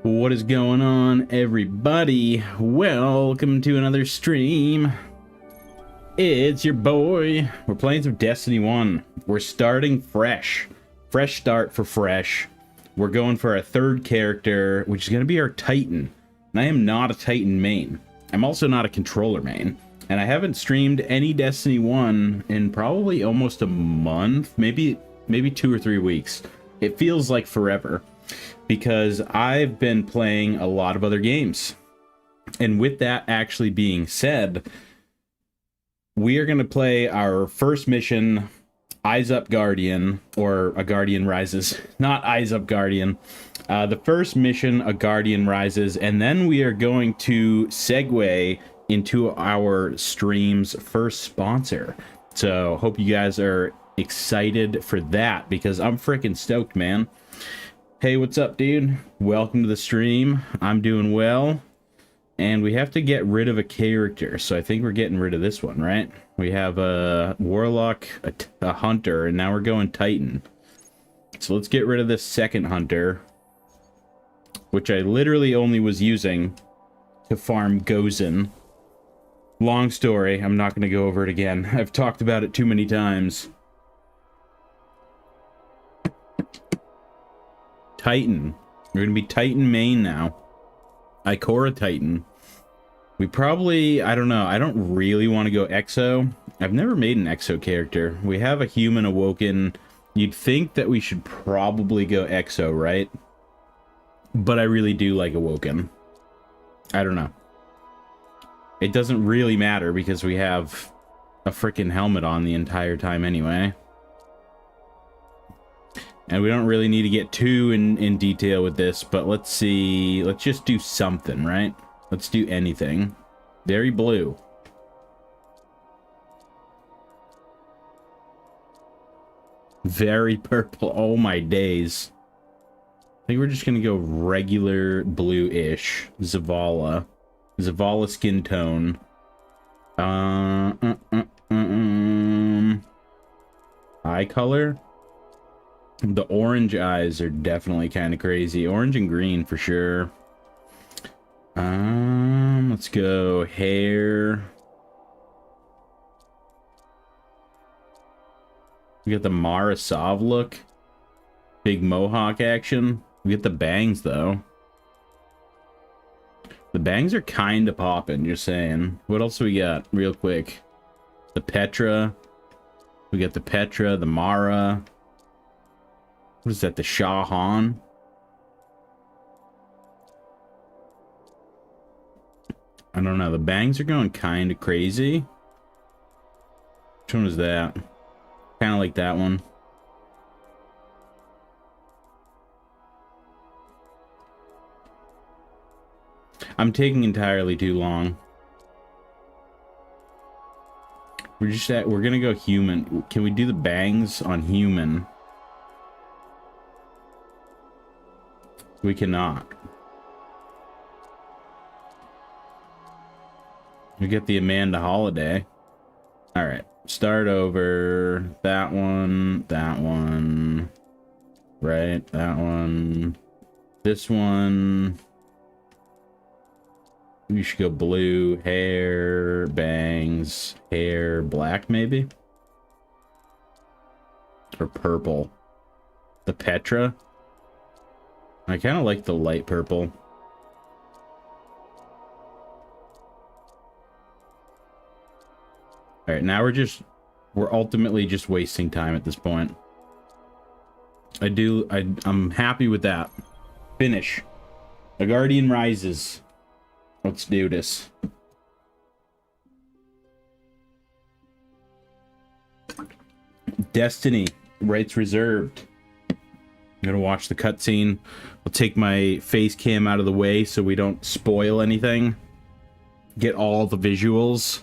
What is going on, everybody? Welcome to another stream. It's your boy. We're playing some Destiny 1. We're starting fresh. Fresh start for fresh. We're going for our third character, which is going to be our Titan. And I am not a Titan main. I'm also not a controller main. And I haven't streamed any Destiny 1 in probably almost a month. Maybe 2 or 3 weeks. It feels like forever, because I've been playing a lot of other games. And with that actually being said, we are going to play our first mission, Eyes Up Guardian, or A Guardian Rises, not Eyes Up Guardian. The first mission, A Guardian Rises, and then we are going to segue into our stream's first sponsor. So hope you guys are excited for that, because I'm freaking stoked, man. Hey, what's up, dude? Welcome to the stream. I'm doing well. And we have to get rid of a character, so I think we're getting rid of this one, right? We have a Warlock, a Hunter, and now we're going Titan. So let's get rid of this second Hunter, which I literally only was using to farm Gozen. Long story, I'm not going to go over it again. I've talked about it too many times. Titan. We're going to be Titan main now. Ikora Titan. We probably, I don't know, I don't really want to go Exo. I've never made an Exo character. We have a human awoken. You'd think that we should probably go Exo, right? But I really do like awoken. I don't know. It doesn't really matter because we have a freaking helmet on the entire time anyway. And we don't really need to get too in detail with this, but let's see. Let's just do something, right? Let's do anything. Very blue. Very purple. Oh my days. I think we're just going to go regular blue-ish. Zavala. Zavala skin tone. Eye color? The orange eyes are definitely kind of crazy. Orange and green for sure. Let's go hair. We got the Marasav look. Big mohawk action. We get the bangs though. The bangs are kind of popping, just saying. What else do we got real quick? The Petra. We got the Petra, the Mara. What is that, the Shahan? I don't know, the bangs are going kind of crazy. Which one is that? Kind of like that one. I'm taking entirely too long. We're gonna go human. Can we do the bangs on human? We cannot. We get the Amanda Holiday. All right, start over. That one, right? That one, this one. We should go blue, hair, bangs, hair, black maybe? Or purple. The Petra. I kind of like the light purple. All right, now we're ultimately just wasting time at this point. I'm happy with that. Finish. A Guardian Rises. Let's do this. Destiny. Rights reserved. I'm gonna watch the cutscene. I'll take my face cam out of the way so we don't spoil anything. Get all the visuals.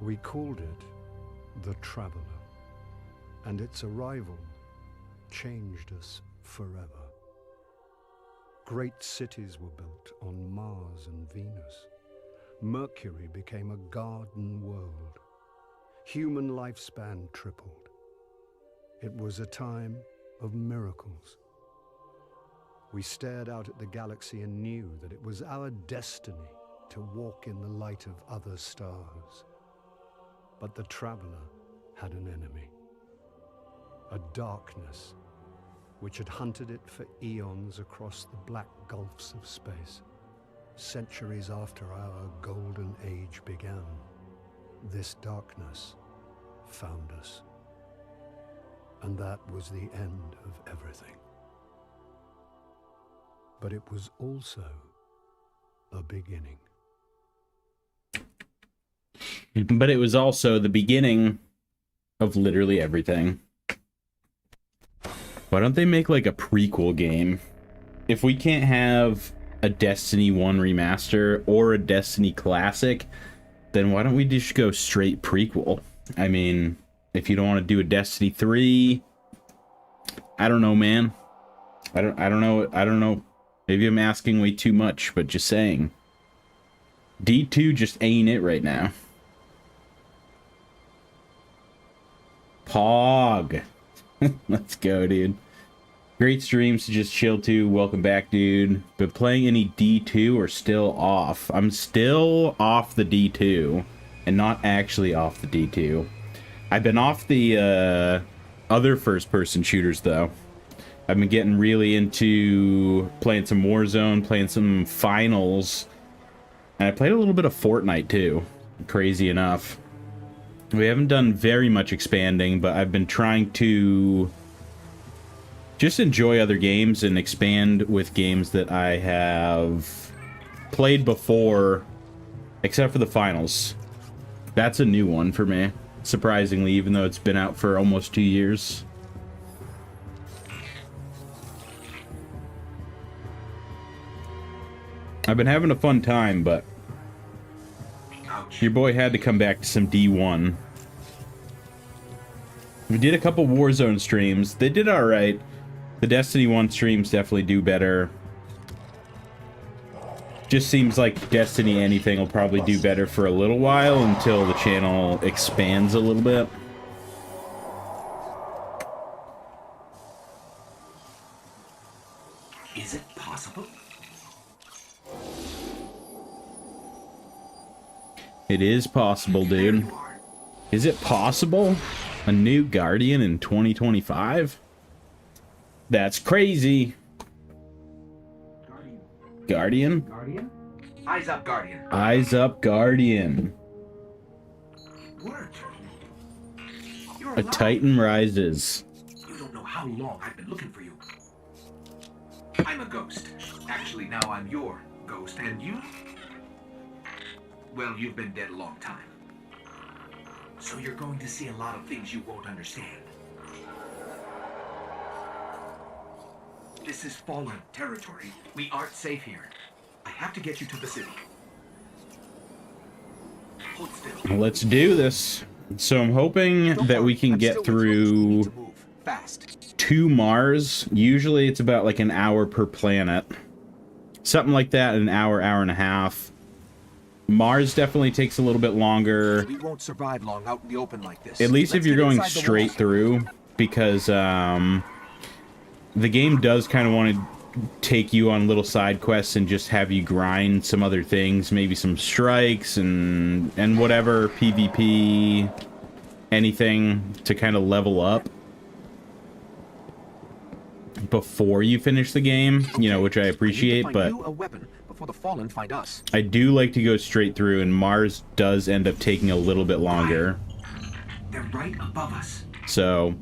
We called it the Traveler, and its arrival changed us forever. Great cities were built on Mars and Venus. Mercury became a garden world. Human lifespan tripled. It was a time of miracles. We stared out at the galaxy and knew that it was our destiny to walk in the light of other stars. But the Traveler had an enemy, a darkness which had hunted it for eons across the black gulfs of space. Centuries after our golden age began, this darkness found us. And that was the end of everything. But it was also a beginning. But it was also the beginning of literally everything. Why don't they make like a prequel game? If we can't have a Destiny 1 remaster or a Destiny Classic, then why don't we just go straight prequel? I mean, if you don't want to do a Destiny 3, I don't know, man. I don't know. Maybe I'm asking way too much, but just saying. D2 just ain't it right now. Pog. Let's go, dude. Great streams to just chill to. Welcome back, dude. But playing any D2 or still off? I'm still off the D2 and not actually off the D2. I've been off the other first-person shooters, though. I've been getting really into playing some Warzone, playing some Finals. And I played a little bit of Fortnite, too. Crazy enough. We haven't done very much expanding, but I've been trying to just enjoy other games and expand with games that I have played before, except for the Finals. That's a new one for me, surprisingly, even though it's been out for almost 2 years. I've been having a fun time, but your boy had to come back to some D1. We did a couple Warzone streams. They did alright. The Destiny 1 streams definitely do better. Just seems like Destiny anything will probably do better for a little while until the channel expands a little bit. Is it possible? It is possible, dude. Is it possible? A new Guardian in 2025? That's crazy. Guardian? Guardian? Eyes up, Guardian. Eyes up, Guardian. Word. You're A alive. Titan rises. You don't know how long I've been looking for you. I'm a ghost. Actually, now I'm your ghost, and you? Well, you've been dead a long time. So you're going to see a lot of things you won't understand. This is fallen territory. We aren't safe here. I have to get you to the city. Hold still. Let's do this. So I'm hoping that we can get through to Mars. Usually it's about like an hour per planet. Something like that, an hour, hour and a half. Mars definitely takes a little bit longer. We won't survive long out in the open like this. At least if you're going straight through, because the game does kind of want to take you on little side quests and just have you grind some other things, maybe some strikes and whatever, PvP, anything to kind of level up before you finish the game, you know, which I appreciate, but a weapon before the fallen find us. I do like to go straight through, and Mars does end up taking a little bit longer. They're right above us. So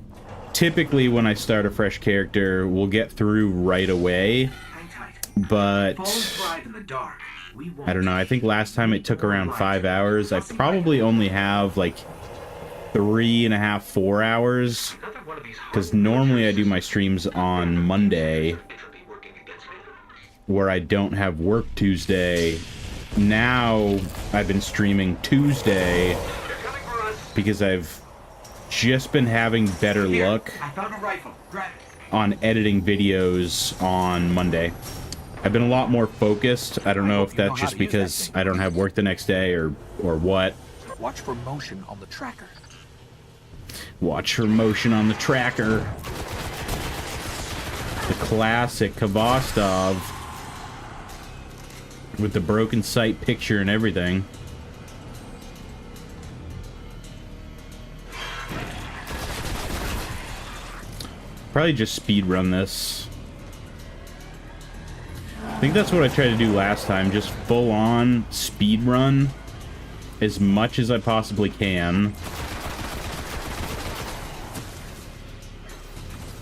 typically when I start a fresh character, we'll get through right away, Hang tight. but Fallen thrive in the dark. We won't. I don't know. I think last time it took around 5 hours. I probably only have like 3.5, 4 hours, because normally I do my streams on Monday where I don't have work Tuesday. Now I've been streaming Tuesday because I've just been having better Here, luck I found a rifle. Grab it. on editing videos on Monday. I've been a lot more focused. I don't know if that's just because I don't have work the next day or what. Watch for motion on the tracker. Watch for motion on the tracker. The classic Kvostov with the broken sight picture and everything. Probably just speed run this. I think that's what I tried to do last time, just full on speed run as much as I possibly can.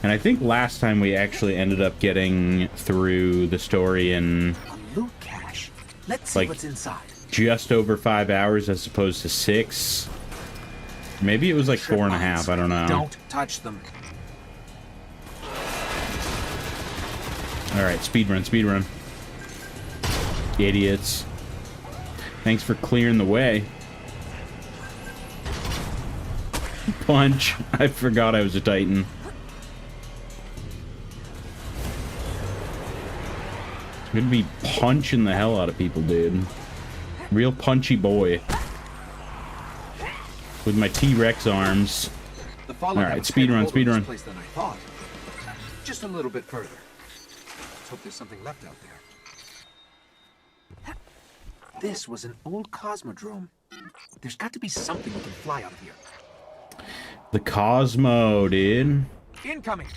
And I think last time we actually ended up getting through the story in A loot cache. Let's see what's inside. just over 5 hours as opposed to 6. Maybe it was like 4.5, I don't know. Don't touch them. Alright, speedrun, speedrun. Idiots. Thanks for clearing the way. Punch. I forgot I was a Titan. I'm gonna be punching the hell out of people, dude. Real punchy boy. With my T-Rex arms. Alright, speedrun, speedrun. Than I thought. Just a little bit further. Let's hope there's something left out there. This was an old cosmodrome. There's got to be something we can fly out of here. The Cosmo, dude. Incoming.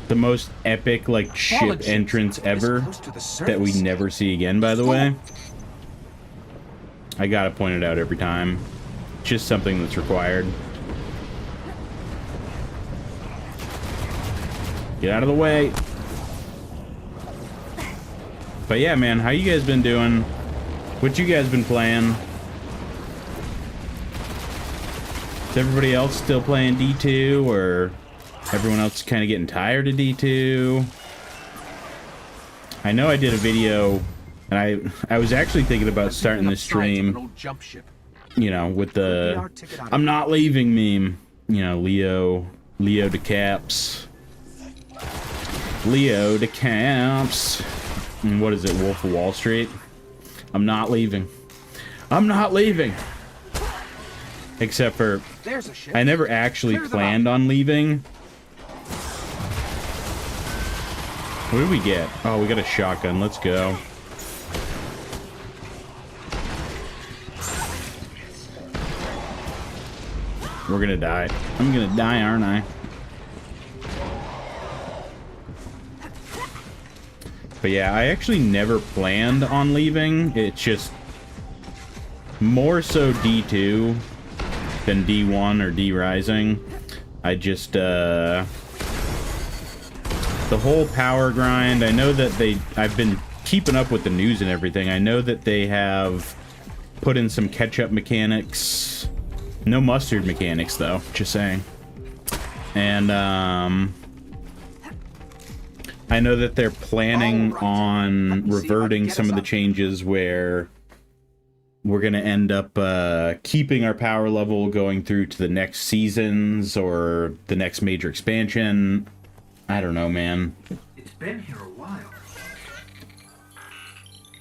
The most epic, like, ship entrance ever that we never see again, by the way. I gotta point it out every time. Just something that's required. Get out of the way. But yeah, man, how you guys been doing? What you guys been playing? Is everybody else still playing D2, or everyone else kind of getting tired of D2? I know I did a video, and I was actually thinking about starting this stream, you know, with the "I'm not leaving" meme. You know, Leo decaps. Leo decaps. And what is it, Wolf of Wall Street? I'm not leaving. I'm not leaving. Except for, I never actually planned on leaving. What did we get? Oh, we got a shotgun. Let's go. We're gonna die. I'm gonna die, aren't I? But yeah, I actually never planned on leaving. It's just more so D2 than D1 or D Rising. I just, the whole power grind, I know that I've been keeping up with the news and everything. I know that they have put in some catch-up mechanics. No mustard mechanics, though, just saying. And, I know that they're planning on reverting some of the changes where we're going to end up keeping our power level going through to the next seasons or the next major expansion. I don't know, man. It's been here a while.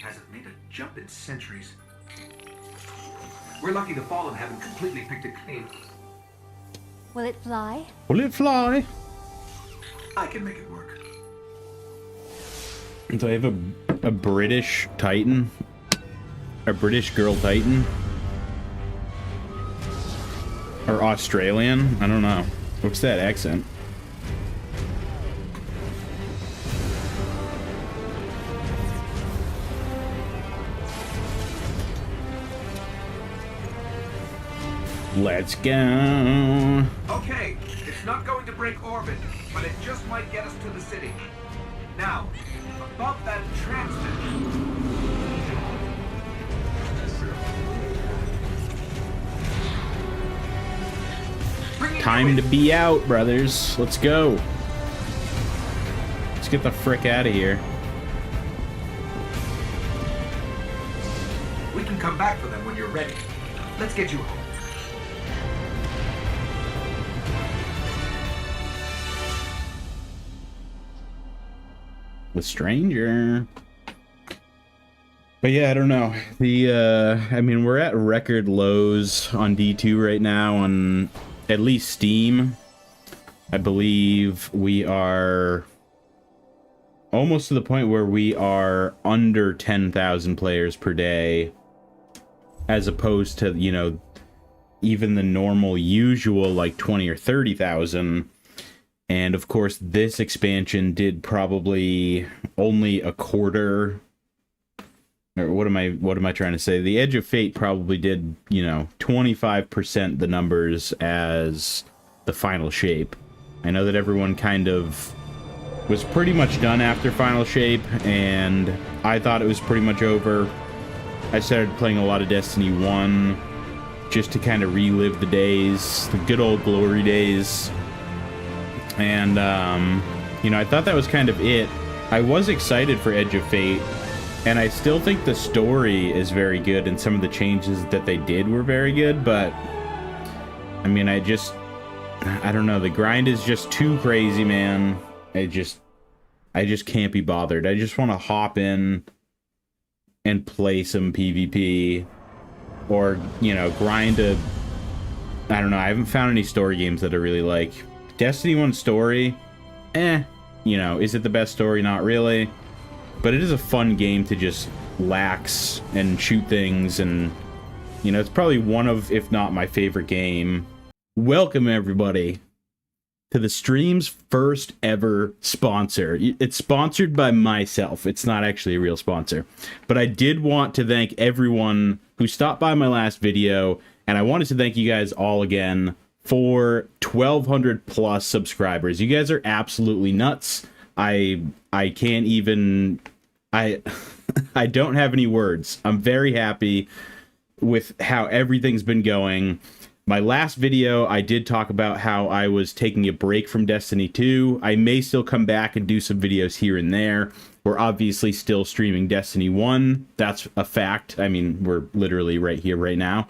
Hasn't made a jump in centuries. We're lucky the Fallen haven't completely picked it clean. Will it fly? Will it fly? I can make it work. Do I have a British Titan? A British girl Titan? Or Australian? I don't know. What's that accent? Let's go. Okay, it's not going to break orbit, but it just might get us to the city. Now, above that transmitter. Time to be out, brothers. Let's go. Let's get the frick out of here. We can come back for them when you're ready. Let's get you home. The stranger. But yeah, I don't know. I mean, we're at record lows on D2 right now on at least Steam. I believe we are almost to the point where we are under 10,000 players per day, as opposed to, you know, even the normal usual like 20 or 30,000. And of course, this expansion did probably only a quarter. Or what am I trying to say? The Edge of Fate probably did, you know, 25% the numbers as the Final Shape. I know that everyone kind of was pretty much done after Final Shape, and I thought it was pretty much over. I started playing a lot of Destiny 1 just to kind of relive the days, the good old glory days. And, you know, I thought that was kind of it. I was excited for Edge of Fate, and I still think the story is very good, and some of the changes that they did were very good, but I mean, I don't know, the grind is just too crazy, man. I just can't be bothered. I just want to hop in and play some PvP, or, you know, grind I don't know, I haven't found any story games that I really like. Destiny 1 story, you know, is it the best story? Not really. But it is a fun game to just lax and shoot things, and, you know, it's probably one of, if not my favorite game. Welcome, everybody, to the stream's first ever sponsor. It's sponsored by myself. It's not actually a real sponsor. But I did want to thank everyone who stopped by my last video, and I wanted to thank you guys all again for 1,200 plus subscribers. You guys are absolutely nuts. I can't even, I don't have any words. I'm very happy with how everything's been going. My last video, I did talk about how I was taking a break from Destiny 2. I may still come back and do some videos here and there. We're obviously still streaming Destiny 1. That's a fact. I mean, we're literally right here, right now.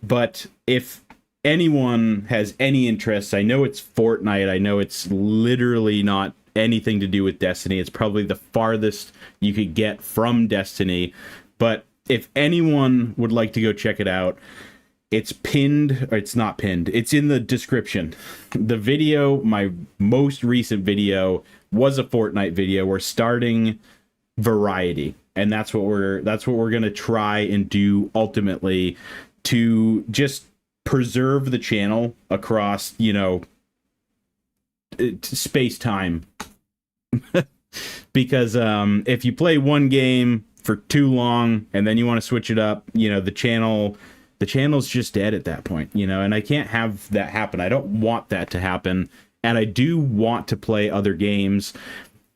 But if anyone has any interest, I know it's Fortnite. I know it's literally not anything to do with Destiny. It's probably the farthest you could get from Destiny. But if anyone would like to go check it out, it's pinned, or it's not pinned, it's in the description. The video, my most recent video, was a Fortnite video. We're starting variety, and that's what we're gonna try and do ultimately, to just preserve the channel across, you know, space-time. Because if you play one game for too long and then you want to switch it up, you know, the channel's just dead at that point, you know, and I can't have that happen. I don't want that to happen, and I do want to play other games.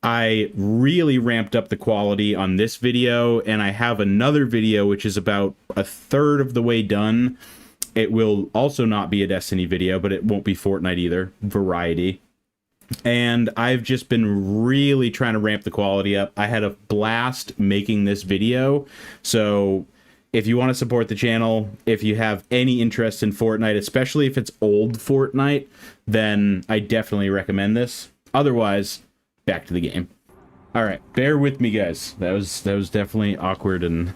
I really ramped up the quality on this video, and I have another video which is about a third of the way done. It will also not be a Destiny video, but it won't be Fortnite either. Variety. And I've just been really trying to ramp the quality up. I had a blast making this video. So if you want to support the channel, if you have any interest in Fortnite, especially if it's old Fortnite, then I definitely recommend this. Otherwise, back to the game. All right, bear with me, guys. That was definitely awkward, and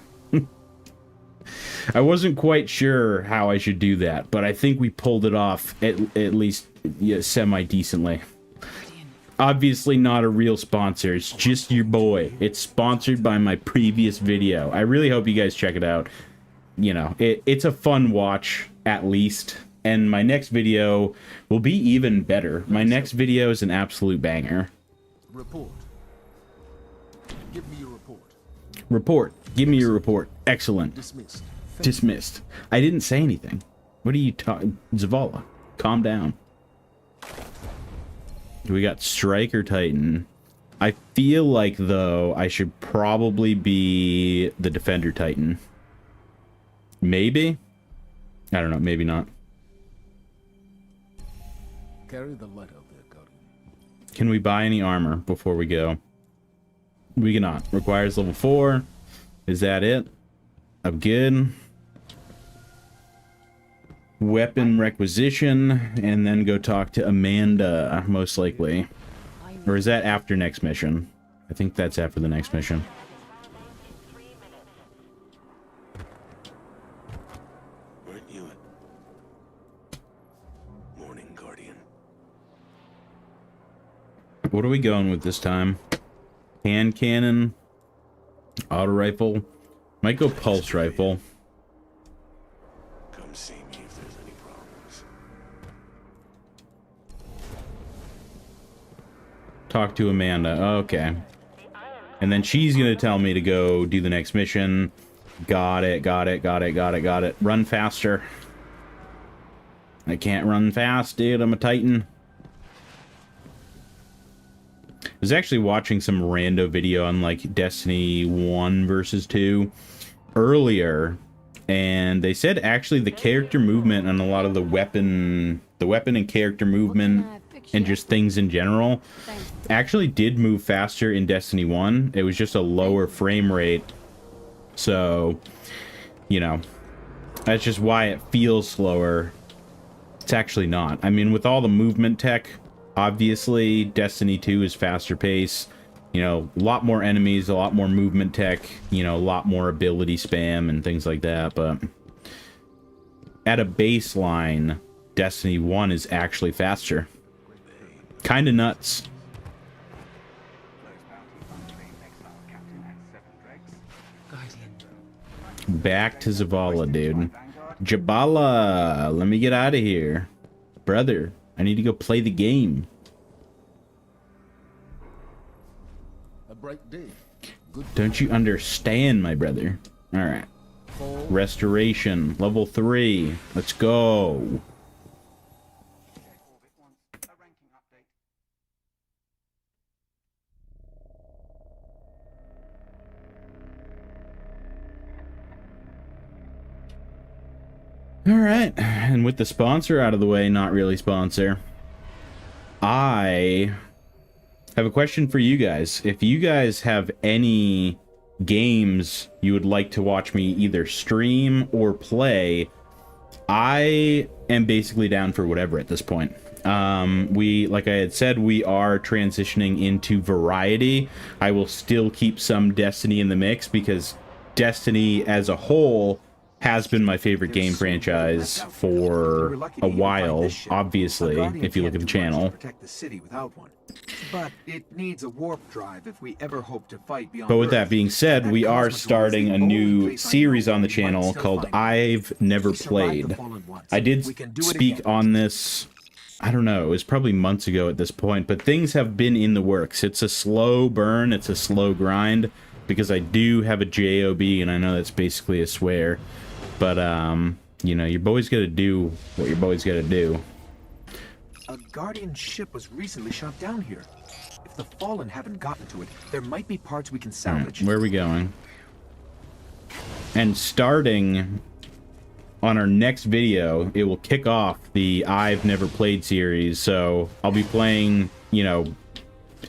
I wasn't quite sure how I should do that, but I think we pulled it off at least, yeah, semi-decently. Obviously not a real sponsor. It's just your boy. It's sponsored by my previous video. I really hope you guys check it out. You know, it's a fun watch, at least. And my next video will be even better. My next video is an absolute banger. Report. Give me your report. Report. Give me your report. Excellent. Dismissed. Dismissed. I didn't say anything. What are you talking? Zavala, calm down. We got Striker Titan. I feel like, though, I should probably be the Defender Titan. Maybe? I don't know, maybe not. Carry the letter there, Guardian. Can we buy any armor before we go? We cannot. Requires level 4. Is that it? I'm good. Weapon requisition, and then go talk to Amanda, most likely. Or is that after next mission? I think that's after the next mission. Weren't you morning guardian? What are we going with this time? Hand cannon, auto rifle. Might go pulse rifle. Come see me if there's any problems. Talk to Amanda. Okay. And then she's gonna tell me to go do the next mission. Got it, got it, got it, got it, got it. Run faster. I can't run fast, dude. I'm a Titan. I was actually watching some rando video on like Destiny 1 versus 2 earlier, and they said actually the character movement and a lot of the weapon and character movement and just things in general actually did move faster in Destiny 1. It was just a lower frame rate. So, you know, that's just why it feels slower. It's actually not. I mean, with all the movement tech, obviously Destiny 2 is faster pace. You know, a lot more enemies, a lot more movement tech, you know, a lot more ability spam and things like that. But at a baseline, Destiny 1 is actually faster. Kind of nuts. Back to Zavala, dude. Jabala, let me get out of here. Brother, I need to go play the game. A bright day. Good. Don't you understand, my brother? Alright. Restoration, level 3. Let's go. Alright, and with the sponsor out of the way, not really sponsor, I have a question for you guys. If you guys have any games you would like to watch me either stream or play, I am basically down for whatever at this point. Like I had said, we are transitioning into variety. I will still keep some Destiny in the mix because Destiny as a whole has been my favorite game franchise for a while, obviously, if you look at the channel. Protect the city without one. But it needs a warp drive if we ever hope to fight beyond But with that Earth. being said, we are Cosmodrome starting is a the only new place I series know on the we might channel still called find I've Never We survived the Played. fallen once. I did We can do it speak again. on this, I don't know, it was probably months ago at this point, but things have been in the works. It's a slow burn, it's a slow grind, because I do have a JOB, and I know that's basically a swear, but, you know, your boy's gotta do what your boy's gotta do. A Guardian ship was recently shot down here. If the Fallen haven't gotten to it, there might be parts we can salvage. Where are we going? And starting on our next video, it will kick off the I've Never Played series. So I'll be playing, you know,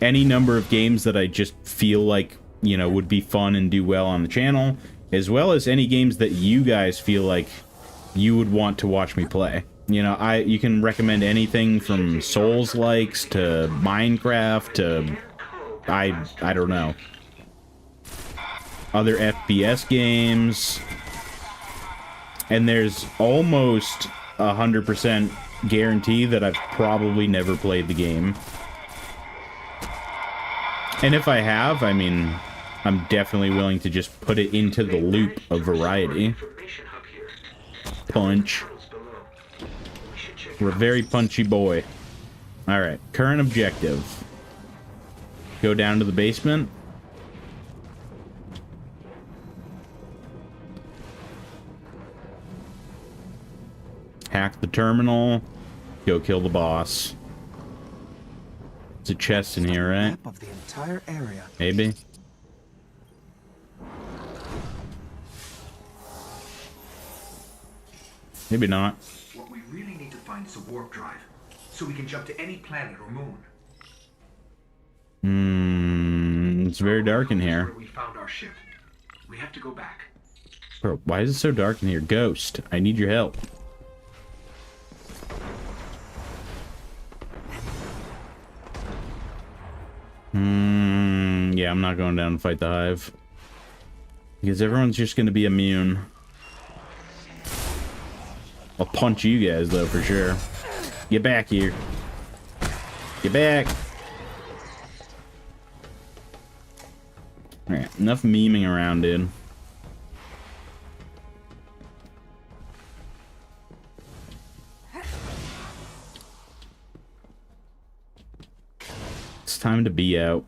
any number of games that I just feel like, you know, would be fun and do well on the channel, as well as any games that you guys feel like you would want to watch me play. You know, you can recommend anything from Souls-likes to Minecraft to I don't know, other FPS games. And there's almost 100% guarantee that I've probably never played the game. And if I have, I mean, I'm definitely willing to just put it into the loop of variety. Punch. We're a very punchy boy. Alright, current objective. Go down to the basement. Hack the terminal. Go kill the boss. There's a chest in here, right? Map of the entire area. Maybe. Maybe not. What we really need to find is a warp drive, so we can jump to any planet or moon. It's very dark in Where here. we found our ship. We have to go back. Bro, why is it so dark in here? Ghost, I need your help. Yeah, I'm not going down to fight the hive. Because everyone's just going to be immune. I'll punch you guys, though, for sure. Get back here. Get back. Alright, enough memeing around, dude. It's time to be out.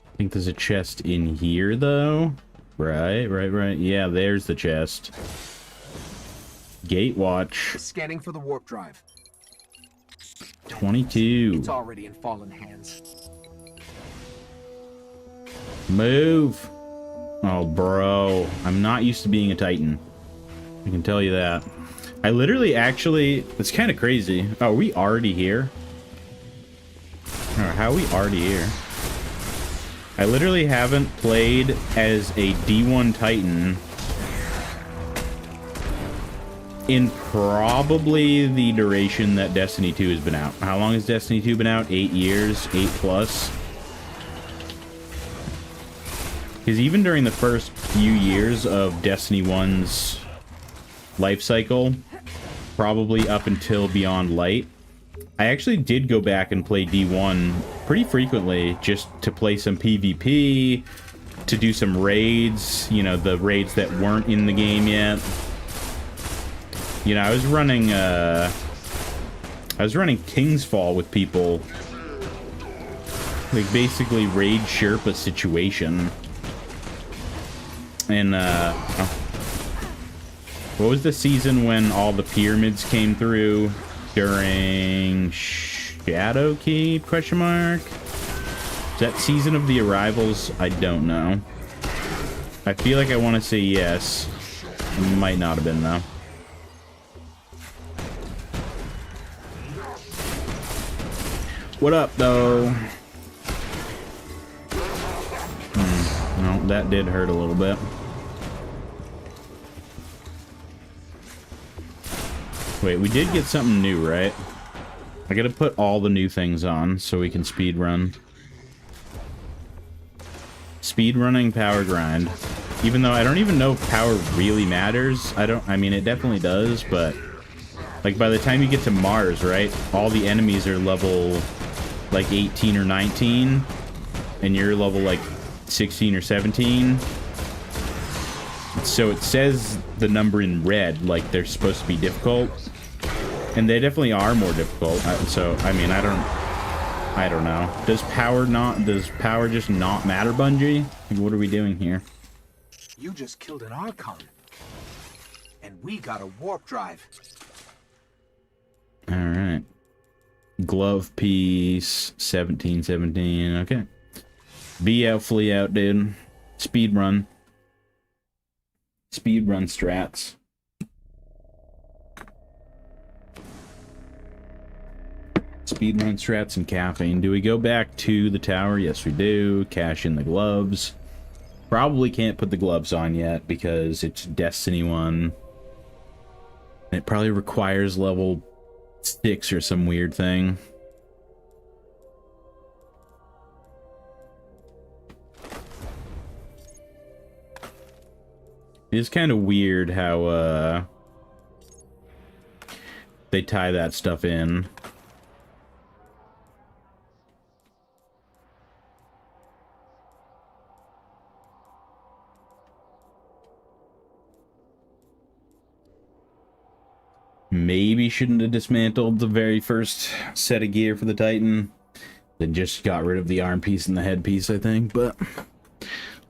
I think there's a chest in here, though. Right. Yeah, there's the chest. Gate watch. Scanning for the warp drive. 22. It's already in fallen hands. Move. Oh, bro. I'm not used to being a Titan. I can tell you that. I literally actually... It's kind of crazy. Oh, are we already here? How are we already here? I literally haven't played as a D1 Titan in probably the duration that Destiny 2 has been out. How long has Destiny 2 been out? 8 years? 8 plus? Because even during the first few years of Destiny 1's life cycle, probably up until Beyond Light, I actually did go back and play D1 pretty frequently just to play some PvP, to do some raids, you know, the raids that weren't in the game yet. You know, I was running King's Fall with people. Like, basically raid Sherpa situation. And, what was the season when all the pyramids came through? During Shadowkeep, question mark? Is that season of the arrivals? I don't know. I feel like I want to say yes. It might not have been, though. What up, though? Well, that did hurt a little bit. Wait, we did get something new, right? I gotta put all the new things on so we can speed run. Speed running power grind. Even though I don't even know if power really matters. I mean, it definitely does, but like by the time you get to Mars, right? All the enemies are level like 18 or 19 and you're level like 16 or 17. So it says the number in red like they're supposed to be difficult. And they definitely are more difficult. So, I mean, I don't know. Does power just not matter, Bungie? Like, what are we doing here? You just killed an Archon. And we got a warp drive. Alright. Glove piece, 1717. Okay. Be out, flee out, dude. Speed run. Speed run strats. Speedrun strats and caffeine. Do we go back to the tower? Yes, we do. Cash in the gloves. Probably can't put the gloves on yet because it's Destiny 1. It probably requires level 6 or some weird thing. It's kind of weird how they tie that stuff in. Maybe shouldn't have dismantled the very first set of gear for the Titan. Then just got rid of the arm piece and the head piece, I think. But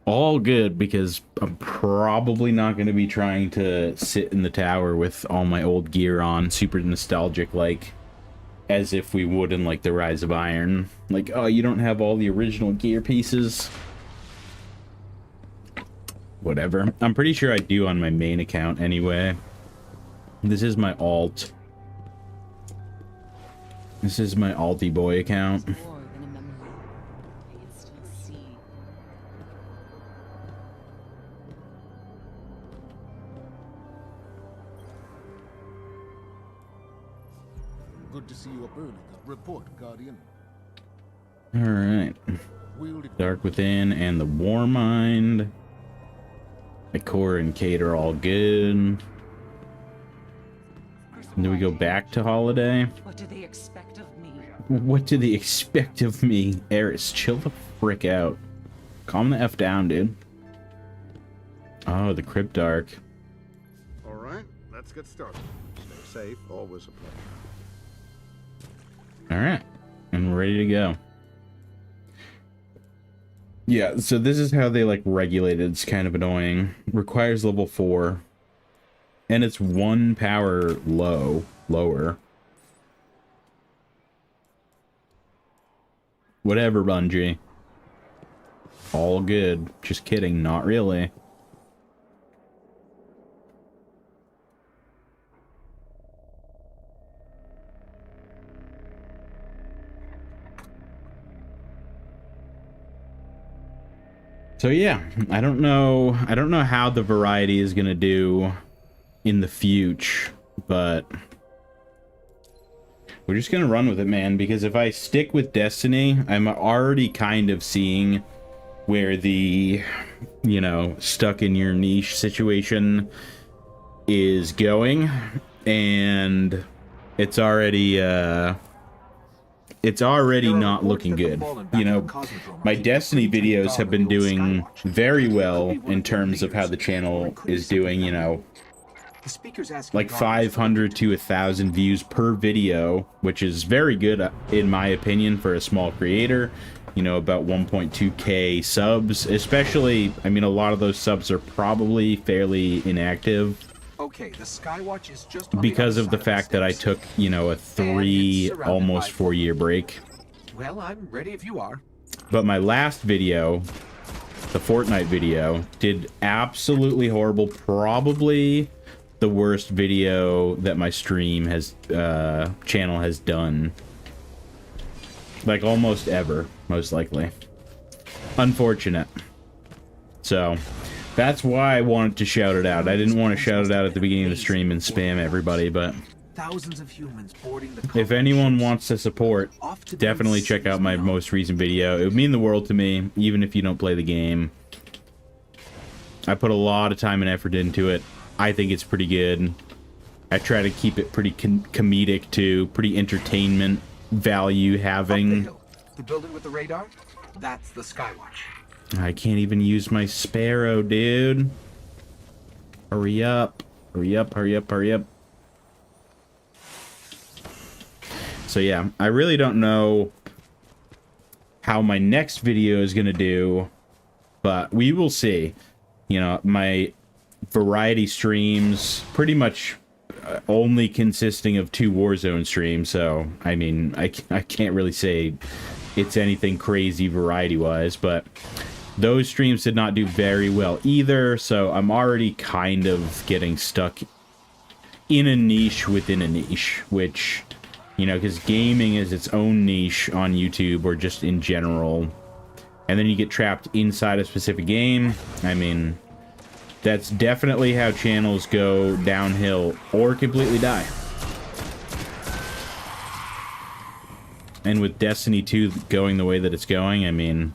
all good, because I'm probably not going to be trying to sit in the tower with all my old gear on, super nostalgic, like as if we would in like the Rise of Iron. Like, oh, you don't have all the original gear pieces. Whatever. I'm pretty sure I do on my main account anyway. This is my alt. This is my alty boy account. Good to see you up early. Report, Guardian. All right. Wield it. Dark Within and the War Mind. Ikor and Kate are all good. And then we go back to Holiday. What do they expect of me? What do they expect of me? Eris, chill the frick out. Calm the F down, dude. Oh, the Cryptarch. All right, let's get started. Stay safe, always a pleasure. All right. And we're ready to go. Yeah, so this is how they like regulate it. It's kind of annoying. Requires level 4. And it's 1 power lower. Whatever, Bungie. All good. Just kidding, not really. So yeah, I don't know how the variety is gonna do in the future, but we're just gonna run with it, man, because if I stick with Destiny, I'm already kind of seeing where the, you know, stuck in your niche situation is going, and it's already not looking good. You know, my Destiny videos have been doing very well in terms of how the channel is doing, you know, like 500 to 1,000 views per video, which is very good in my opinion for a small creator. You know, about 1.2k subs, especially, I mean, a lot of those subs are probably fairly inactive. Okay, the Skywatch is just on Because the of other the side fact that I steps. took, you know, a 3, almost 4-year break. Well, I'm ready if you are. But my last video, the Fortnite video, did absolutely horrible. Probably the worst video that my stream has, channel has done. Like, almost ever, most likely. Unfortunate. So, that's why I wanted to shout it out. I didn't want to shout it out at the beginning of the stream and spam everybody, but Thousands of humans boarding the if anyone wants to support, definitely check out my most recent video. It would mean the world to me, even if you don't play the game. I put a lot of time and effort into it. I think it's pretty good. I try to keep it pretty comedic too, pretty entertainment value having. The building with the radar? That's the Skywatch. I can't even use my Sparrow, dude. Hurry up. Hurry up, hurry up, hurry up. So yeah, I really don't know how my next video is going to do, but we will see. You know, my variety streams pretty much only consisting of 2 Warzone streams, so I mean, I can't really say it's anything crazy variety-wise, but those streams did not do very well either, so I'm already kind of getting stuck in a niche within a niche, which, you know, because gaming is its own niche on YouTube or just in general, and then you get trapped inside a specific game. I mean, that's definitely how channels go downhill or completely die. And with Destiny 2 going the way that it's going, I mean,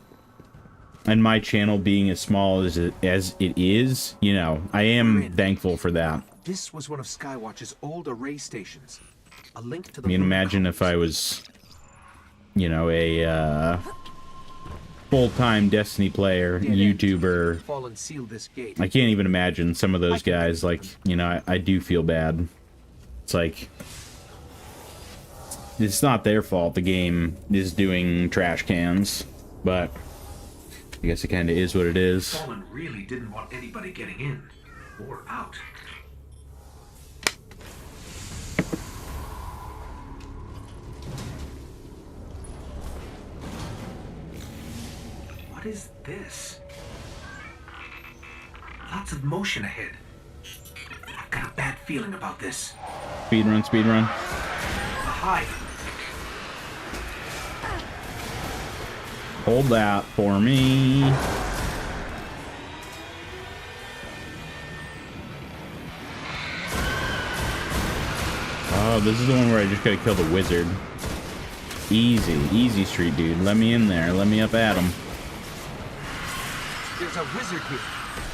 and my channel being as small as it is, you know, I am thankful for that. This was one of Skywatch's old array stations. A link to the I mean, imagine if I was, you know, a full-time Destiny player, YouTuber. Fall and seal this gate. I can't even imagine some of those guys. Like, you know, I do feel bad. It's like, it's not their fault the game is doing trash cans, but I guess it kind of is what it is. Fallen really didn't want anybody getting in or out. What is this? Lots of motion ahead. I've got a bad feeling about this. Speed run, speed run. A hive. Hold that for me. Oh, this is the one where I just gotta kill the wizard. Easy. Easy street, dude. Let me in there. Let me up at him. There's a wizard here.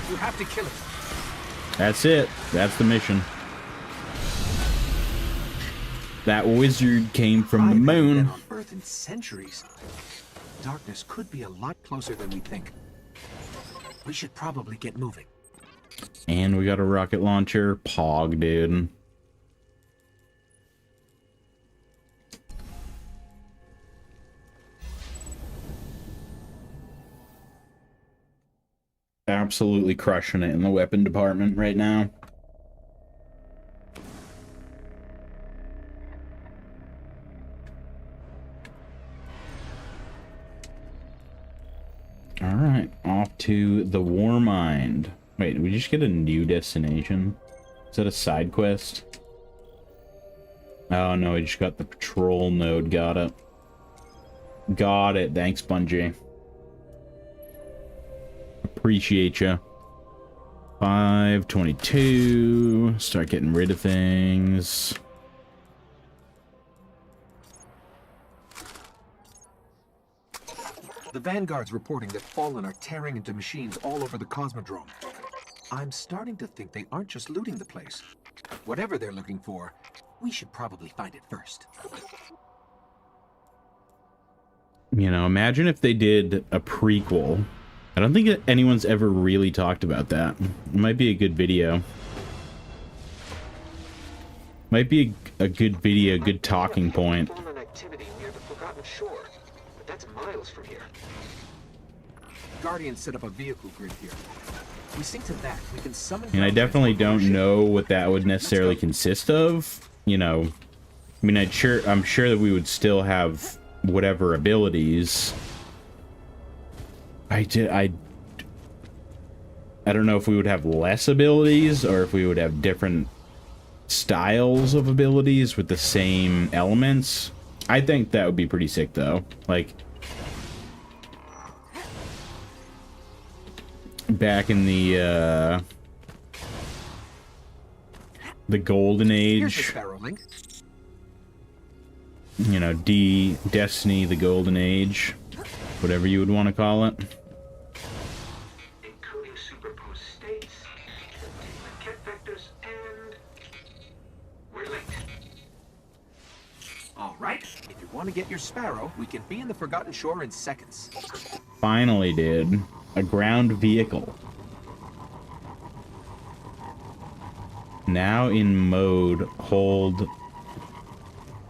You have to kill it. That's it. That's the mission. That wizard came from the moon. Been on Earth in centuries. Darkness could be a lot closer than we think. We should probably get moving. And we got a rocket launcher. Pog, dude. Absolutely crushing it in the weapon department right now. Alright, off to the Warmind. Wait, did we just get a new destination? Is that a side quest? Oh no, we just got the patrol node. Got it. Got it. Thanks, Bungie. Appreciate ya. 522. Start getting rid of things. The Vanguard's reporting that Fallen are tearing into machines all over the Cosmodrome. I'm starting to think they aren't just looting the place. Whatever they're looking for, we should probably find it first. You know, imagine if they did a prequel. I don't think anyone's ever really talked about that. It might be a good video. Might be a good video, good talking point. Fallen activity near the Forgotten Shore, but that's miles from here. Guardians set up a vehicle grid here. We sync to that. We can summon. And I definitely don't know what that would necessarily consist of. You know, I mean, I'm sure that we would still have whatever abilities. I don't know if we would have less abilities or if we would have different styles of abilities with the same elements. I think that would be pretty sick, though. Like, back in the golden age, you know, Destiny, the golden age, whatever you would want to call it. Including superposed states, ket vectors, and we're late. All right, if you want to get your Sparrow, we can be in the Forgotten Shore in seconds. Finally, dude. A ground vehicle. Now in mode, hold.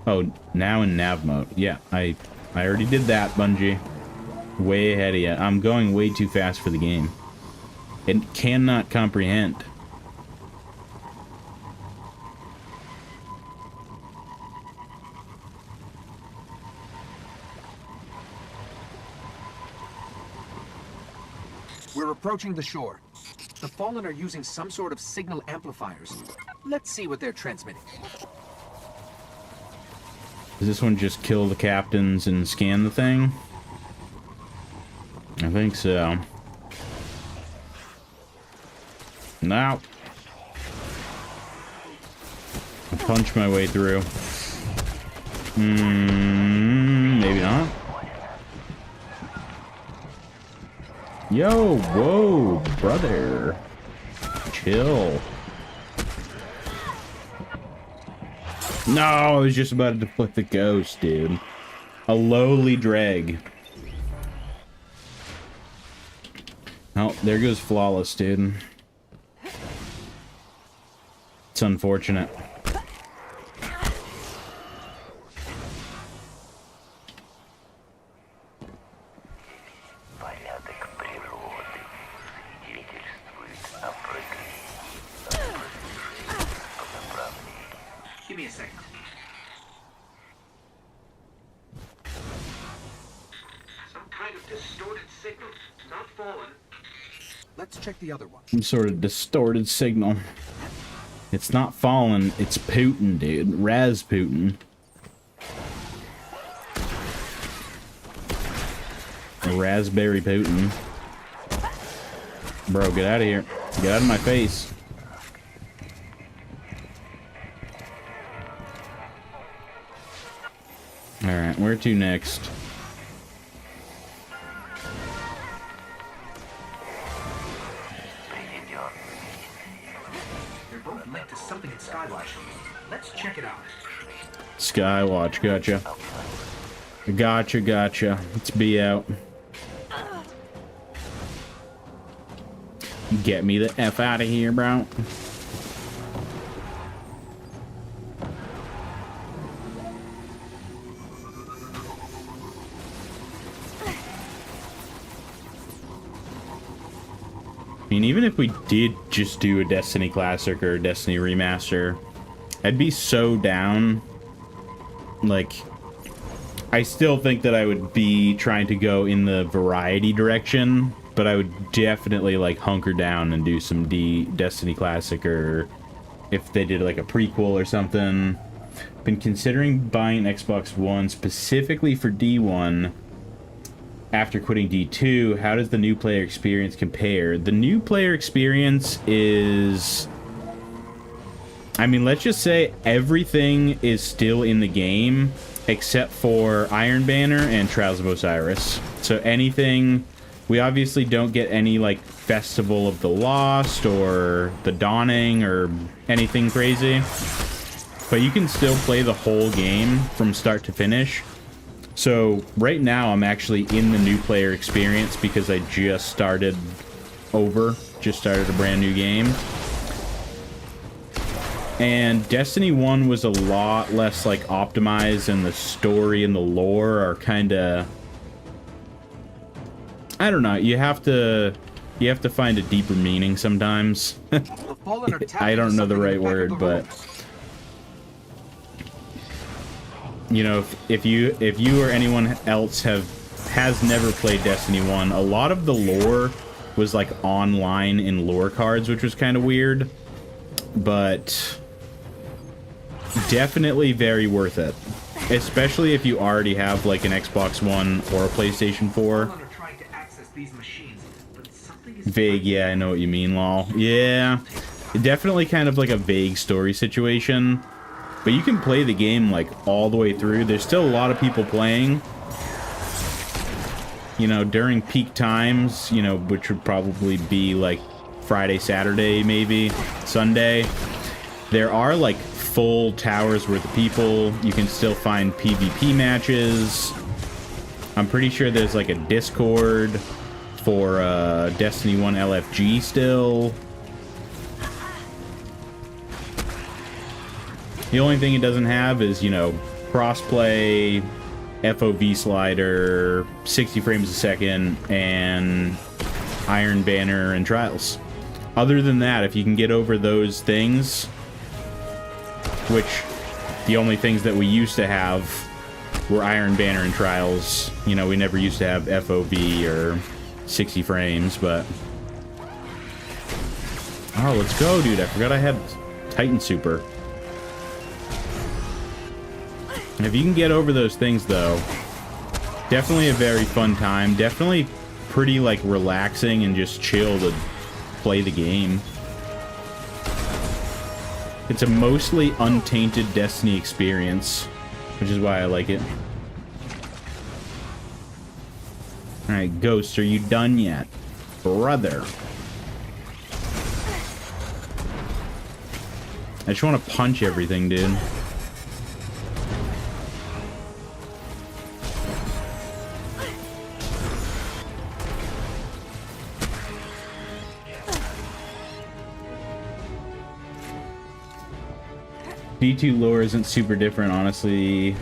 Oh, now in nav mode. Yeah, I already did that, Bungie. Way ahead of you. I'm going way too fast for the game. It cannot comprehend. We're approaching the shore. The Fallen are using some sort of signal amplifiers. Let's see what they're transmitting. Does this one just kill the captains and scan the thing? I think so. Now. I'll punch my way through. Maybe not. Yo, whoa, brother. Chill. No, I was just about to deflect the ghost, dude. A lowly dreg. Oh, there goes Flawless, dude. It's unfortunate. Give me a second. Some kind of distorted signal. Not Fallen. Let's check the other one. Some sort of distorted signal. It's not Fallen, it's Putin, dude. Rasputin. Raspberry Putin. Bro, get out of here. Get out of my face. Alright, where to next? They're both linked to something in Skywatch. Let's check it out. Skywatch, gotcha. Gotcha. Let's be out. Get me the F out of here, bro. I mean, even if we did just do a Destiny Classic or a Destiny Remaster, I'd be so down. Like, I still think that I would be trying to go in the variety direction, but I would definitely, like, hunker down and do some Destiny Classic, or if they did, like, a prequel or something. Been considering buying an Xbox One specifically for D1 after quitting D2. How does the new player experience compare? The new player experience is... I mean, let's just say everything is still in the game except for Iron Banner and Trials of Osiris. So anything... We obviously don't get any, like, Festival of the Lost or the Dawning or anything crazy. But you can still play the whole game from start to finish. So right now I'm actually in the new player experience because I just started a brand new game. And Destiny 1 was a lot less, like, optimized, and the story and the lore are kind of... I don't know, you have to find a deeper meaning sometimes. I don't know the right word, but... You know, if you or anyone else has never played Destiny 1, a lot of the lore was, like, online in lore cards, which was kind of weird. But... definitely very worth it. Especially if you already have, like, an Xbox One or a PlayStation 4. Vague, yeah, I know what you mean, lol. Yeah, definitely kind of like a vague story situation. But you can play the game, like, all the way through. There's still a lot of people playing. You know, during peak times, you know, which would probably be, like, Friday, Saturday, maybe, Sunday. There are, like, full towers worth of people. You can still find PvP matches. I'm pretty sure there's, like, a Discord for Destiny 1 LFG still. The only thing it doesn't have is, you know, crossplay, FOV slider, 60 frames a second, and Iron Banner and Trials. Other than that, if you can get over those things, which the only things that we used to have were Iron Banner and Trials. You know, we never used to have FOV or 60 frames, but... Oh, let's go, dude. I forgot I had Titan Super. If you can get over those things, though, definitely a very fun time. Definitely pretty, like, relaxing and just chill to play the game. It's a mostly untainted Destiny experience, which is why I like it. Alright, Ghost, are you done yet? Brother. I just want to punch everything, dude. D2 lore isn't super different, honestly.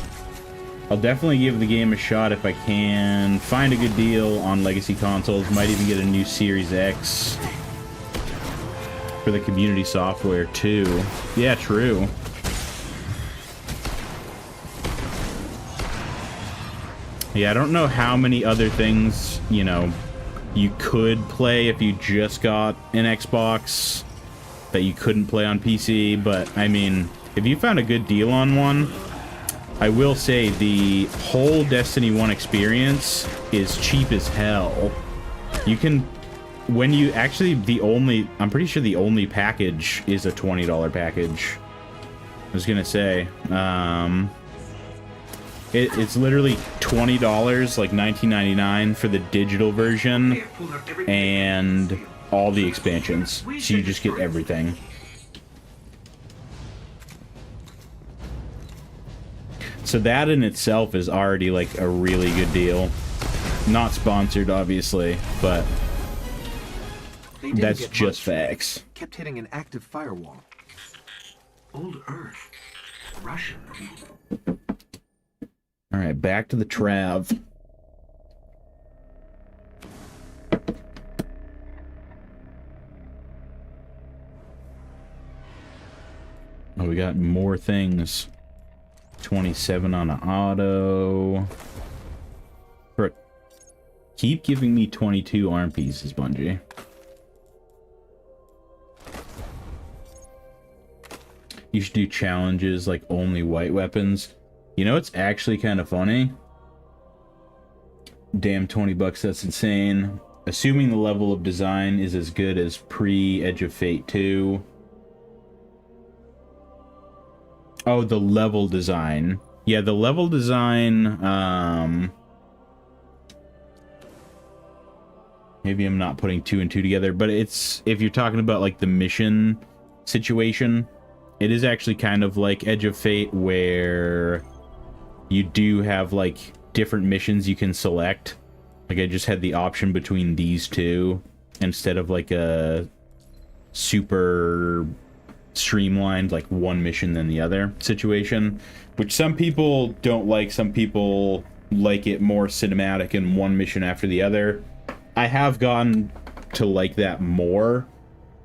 I'll definitely give the game a shot if I can find a good deal on legacy consoles. Might even get a new Series X for the community software too. Yeah, true. Yeah, I don't know how many other things, you know, you could play if you just got an Xbox that you couldn't play on PC, but I mean, if you found a good deal on one, I will say the whole Destiny 1 experience is cheap as hell. You can, when you actually, I'm pretty sure the only package is a $20 package. I was gonna say, It's literally $20, like $19.99 for the digital version, and all the expansions. So you just get everything. So that in itself is already like a really good deal. Not sponsored, obviously, but that's just facts. Kept hitting an active firewall. Old Earth. Russian. All right, back to the Trav. Oh, we got more things. 27 on an auto. Keep giving me 22 arm pieces, Bungie. You should do challenges like only white weapons. You know, it's actually kind of funny. Damn, 20 bucks, that's insane. Assuming the level of design is as good as pre-Edge of Fate 2. Oh, the level design. Yeah, the level design, maybe I'm not putting 2 and 2 together, but it's, if you're talking about like the mission situation, it is actually kind of like Edge of Fate, where you do have like different missions you can select. Like I just had the option between these two instead of like a super streamlined like one mission than the other situation, which some people don't like. Some people like it more cinematic and one mission after the other. I have gone to like that more,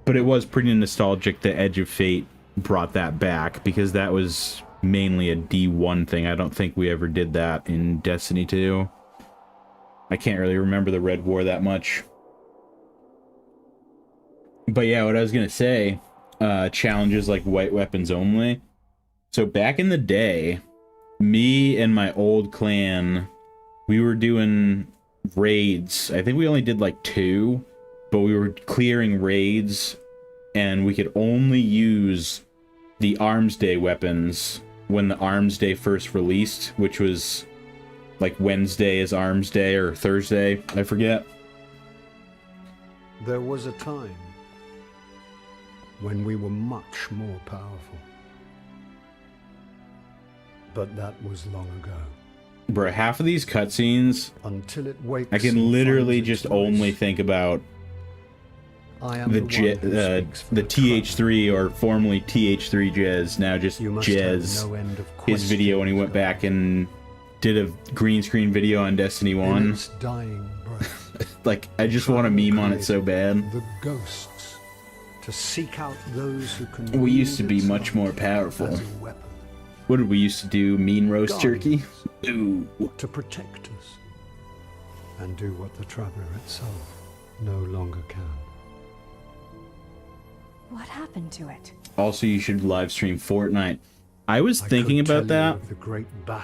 but it was pretty nostalgic that Edge of Fate brought that back, because that was mainly a D1 thing. I don't think we ever did that in Destiny 2. I can't really remember the Red War that much. But yeah, what I was gonna say, challenges like white weapons only. So back in the day, me and my old clan, we were doing raids. I think we only did like 2, but we were clearing raids, and we could only use the Arms Day weapons when the Arms Day first released, which was like Wednesday is Arms Day, or Thursday, I forget. There was a time when we were much more powerful. But that was long ago. Bro, half of these cutscenes, Until it wakes, I can literally just only think about the TH3, or formerly TH3 Jez, now just Jez, his video when he went back and did a green screen video on Destiny 1. Dying breath, like, I just want a meme on it so bad. the ghosts to seek out those who can. We used to be much more powerful. What did we used to do? Mean roast turkey? Ooh. To protect us and do what the Traveler itself no longer can. What happened to it? Also, you should live stream Fortnite. I was thinking about that,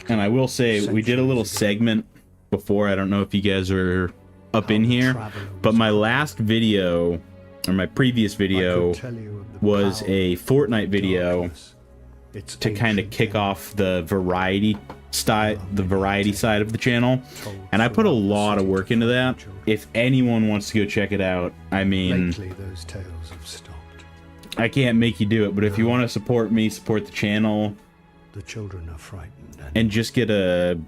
and I will say we did a little segment before. I don't know if you guys are up in here, but my last video, or my previous video, was a Fortnite video to kind of kick off the variety side of the channel, and I put a lot of work into that. If anyone wants to go check it out, I mean, those tales have stopped. I can't make you do it, but if you want to support me, support the channel, the children are frightened, and just get a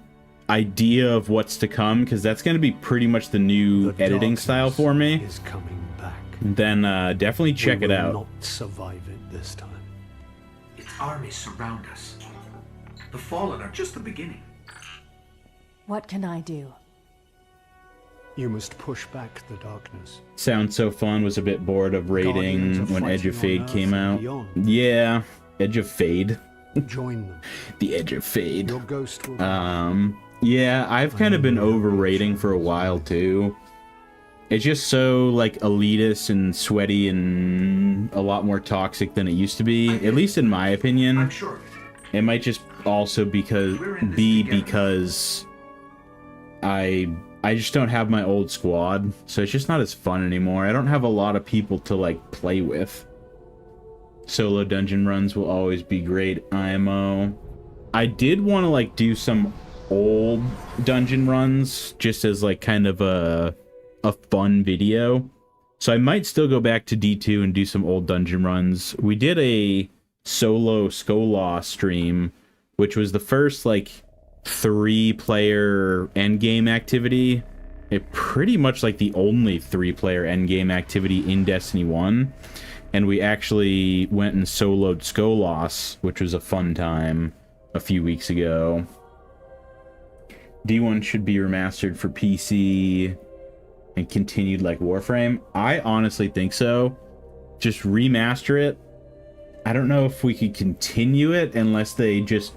idea of what's to come, because that's going to be pretty much the new editing style for me, is coming back. Then definitely check it out. Not survive it this time. Its armies surround us. The Fallen are just the beginning. What can I do? You must push back the darkness. Sounds so fun. Was a bit bored of raiding when Edge of Fade came out. Beyond. Yeah, Edge of Fade. Join them. The Edge of Fade. Your ghost will yeah, I've kind of been over raiding for a while too. It's just so like elitist and sweaty and a lot more toxic than it used to be, at least in my opinion. I'm sure of it. It might just also because I just don't have my old squad, so it's just not as fun anymore. I don't have a lot of people to like play with. Solo dungeon runs will always be great, IMO. I did want to like do some old dungeon runs just as like kind of a fun video. So I might still go back to D2 and do some old dungeon runs. We did a solo Skola stream, which was the first like 3-player endgame activity. It pretty much like the only 3-player endgame activity in Destiny 1. And we actually went and soloed Skolas, which was a fun time a few weeks ago. D1 should be remastered for PC and continued like Warframe. I honestly think so. Just remaster it. I don't know if we could continue it unless they just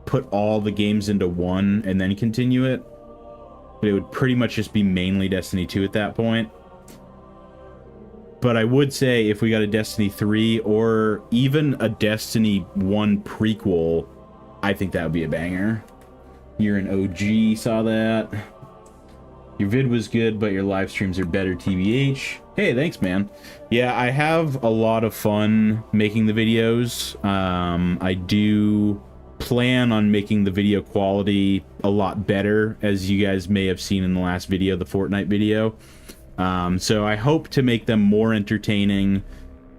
put all the games into one and then continue it. But it would pretty much just be mainly Destiny 2 at that point. But I would say if we got a Destiny 3 or even a Destiny 1 prequel, I think that would be a banger. You're an OG, saw that. Your vid was good, but your live streams are better, TBH. Hey, thanks, man. Yeah, I have a lot of fun making the videos. I do plan on making the video quality a lot better, as you guys may have seen in the last video, the Fortnite video. So I hope to make them more entertaining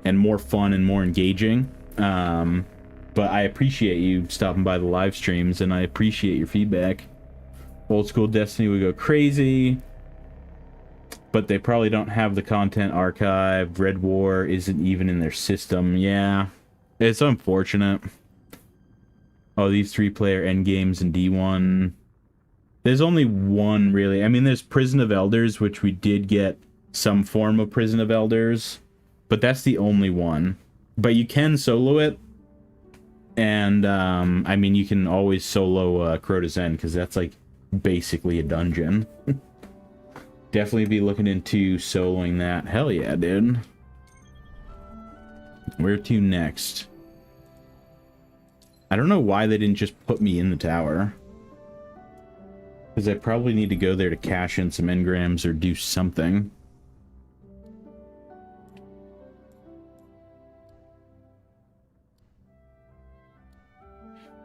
and more fun and more engaging. But I appreciate you stopping by the live streams, and I appreciate your feedback. Old school Destiny would go crazy, but they probably don't have the content archive. Red War isn't even in their system. Yeah, it's unfortunate. Oh, these 3-player endgames in D1. There's only one, really. I mean, there's Prison of Elders, which we did get some form of Prison of Elders, but that's the only one. But you can solo it, and, I mean, you can always solo Crota's End, because that's, like, basically a dungeon. Definitely be looking into soloing that. Hell yeah, dude. Where to next? I don't know why they didn't just put me in the tower. Because I probably need to go there to cash in some engrams or do something.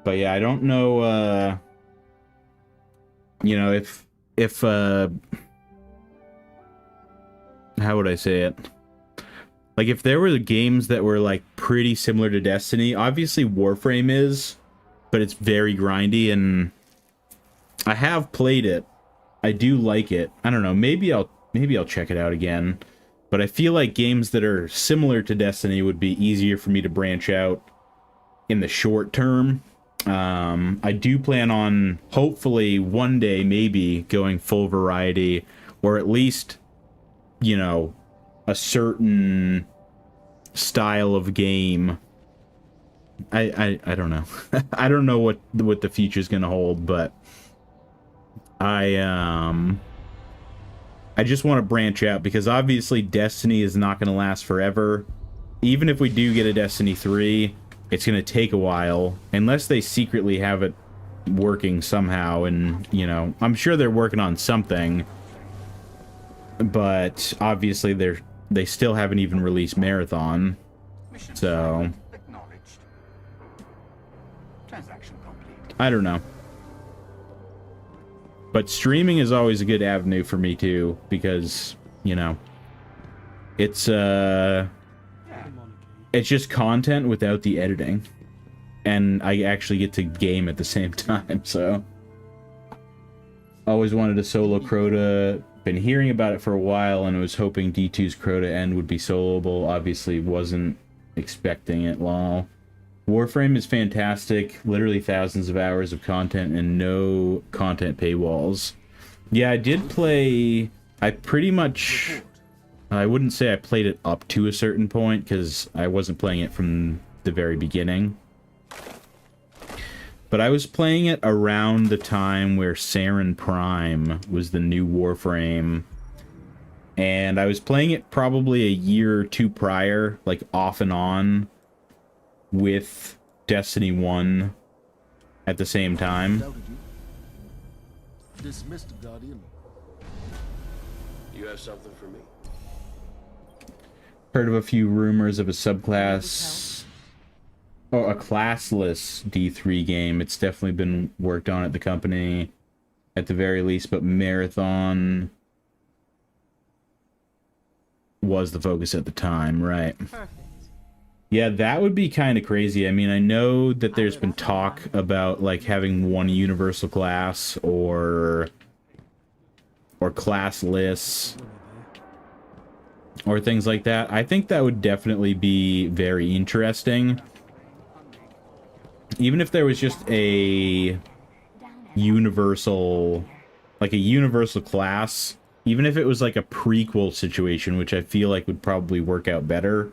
But yeah, I don't know, you know, if how would I say it? Like, if there were games that were, like, pretty similar to Destiny, obviously Warframe is, but it's very grindy, and I have played it. I do like it. I don't know, maybe I'll check it out again. But I feel like games that are similar to Destiny would be easier for me to branch out in the short term. I do plan on, hopefully, one day, maybe, going full variety, or at least, you know, a certain style of game. I don't know. I don't know what the future's gonna hold, but I just want to branch out, because obviously Destiny is not gonna last forever. Even if we do get a Destiny 3, it's gonna take a while, unless they secretly have it working somehow, and, you know, I'm sure they're working on something, but obviously they still haven't even released Marathon, so I don't know. But streaming is always a good avenue for me too, because, you know, it's just content without the editing, and I actually get to game at the same time. So always wanted to solo Crota. Been hearing about it for a while, and was hoping D2's Crota End would be soloable. Obviously wasn't expecting it. Lol. Warframe is fantastic. Literally thousands of hours of content and no content paywalls. Yeah, I did play... I pretty much... I wouldn't say I played it up to a certain point, because I wasn't playing it from the very beginning. But I was playing it around the time where Saren Prime was the new Warframe. And I was playing it probably a year or two prior, like off and on, with Destiny 1 at the same time. Dismissed, Guardian. You have something for me? Heard of a few rumors of a subclass Oh, a classless D3 game. It's definitely been worked on at the company, at the very least, but Marathon was the focus at the time, right? Perfect. Yeah, that would be kind of crazy. I mean, I know that there's been talk about, like, having one universal class or classless or things like that. I think that would definitely be very interesting. Even if there was just a universal, like a universal class, even if it was like a prequel situation, which I feel like would probably work out better.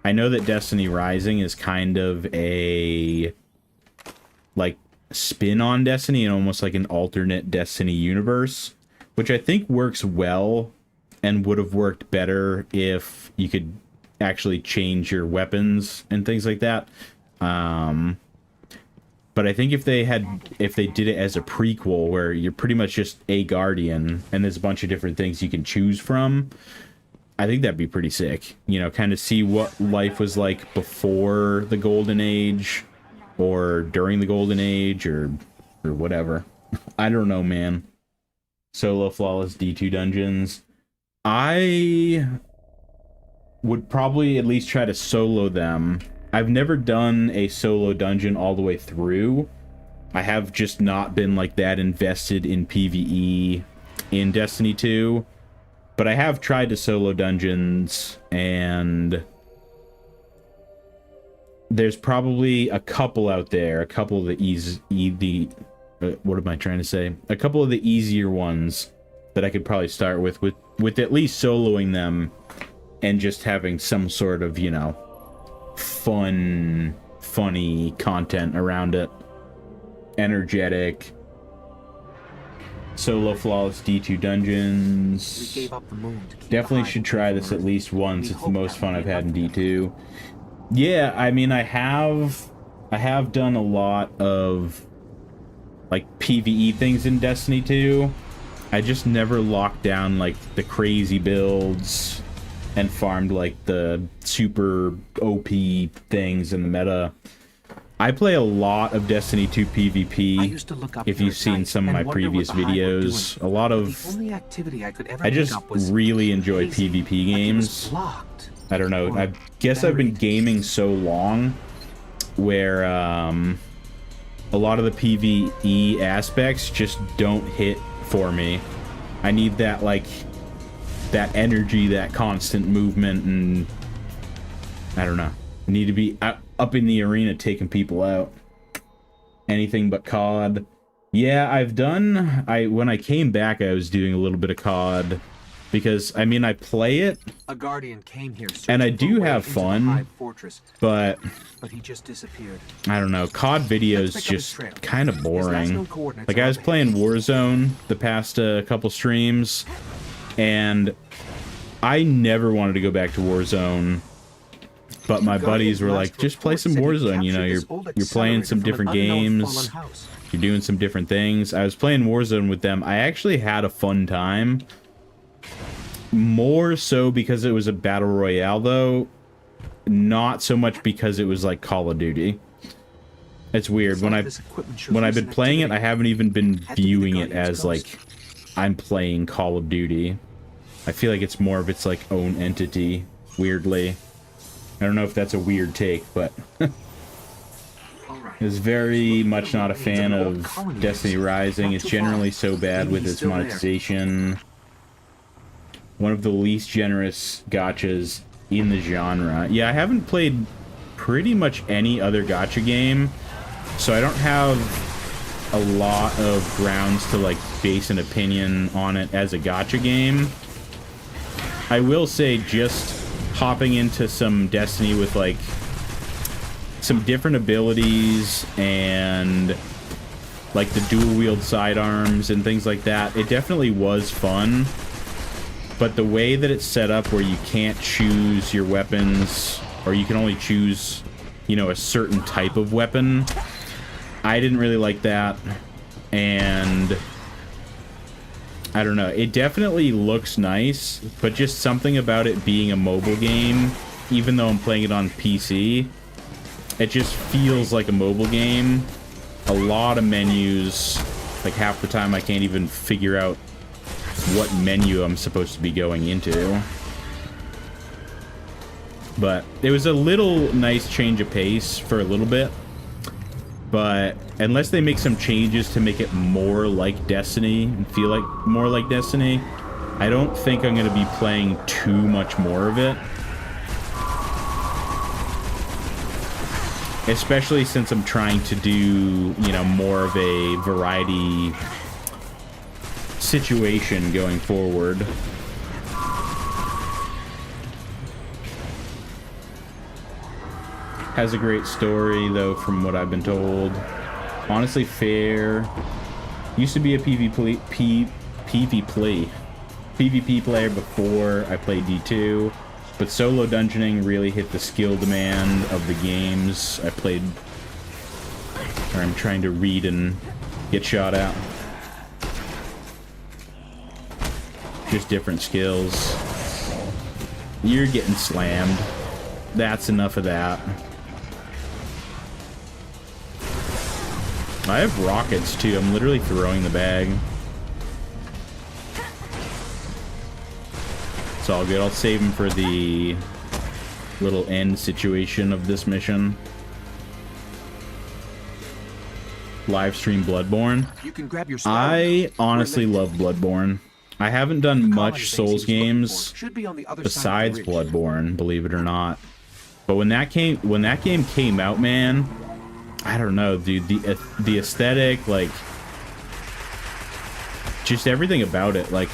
I know that Destiny Rising is kind of a, like, spin on Destiny and almost like an alternate Destiny universe, which I think works well and would have worked better if you could actually change your weapons and things like that. But I think if they did it as a prequel where you're pretty much just a Guardian and there's a bunch of different things you can choose from, I think that'd be pretty sick. You know, kind of see what life was like before the Golden Age or during the Golden Age or whatever. I don't know, man. Solo flawless D2 dungeons. I would probably at least try to solo them. I've never done a solo dungeon all the way through. I have just not been like that invested in PvE in Destiny 2. But I have tried to solo dungeons, and there's probably a couple out there, a couple of the what am I trying to say? A couple of the easier ones that I could probably start with at least soloing them and just having some sort of, you know, funny content around it. Energetic. Solo flawless D2 dungeons. We gave up the moon to keep Definitely the should hive try away this from at Earth. least once. We It's the hope most that fun will I've be had in enough. D2. Yeah, I mean, I have done a lot of like PvE things in Destiny 2. I just never locked down like the crazy builds and farmed like the super OP things in the meta. I play a lot of Destiny 2 I PvP. used to look up If here you've at seen night some of and my wonder what previous the hive were videos, doing. a lot The of only activity I could ever I pick just up was really enjoy hazy, PvP like it was games. blocked. I don't know. Or I guess I've been buried. gaming so long where a lot of the PvE aspects just don't hit for me. I need that, like, that energy, that constant movement, and I don't know. I need to be up in the arena taking people out. Anything but COD. Yeah, when I came back, I was doing a little bit of COD because, I mean, I play it, A guardian came here and I searching for do a way have into the fun, hive fortress, but but he just disappeared. I don't know. COD videos Let's pick up his just trail. kind of His last known boring. coordinates Like, are I was up playing ahead. Warzone the past couple streams, and I never wanted to go back to Warzone. But my buddies were like, just play some Warzone, you know, you're playing some different games, you're doing some different things. I was playing Warzone with them. I actually had a fun time. More so because it was a battle royale, though. Not so much because it was like Call of Duty. It's weird. When I've been playing it, I haven't even been viewing it as like I'm playing Call of Duty. I feel like it's more of its like own entity, weirdly. I don't know if that's a weird take, but I was very much not a fan of Destiny Rising. It's generally so bad with its monetization. One of the least generous gachas in the genre. Yeah, I haven't played pretty much any other gacha game, so I don't have a lot of grounds to like base an opinion on it as a gacha game. I will say just hopping into some Destiny with like some different abilities and like the dual wield sidearms and things like that, it definitely was fun. But the way that it's set up where you can't choose your weapons, or you can only choose, you know, a certain type of weapon, I didn't really like that. And I don't know, it definitely looks nice, but just something about it being a mobile game, even though I'm playing it on PC, It just feels like a mobile game. A lot of menus. Like half the time I can't even figure out what menu I'm supposed to be going into. But it was a little nice change of pace for a little bit. But unless they make some changes to make it more like Destiny and feel like more like Destiny, I don't think I'm going to be playing too much more of it. Especially since I'm trying to do, you know, more of a variety situation going forward. Has a great story, though, from what I've been told. Honestly, fair. Used to be a PvP player before I played D2, but solo dungeoning really hit the skill demand of the games I played, or I'm trying to read and get shot at. Just different skills. You're getting slammed. That's enough of that. I have rockets too. I'm literally throwing the bag. It's all good. I'll save them for the little end situation of this mission. Live stream Bloodborne. You can grab your star. I honestly love Bloodborne. I haven't done much Souls games Should be on the other besides side of the ridge. Bloodborne, believe it or not. But when that game came out, man, I don't know, dude. The aesthetic, like, just everything about it, like,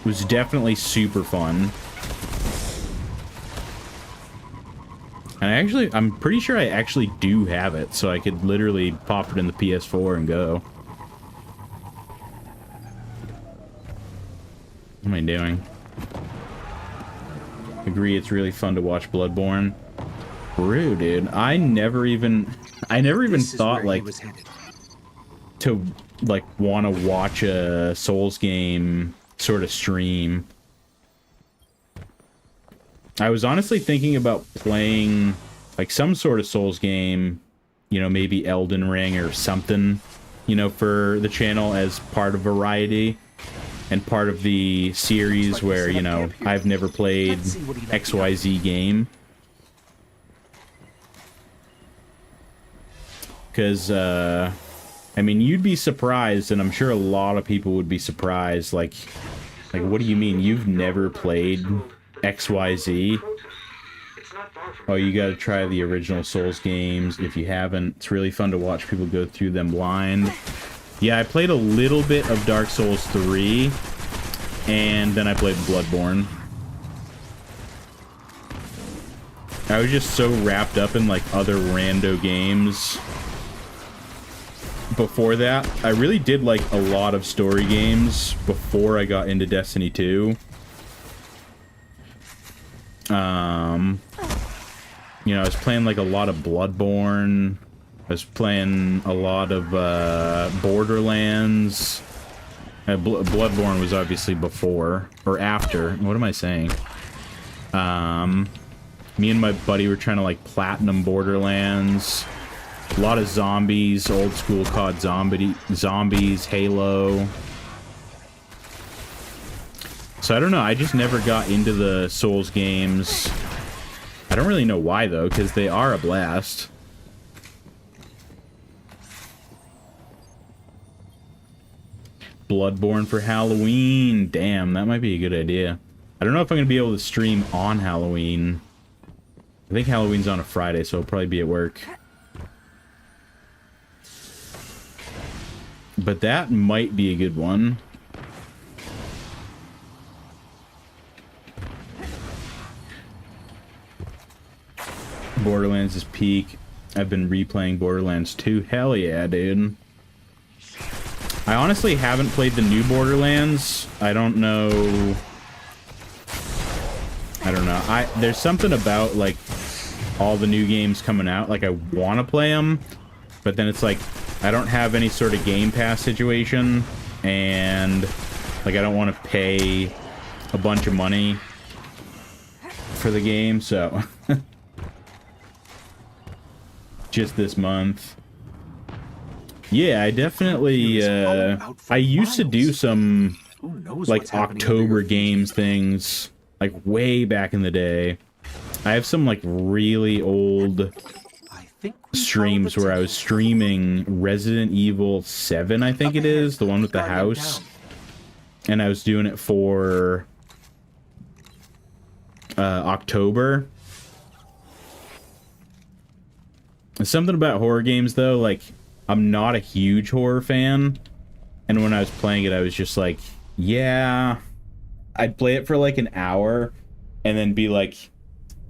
was definitely super fun. And I'm pretty sure I actually do have it, so I could literally pop it in the PS4 and go. What am I doing? Agree, it's really fun to watch Bloodborne. True, dude. I never even thought, like, to, like, want to watch a Souls game sort of stream. I was honestly thinking about playing, like, some sort of Souls game, you know, maybe Elden Ring or something, you know, for the channel as part of variety and part of the series where, you know, I've never played XYZ game. Because, I mean, you'd be surprised, and I'm sure a lot of people would be surprised, like, what do you mean? You've never played XYZ? Oh, you gotta try the original Souls games if you haven't. It's really fun to watch people go through them blind. Yeah, I played a little bit of Dark Souls 3, and then I played Bloodborne. I was just so wrapped up in, like, other rando games before that. I really did like a lot of story games before I got into Destiny 2. You know, I was playing like a lot of Bloodborne. I was playing a lot of Borderlands. Bloodborne was obviously before or after. What am I saying? Me and my buddy were trying to like platinum Borderlands. A lot of zombies, old school COD zombies, Halo. So I don't know, I just never got into the Souls games. I don't really know why though, because they are a blast. Bloodborne for Halloween. Damn, that might be a good idea. I don't know if I'm going to be able to stream on Halloween. I think Halloween's on a Friday, so I'll probably be at work. But that might be a good one. Borderlands is peak. I've been replaying Borderlands 2. Hell yeah, dude. I honestly haven't played the new Borderlands. I don't know. There's something about, like, all the new games coming out. Like, I want to play them, but then it's like, I don't have any sort of Game Pass situation, and, like, I don't want to pay a bunch of money for the game, so... just this month. Yeah, I definitely, I used to do some, Who knows like, what's happening under October your feet? Games things, like, way back in the day. I have some, like, really old I think we streams found the where I was temple. streaming Resident Evil 7, I think Up it ahead, is, the one with the Guardian house. down. And I was doing it for October. Something about horror games, though, like, I'm not a huge horror fan. And when I was playing it, I was just like, yeah. I'd play it for like an hour and then be like,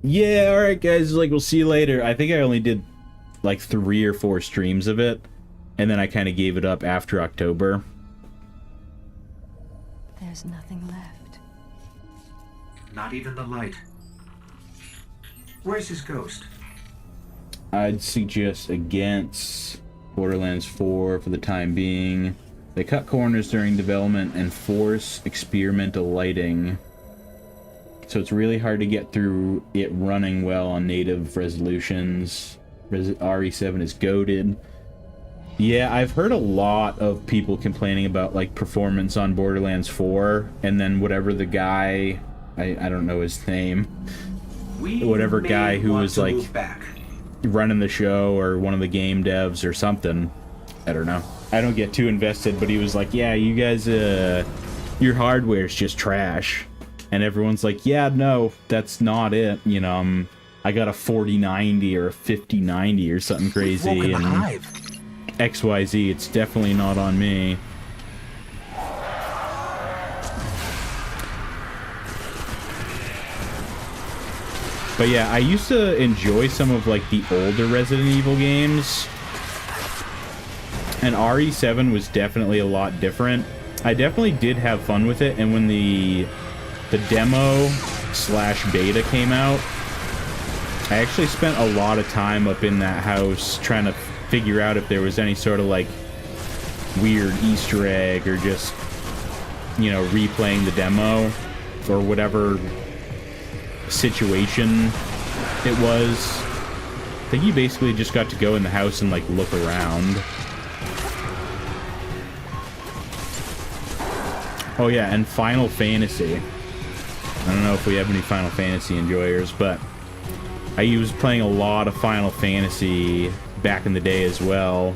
yeah, alright guys, like, we'll see you later. I think I only did like 3 or 4 streams of it. And then I kind of gave it up after October. There's nothing left. Not even the light. Where's his ghost? I'd suggest against Borderlands 4 for the time being. They cut corners during development and force experimental lighting. So it's really hard to get through it running well on native resolutions. RE7 is goated. Yeah, I've heard a lot of people complaining about like performance on Borderlands 4, and then whatever the guy, I don't know his name, whatever guy who was like running the show or one of the game devs or something, I don't know. I don't get too invested, but he was like, yeah, you guys, your hardware's just trash. And everyone's like, yeah, no, that's not it. You know, I got a 4090 or a 5090 or something crazy, and XYZ, it's definitely not on me. But yeah, I used to enjoy some of like the older Resident Evil games. And RE7 was definitely a lot different. I definitely did have fun with it, and when the demo / beta came out, I actually spent a lot of time up in that house trying to figure out if there was any sort of like weird Easter egg, or just, you know, replaying the demo or whatever situation it was. I think you basically just got to go in the house and like look around. Oh yeah, and Final Fantasy. I don't know if we have any Final Fantasy enjoyers, but I was playing a lot of Final Fantasy back in the day as well.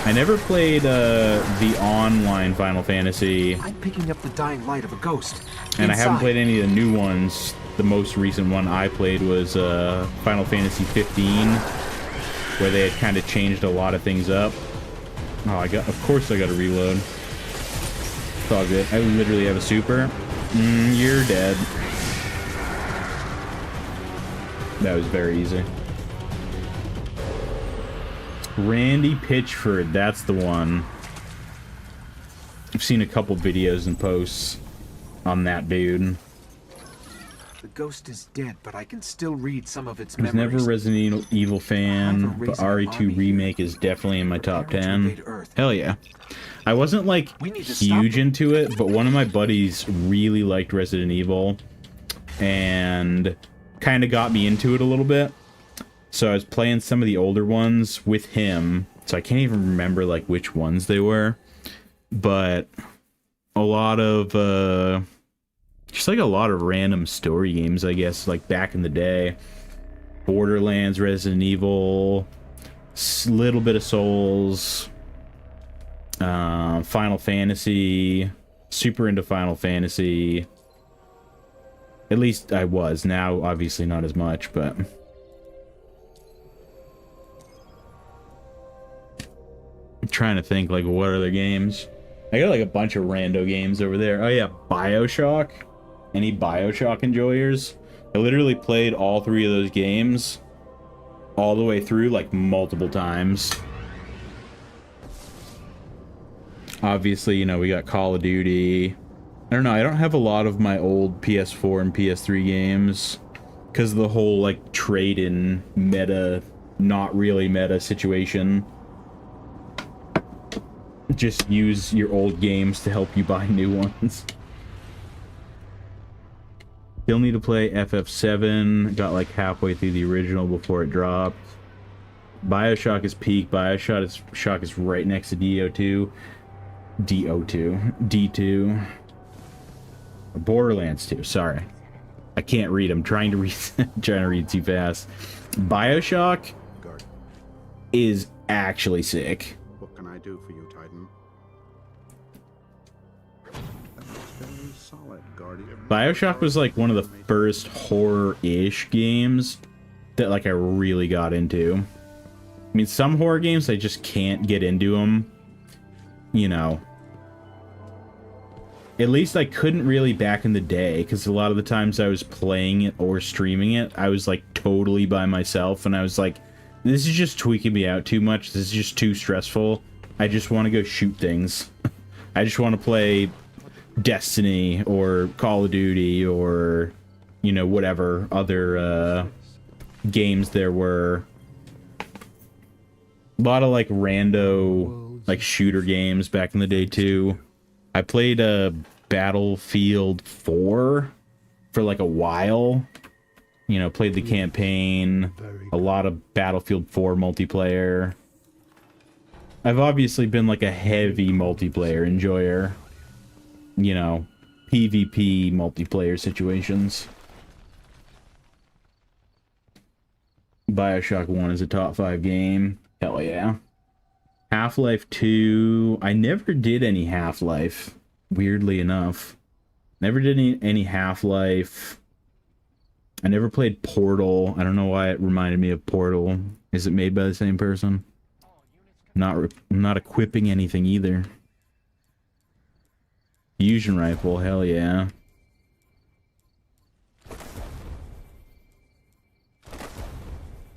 I never played the online Final Fantasy. I'm picking up the dying light of a ghost. And I haven't played any of the new ones. The most recent one I played was Final Fantasy 15, where they had kind of changed a lot of things up. Oh, of course I got to reload. It's all good. I literally have a super. You're dead. That was very easy. Randy Pitchford, that's the one. I've seen a couple videos and posts on that dude. The ghost is dead, but I can still read some of its I was memories. never a Resident Evil fan, but RE2 Remake is definitely in my top 10. Hell yeah. I wasn't like huge into it, but one of my buddies really liked Resident Evil and kind of got me into it a little bit. So I was playing some of the older ones with him, so I can't even remember like which ones they were, but a lot of just like a lot of random story games, I guess, like back in the day. Borderlands, Resident Evil, little bit of Souls, Final Fantasy, super into Final Fantasy. At least I was. Now, obviously not as much, but... I'm trying to think, like, what other games? I got, like, a bunch of rando games over there. Oh, yeah, BioShock. Any BioShock enjoyers? I literally played all 3 of those games all the way through, like, multiple times. Obviously, you know, we got Call of Duty. I don't know, I don't have a lot of my old PS4 and PS3 games because of the whole, like, trade-in meta, not really meta situation. Just use your old games to help you buy new ones. Still need to play FF7. Got like halfway through the original before it dropped. BioShock is peak. BioShock is right next to DO2. D2. Borderlands 2, sorry. I can't read. I'm trying to read trying to read too fast. BioShock Guard. is actually sick. What can I do for you, Titan? That's very solid, Guardian. BioShock was like one of the first horror-ish games that like I really got into. I mean, some horror games I just can't get into them. You know. At least I couldn't really back in the day, because a lot of the times I was playing it or streaming it, I was like totally by myself, and I was like, this is just tweaking me out too much. This is just too stressful. I just want to go shoot things. I just want to play Destiny or Call of Duty or, you know, whatever other games there were. A lot of like rando like shooter games back in the day too. I played Battlefield 4 for like a while. You know, played the campaign, a lot of Battlefield 4 multiplayer. I've obviously been like a heavy multiplayer enjoyer. You know, PvP multiplayer situations. BioShock 1 is a top 5 game. Hell yeah. Half-Life 2, I never did any Half-Life, weirdly enough. Never did any Half-Life. I never played Portal. I don't know why it reminded me of Portal. Is it made by the same person? I'm not equipping anything either. Fusion rifle, hell yeah.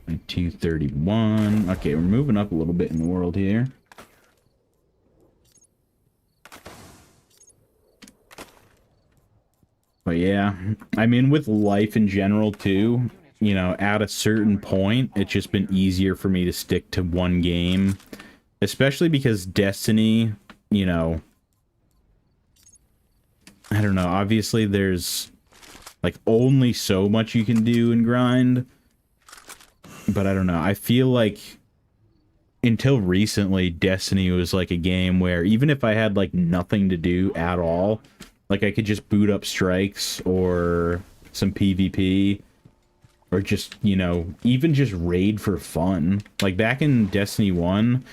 And 231. Okay, we're moving up a little bit in the world here. But yeah, I mean, with life in general too, you know, at a certain point, it's just been easier for me to stick to one game. Especially because Destiny, you know, I don't know, obviously there's like only so much you can do and grind. But I don't know, I feel like until recently, Destiny was like a game where even if I had like nothing to do at all, like I could just boot up strikes or some PvP or just, you know, even just raid for fun. Like back in Destiny 1,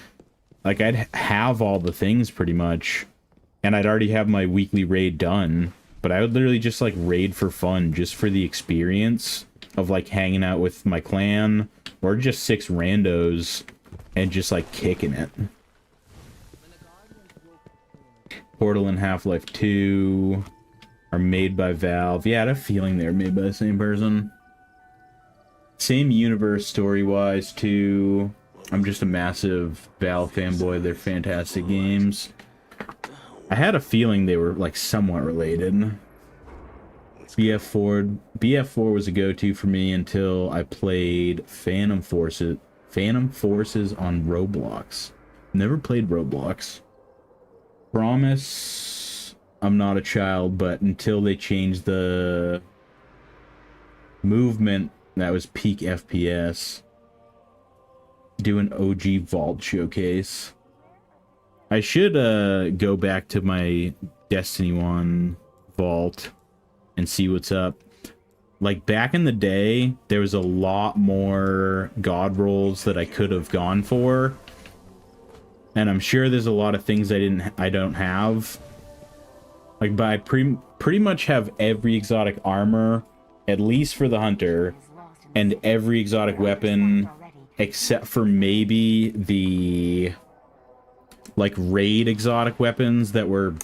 like I'd have all the things pretty much and I'd already have my weekly raid done, but I would literally just like raid for fun, just for the experience of like hanging out with my clan or just 6 randos and just like kicking it. Portal and Half-Life 2 are made by Valve. Yeah, I had a feeling they're made by the same person. Same universe story-wise, too. I'm just a massive Valve fanboy. They're fantastic games. I had a feeling they were, like, somewhat related. BF4 was a go-to for me until I played Phantom Forces on Roblox. Never played Roblox. Promise I'm not a child, but until they changed the movement, that was peak FPS. Do an OG Vault showcase. I should go back to my Destiny 1 Vault and see what's up. Like back in the day, there was a lot more god rolls that I could have gone for. And I'm sure there's a lot of things I don't have. Like, but I pretty much have every exotic armor, at least for the hunter, and every exotic weapon, except for maybe the, like, raid exotic weapons that were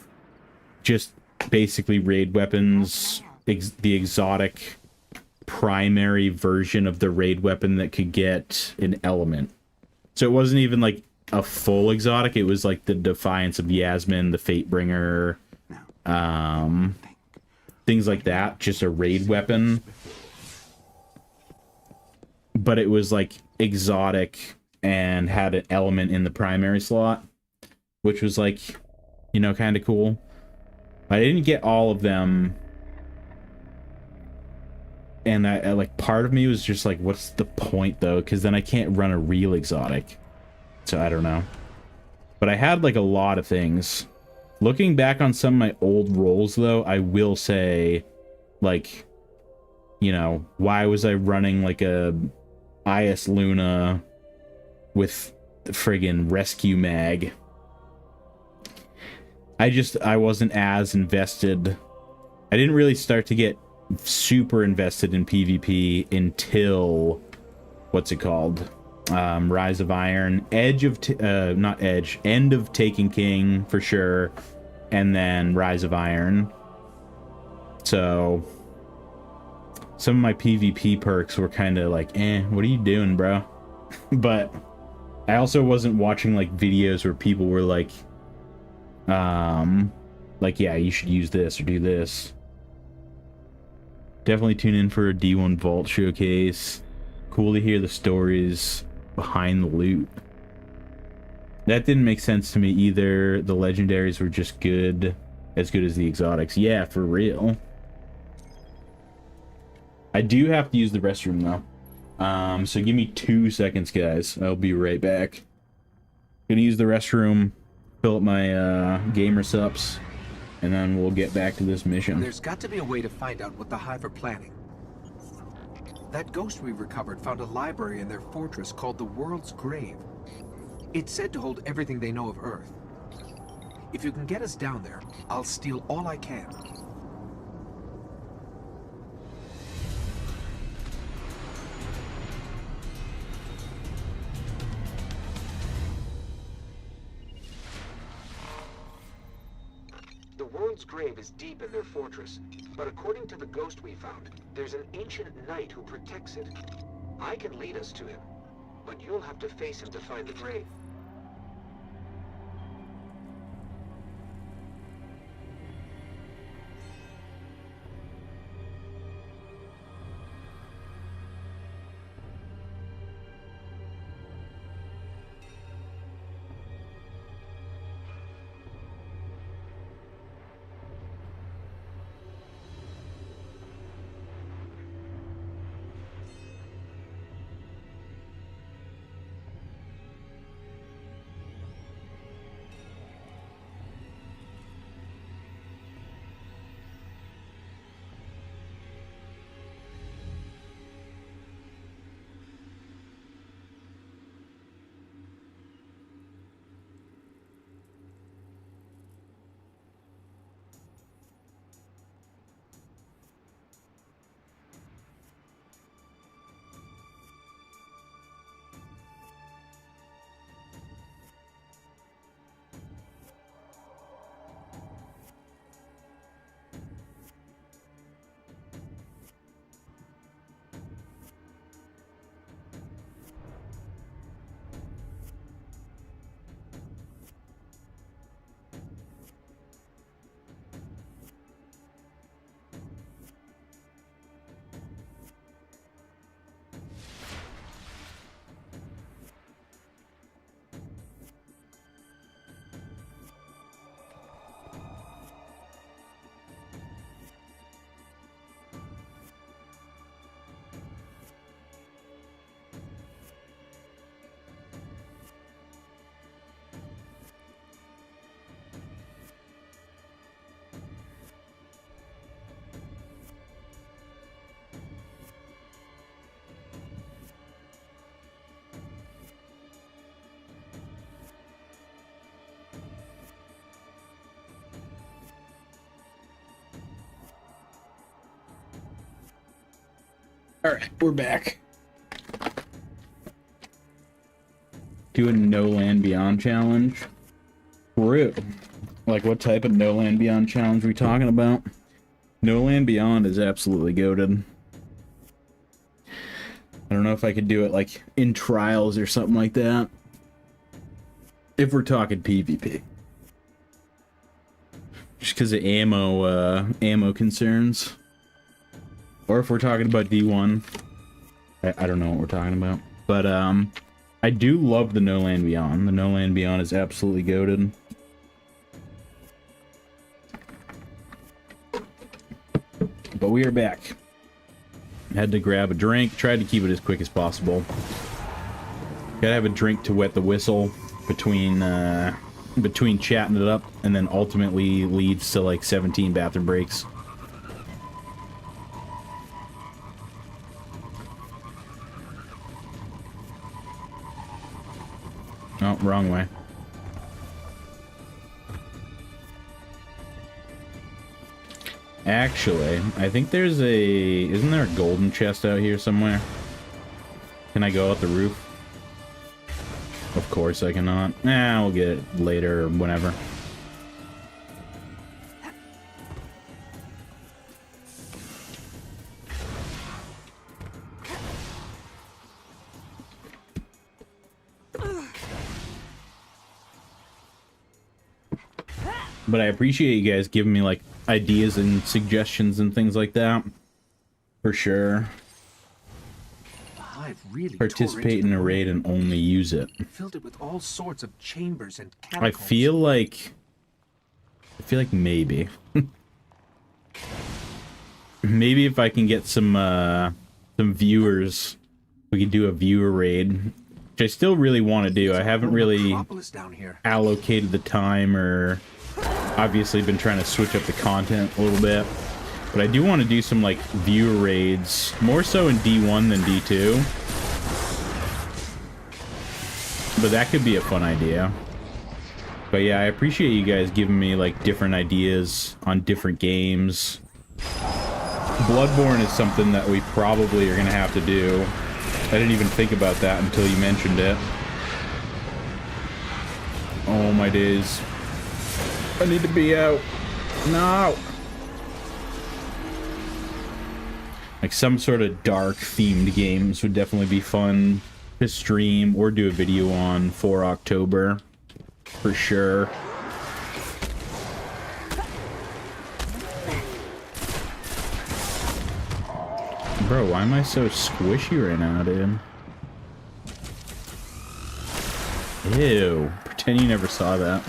just basically raid weapons. The exotic primary version of the raid weapon that could get an element. So it wasn't even, like, a full exotic. It was like the Defiance of Yasmin, the Fatebringer, things like that. Just a raid weapon. But it was like exotic and had an element in the primary slot, which was like, you know, kind of cool. I didn't get all of them And I like, part of me was just like, what's the point though? Because then I can't run a real exotic. So I don't know. But I had like a lot of things. Looking back on some of my old rolls though, I will say, like, you know, why was I running like a IS Luna with the friggin' rescue mag? I wasn't as invested. I didn't really start to get super invested in PvP until, what's it called? Rise of Iron, End of Taken King for sure, and then Rise of Iron. So some of my PvP perks were kind of like, what are you doing, bro? But I also wasn't watching like videos where people were like, yeah, you should use this or do this. Definitely tune in for a D1 Vault showcase. Cool to hear the stories behind the loot. That didn't make sense to me either. The legendaries were just good. As good as the exotics. Yeah, for real. I do have to use the restroom though. So give me 2 seconds, guys. I'll be right back. Gonna use the restroom, fill up my gamer subs, and then we'll get back to this mission. There's got to be a way to find out what the Hive are planning. That ghost we recovered found a library in their fortress called the World's Grave. It's said to hold everything they know of Earth. If you can get us down there, I'll steal all I can. The World's Grave is deep in their fortress, but according to the ghost we found, there's an ancient knight who protects it. I can lead us to him, but you'll have to face him to find the grave. Alright, we're back. Do a No Land Beyond challenge. True. Like, what type of No Land Beyond challenge are we talking about? No Land Beyond is absolutely goated. I don't know if I could do it, like, in trials or something like that. If we're talking PvP. Just because of ammo concerns. Or if we're talking about D1. I don't know what we're talking about. But, I do love the No Land Beyond. The No Land Beyond is absolutely goated. But we are back. Had to grab a drink. Tried to keep it as quick as possible. Gotta have a drink to wet the whistle between between chatting it up, and then ultimately leads to like 17 bathroom breaks. Oh, wrong way. Actually, I think there's a... Isn't there a golden chest out here somewhere? Can I go out the roof? Of course I cannot. Nah, we'll get it later or whenever. But I appreciate you guys giving me, like, ideas and suggestions and things like that. For sure. I've really Participate in a raid and only use it. Filled it with all sorts of chambers and I catacombs. feel like maybe. Maybe if I can get some viewers, we could do a viewer raid. Which I still really want to do. I haven't really allocated the time, or obviously been trying to switch up the content a little bit. But I do want to do some, like, viewer raids, more so in D1 than D2. But that could be a fun idea. But yeah, I appreciate you guys giving me, like, different ideas on different games. Bloodborne is something that we probably are going to have to do. I didn't even think about that until you mentioned it. Oh my days. I need to be out. No! Like, some sort of dark themed games would definitely be fun to stream or do a video on for October. For sure. Bro, why am I so squishy right now, dude? Ew. Pretend you never saw that.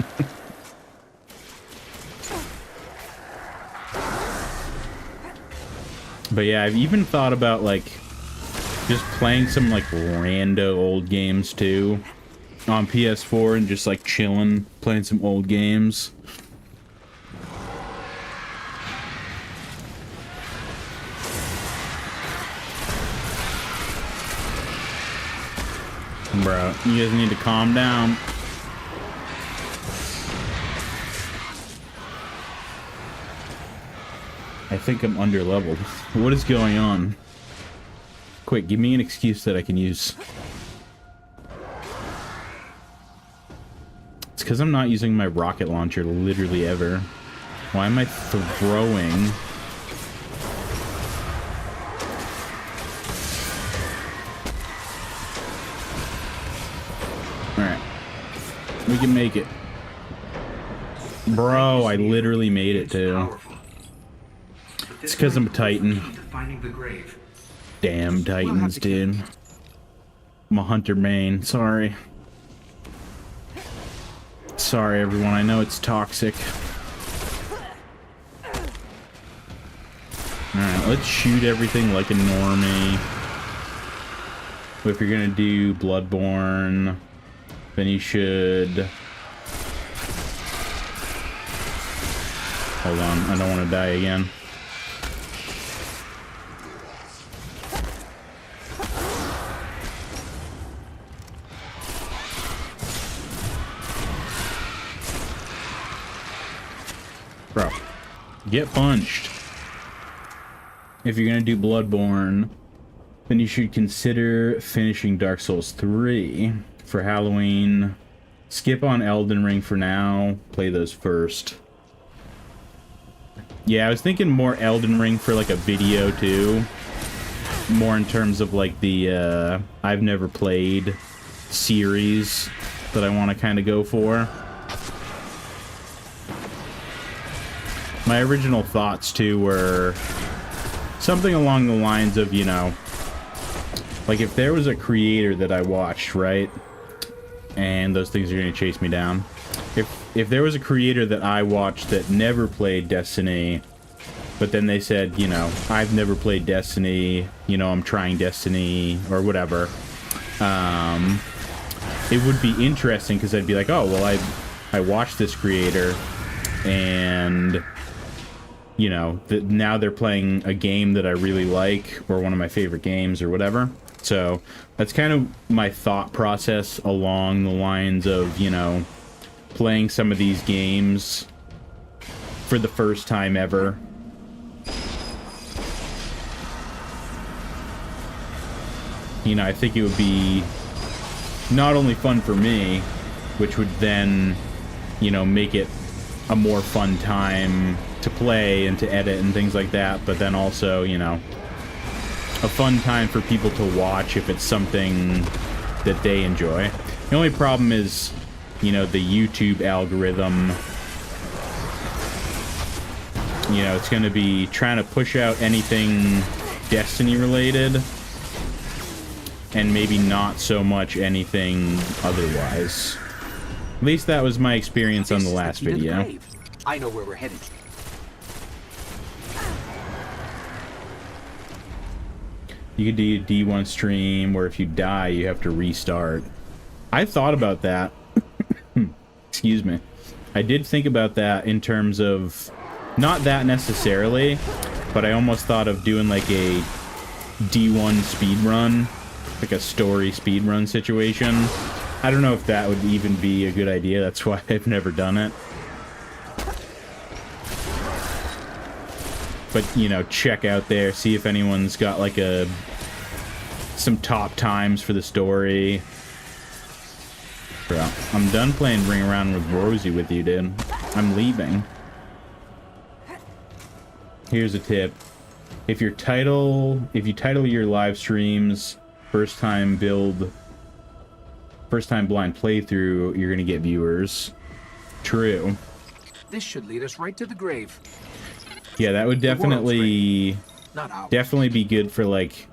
But yeah, I've even thought about, like, just playing some, like, rando old games, too. On PS4 and just, like, chilling, playing some old games. Bro, you guys need to calm down. I think I'm under-leveled. What is going on? Quick, give me an excuse that I can use. It's because I'm not using my rocket launcher literally ever. Why am I throwing... Alright. We can make it. Bro, I literally made it too. It's because I'm a Titan. Damn Titans, dude. I'm a hunter main. Sorry. Sorry, everyone. I know it's toxic. Alright, let's shoot everything like a normie. If you're gonna do Bloodborne, then you should... Hold on, I don't want to die again. Bro, get punched. If you're gonna do Bloodborne, then you should consider finishing Dark Souls 3 for Halloween. Skip on Elden Ring for now. Play those first. Yeah, I was thinking more Elden Ring for like a video too. More in terms of like the I've never played series that I want to kind of go for. My original thoughts too were something along the lines of, you know, like if there was a creator that I watched, right? And those things are going to chase me down. If there was a creator that I watched that never played Destiny but then they said, you know, I've never played Destiny, you know, I'm trying Destiny or whatever. It would be interesting because I'd be like, oh, well, I watched this creator and, you know, now they're playing a game that I really like or one of my favorite games or whatever. So that's kind of my thought process along the lines of, you know, playing some of these games for the first time ever. You know, I think it would be not only fun for me, which would then, you know, make it a more fun time to play and to edit and things like that, but then also, you know, a fun time for people to watch if it's something that they enjoy. The only problem is, you know, the YouTube algorithm. You know, it's going to be trying to push out anything Destiny related and maybe not so much anything otherwise. At least that was my experience on the last video. I know where we're headed. You could do a D1 stream where if you die, you have to restart. I thought about that. Excuse me. I did think about that in terms of, not that necessarily, but I almost thought of doing like a D1 speedrun, like a story speedrun situation. I don't know if that would even be a good idea. That's why I've never done it. But, you know, check out there, see if anyone's got like some top times for the story. Bro, I'm done playing Ring Around with Rosie with you, dude. I'm leaving. Here's a tip. If you title your live streams first time blind playthrough, you're gonna get viewers. True. This should lead us right to the grave. Yeah, that would definitely be good for like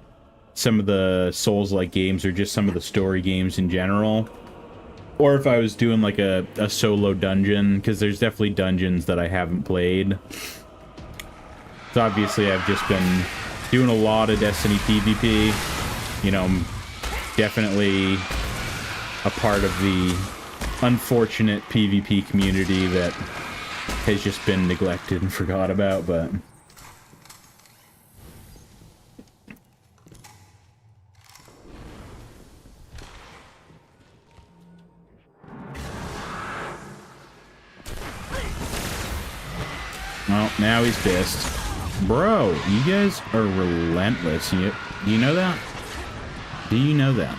some of the Souls-like games or just some of the story games in general. Or if I was doing like a solo dungeon, because there's definitely dungeons that I haven't played. So obviously I've just been doing a lot of Destiny PvP. You know, I'm definitely a part of the unfortunate PvP community that has just been neglected and forgot about, but... Well, now he's pissed. Bro, you guys are relentless. Do you know that? Do you know that?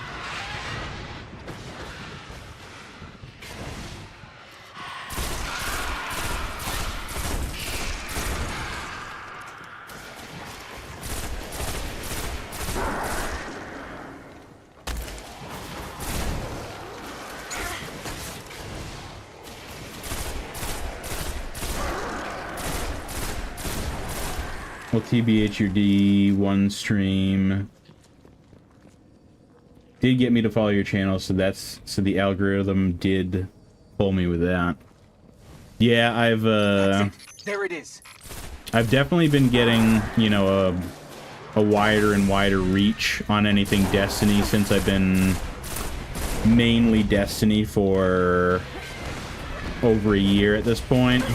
Well, TBH, your D1 stream did get me to follow your channel, so the algorithm did pull me with that. Yeah, there it is. I've definitely been getting, you know, a wider and wider reach on anything Destiny since I've been mainly Destiny for over a year at this point.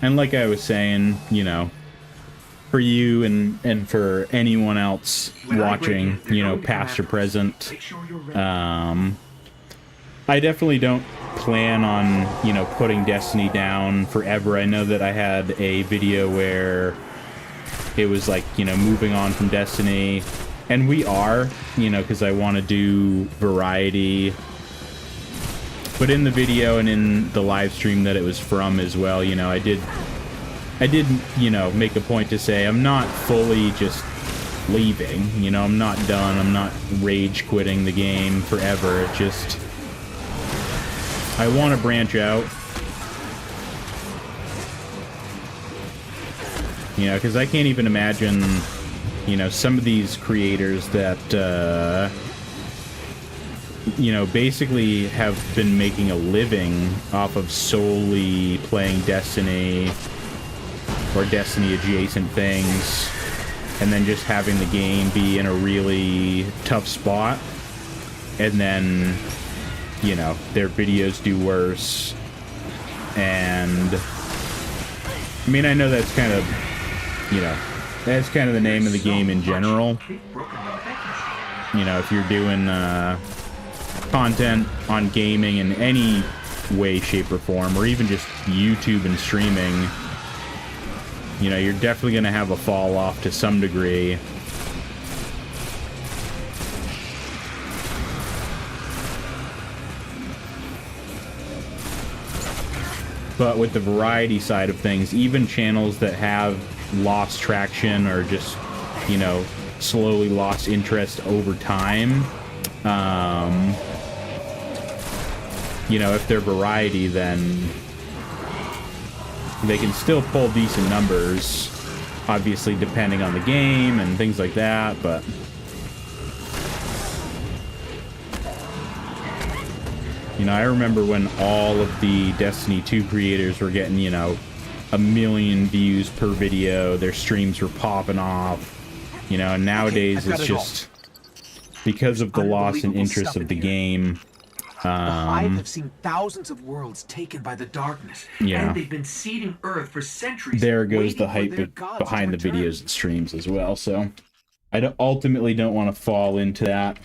And like I was saying, you know, for you and for anyone else watching, you know, past or present, I definitely don't plan on, you know, putting Destiny down forever. I know that I had a video where it was like, you know, moving on from Destiny, and we are, you know, because I want to do variety. But in the video and in the live stream that it was from as well, you know, I did, you know, make a point to say I'm not fully just leaving. You know, I'm not done. I'm not rage quitting the game forever. It just, I want to branch out. You know, because I can't even imagine You know, some of these creators that, you know, basically have been making a living off of solely playing Destiny or Destiny adjacent things, and then just having the game be in a really tough spot, and then, you know, their videos do worse. And I mean, I know that's kind of, you know, that's kind of the name of the game in general. You know, if you're doing content on gaming in any way, shape, or form, or even just YouTube and streaming, you know, you're definitely going to have a fall off to some degree. But with the variety side of things, even channels that have lost traction or just, you know, slowly lost interest over time, you know, if they're variety, then they can still pull decent numbers, obviously depending on the game and things like that, but you know, I remember when all of the Destiny 2 creators were getting, you know, 1 million views per video, their streams were popping off, you know, and nowadays it's just because of the loss in interest of the game. The Hive have seen thousands of worlds taken by the darkness, yeah, and they've been seeding Earth for centuries. There goes the hype behind the videos and streams as well, so I ultimately don't want to fall into that.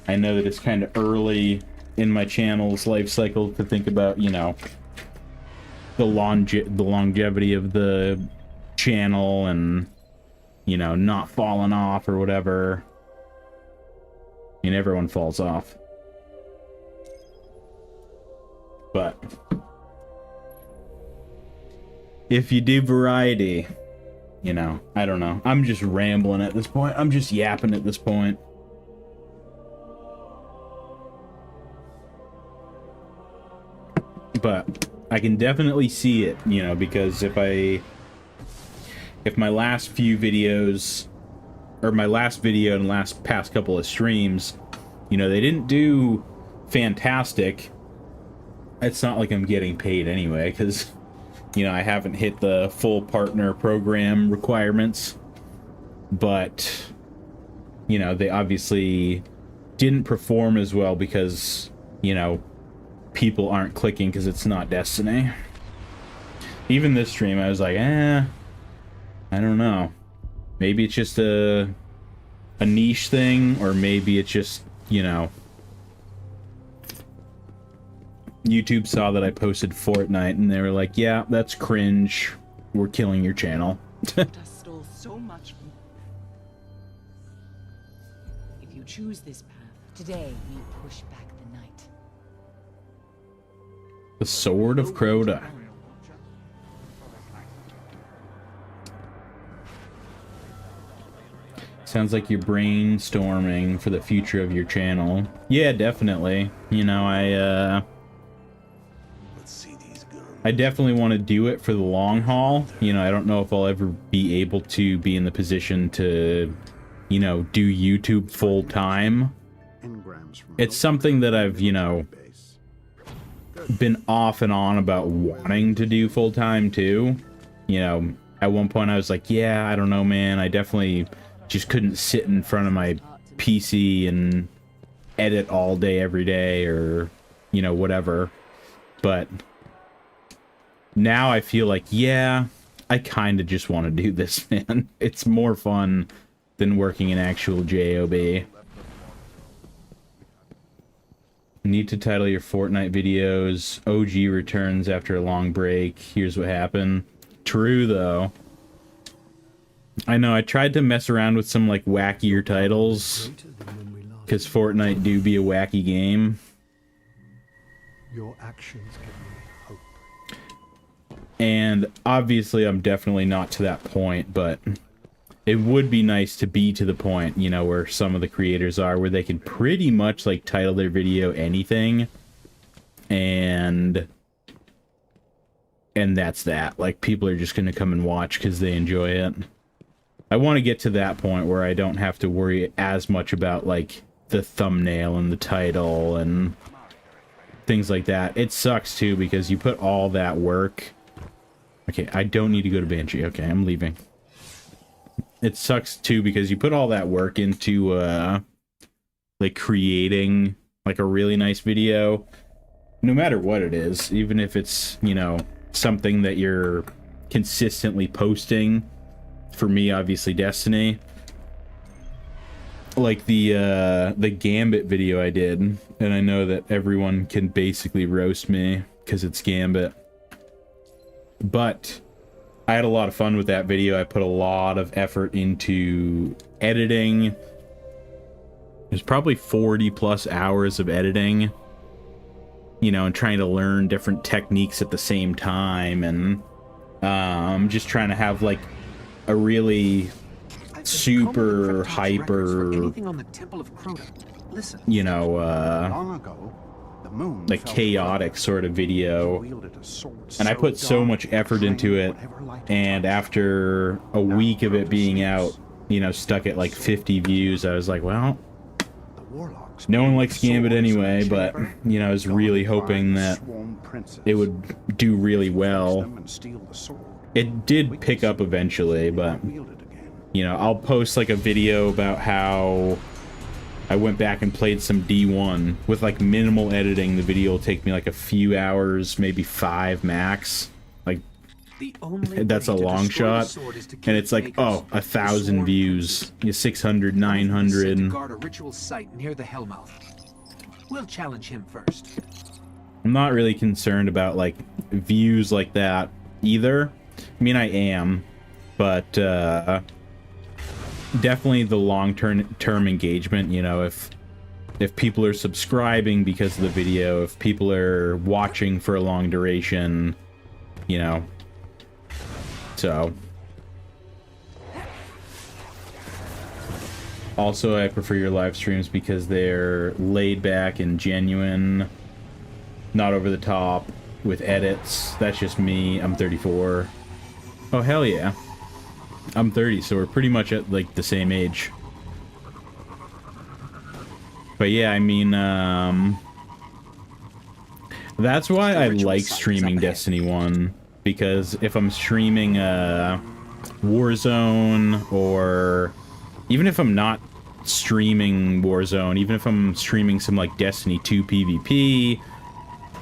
I know that it's kind of early in my channel's life cycle to think about, you know, the longevity of the channel and, you know, not falling off or whatever. I mean, everyone falls off. But if you do variety, you know, I don't know. I'm just rambling at this point. I'm just yapping at this point. But I can definitely see it, you know, because if my last few videos, or my last video and past couple of streams, you know, they didn't do fantastic, it's not like I'm getting paid anyway, because, you know, I haven't hit the full partner program requirements. But, you know, they obviously didn't perform as well because, you know, people aren't clicking because it's not Destiny. Even this stream, I was like, I don't know. Maybe it's just a niche thing, or maybe it's just, you know, YouTube saw that I posted Fortnite and they were like, yeah, that's cringe. We're killing your channel. Stole so much from... If you choose this path, today we push back the night. The Sword of Crota. Sounds like you're brainstorming for the future of your channel. Yeah, definitely. You know, I definitely want to do it for the long haul. You know, I don't know if I'll ever be able to be in the position to, you know, do YouTube full time. It's something that I've, you know, been off and on about wanting to do full time too. You know, at one point I was like, yeah, I don't know, man. I definitely just couldn't sit in front of my PC and edit all day, every day, or, you know, whatever. But now I feel like, yeah, I kind of just want to do this, man. It's more fun than working an actual job. Need to title your Fortnite videos OG returns after a long break. Here's what happened. True, though. I know, I tried to mess around with some, like, wackier titles, because Fortnite do be a wacky game. Your actions give me hope. And obviously I'm definitely not to that point, but it would be nice to be to the point, you know, where some of the creators are, where they can pretty much, like, title their video anything, and that's that. Like, people are just gonna come and watch because they enjoy it. I want to get to that point where I don't have to worry as much about, like, the thumbnail and the title and things like that. It sucks, too, because you put all that work... Okay, I don't need to go to Banshee. Okay, I'm leaving. It sucks, too, because you put all that work into, like, creating, like, a really nice video, no matter what it is, even if it's, you know, something that you're consistently posting. For me, obviously, Destiny. Like the Gambit video I did, and I know that everyone can basically roast me because it's Gambit. But I had a lot of fun with that video. I put a lot of effort into editing. There's probably 40 plus hours of editing, you know, and trying to learn different techniques at the same time, and just trying to have like a really super hyper, you know, Long ago, the moon like fell chaotic sort of video, wielded a sword and I put so dark much it effort into it, claimed whatever light and touched. after a week of it being out, you know, stuck at like 50 views, I was like, well, The warlocks no one made likes Gambit swords anyway, in the but, chamber, you know, I was really guarded by hoping the that sworn princes. it would do really well. Them and steal the sword. It did pick up eventually, but, Wield it again. you know, I'll post like a video about how I went back and played some D1 with like minimal editing. The video will take me like a few hours, maybe 5 max. Like, that's a long shot, and it's like, oh, 1,000 views, 600, 900. Guard a ritual site near the Hellmouth. We'll challenge him first. I'm not really concerned about like views like that either. I mean, I am, but definitely the long-term engagement. You know, if people are subscribing because of the video, if people are watching for a long duration, you know. So, also, I prefer your live streams because they're laid back and genuine, not over the top with edits. That's just me. I'm 34. Oh, hell yeah. I'm 30, so we're pretty much at like the same age. But yeah, I mean, that's why I like streaming Destiny 1, because if I'm streaming Warzone, or even if I'm not streaming Warzone, even if I'm streaming some like Destiny 2 PvP,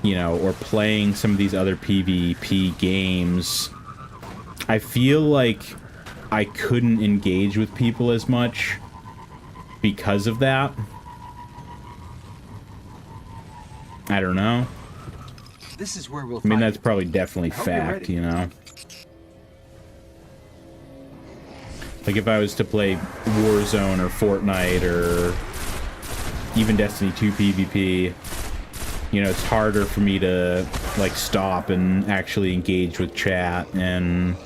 you know, or playing some of these other PvP games, I feel like I couldn't engage with people as much because of that. I don't know. This is where we'll I mean, find that's it. probably definitely Hope you're fact, ready. you know. Like if I was to play Warzone or Fortnite or even Destiny 2 PvP, you know, it's harder for me to like stop and actually engage with chat and,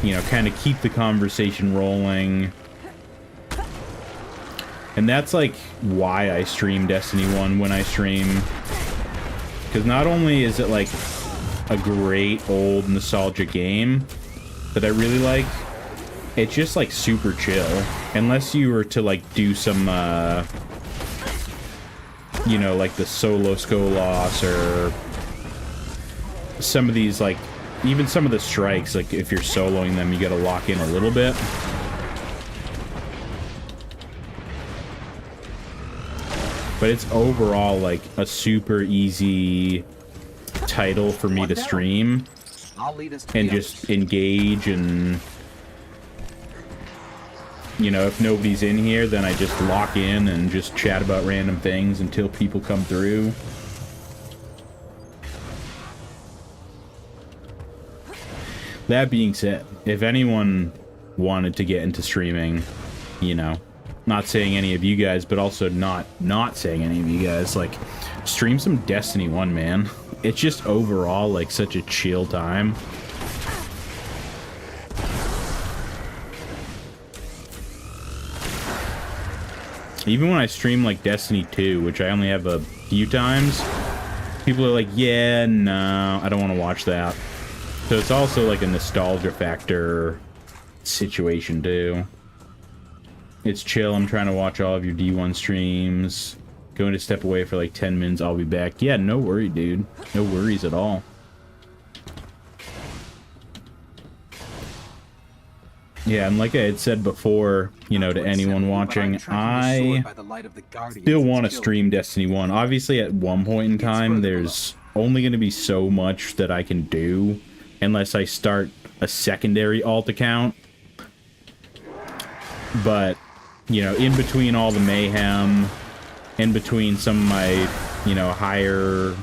you know, kind of keep the conversation rolling. And that's like why I stream Destiny 1 when I stream, because not only is it like a great old nostalgia game that I really like, it's just like super chill. Unless you were to like do some you know, like the solo Skolos or some of these, like even some of the strikes, like if you're soloing them, you gotta lock in a little bit. But it's overall like a super easy title for me to stream I'll lead us to and the just others. engage. And, you know, if nobody's in here, then I just lock in and just chat about random things until people come through. That being said, if anyone wanted to get into streaming, you know, not saying any of you guys, but also not saying any of you guys, like, stream some Destiny 1, man. It's just overall like such a chill time. Even when I stream like Destiny 2, which I only have a few times, people are like, yeah, no, I don't want to watch that. So it's also like a nostalgia factor situation too. It's chill. I'm trying to watch all of your D1 streams. Going to step away for like 10 minutes. I'll be back. Yeah, no worry, dude. No worries at all. Yeah, and like I had said before, you know, to anyone watching, I still want to stream Destiny 1. Obviously, at one point in time, there's only going to be so much that I can do unless I start a secondary alt account. But, you know, in between all the mayhem, in between some of my, you know, higher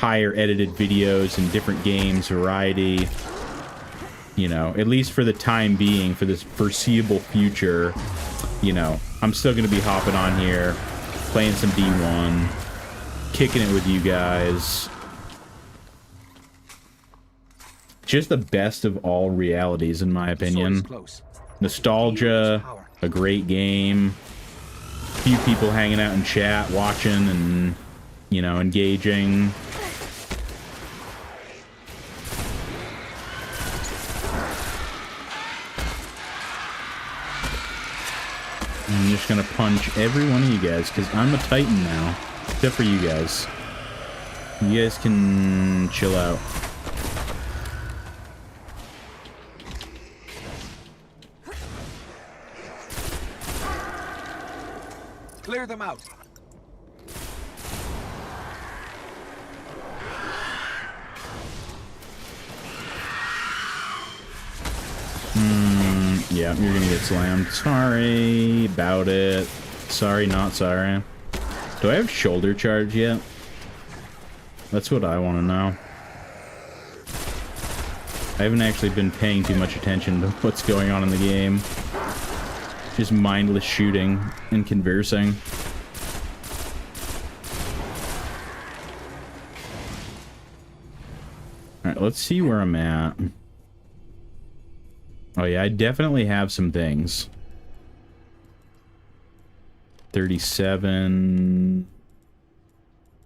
edited videos and different games, variety, you know, at least for the time being, for this foreseeable future, you know, I'm still going to be hopping on here, playing some D1, kicking it with you guys. Just the best of all realities, in my opinion. Nostalgia, a great game, few people hanging out in chat, watching and, you know, engaging. I'm just gonna punch every one of you guys, because I'm a Titan now. Except for you guys. You guys can chill out. Clear them out. Yeah, you're gonna get slammed. Sorry about it. Sorry, not sorry. Do I have shoulder charge yet? That's what I want to know. I haven't actually been paying too much attention to what's going on in the game. Just mindless shooting and conversing. Alright, let's see where I'm at. Oh yeah, I definitely have some things. 37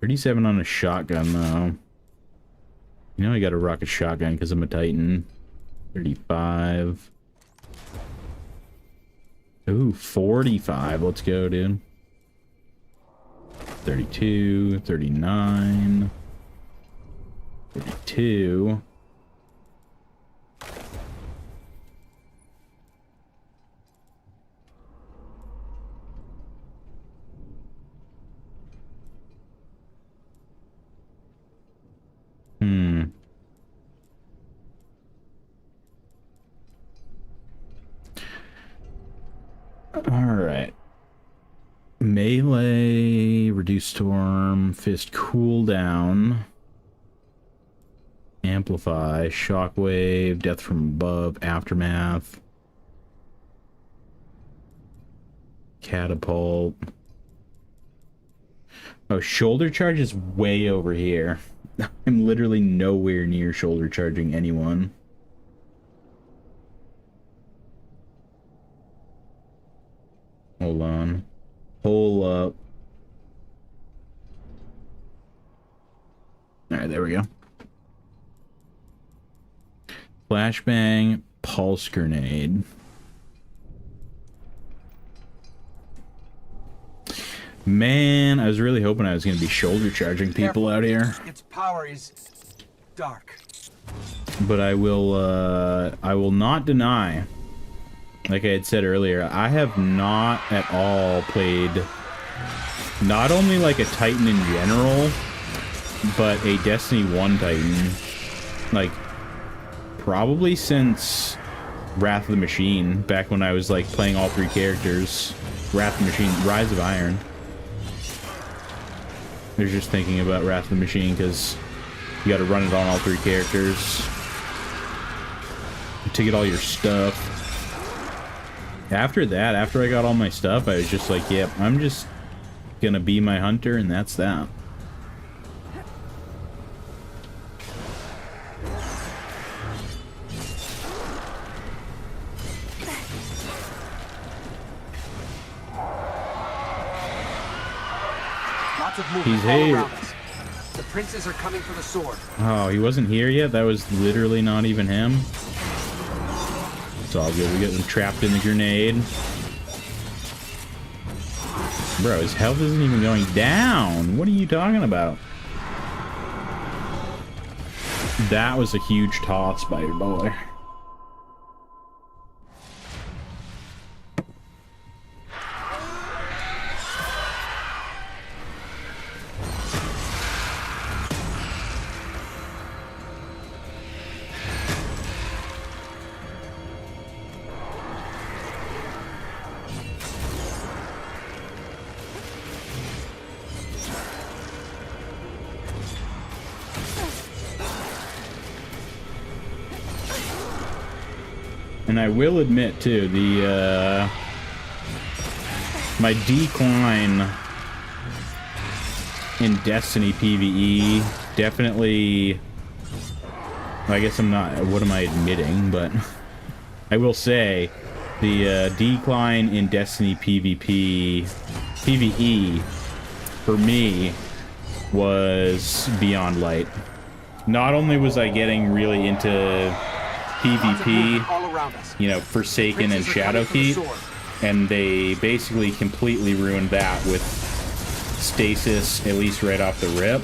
on a shotgun, though. You know I gotta rock a shotgun because I'm a Titan. 35. Ooh, 45. Let's go, dude. 32, 39, 32. Alright. Melee, reduce storm, fist cooldown, amplify, shockwave, death from above, aftermath, catapult. Oh, shoulder charge is way over here. I'm literally nowhere near shoulder charging anyone. Hold on. Pull up. Alright, there we go. Flashbang, pulse grenade. Man, I was really hoping I was going to be shoulder charging people out here. Its power is dark. But I will not deny, like I had said earlier, I have not at all played not only like a Titan in general, but a Destiny 1 Titan, like, probably since Wrath of the Machine, back when I was like playing all three characters. Wrath of the Machine, Rise of Iron. I was just thinking about Wrath of the Machine because you got to run it on all three characters to get all your stuff. After that, after I got all my stuff, I was just like, yep, I'm just gonna be my hunter, and that's that. Lots of movement He's all here. around us. The princes are coming for the sword. Oh, he wasn't here yet? That was literally not even him? It's all good. We get him trapped in the grenade. Bro, his health isn't even going down. What are you talking about? That was a huge toss by your boy. And I will admit, too, the, my decline in Destiny PvE definitely, I guess I'm not, what am I admitting, but I will say the decline in Destiny PvE for me was beyond light. Not only was I getting really into PvP, you know, Forsaken and Shadowkeep, and they basically completely ruined that with Stasis, at least right off the rip.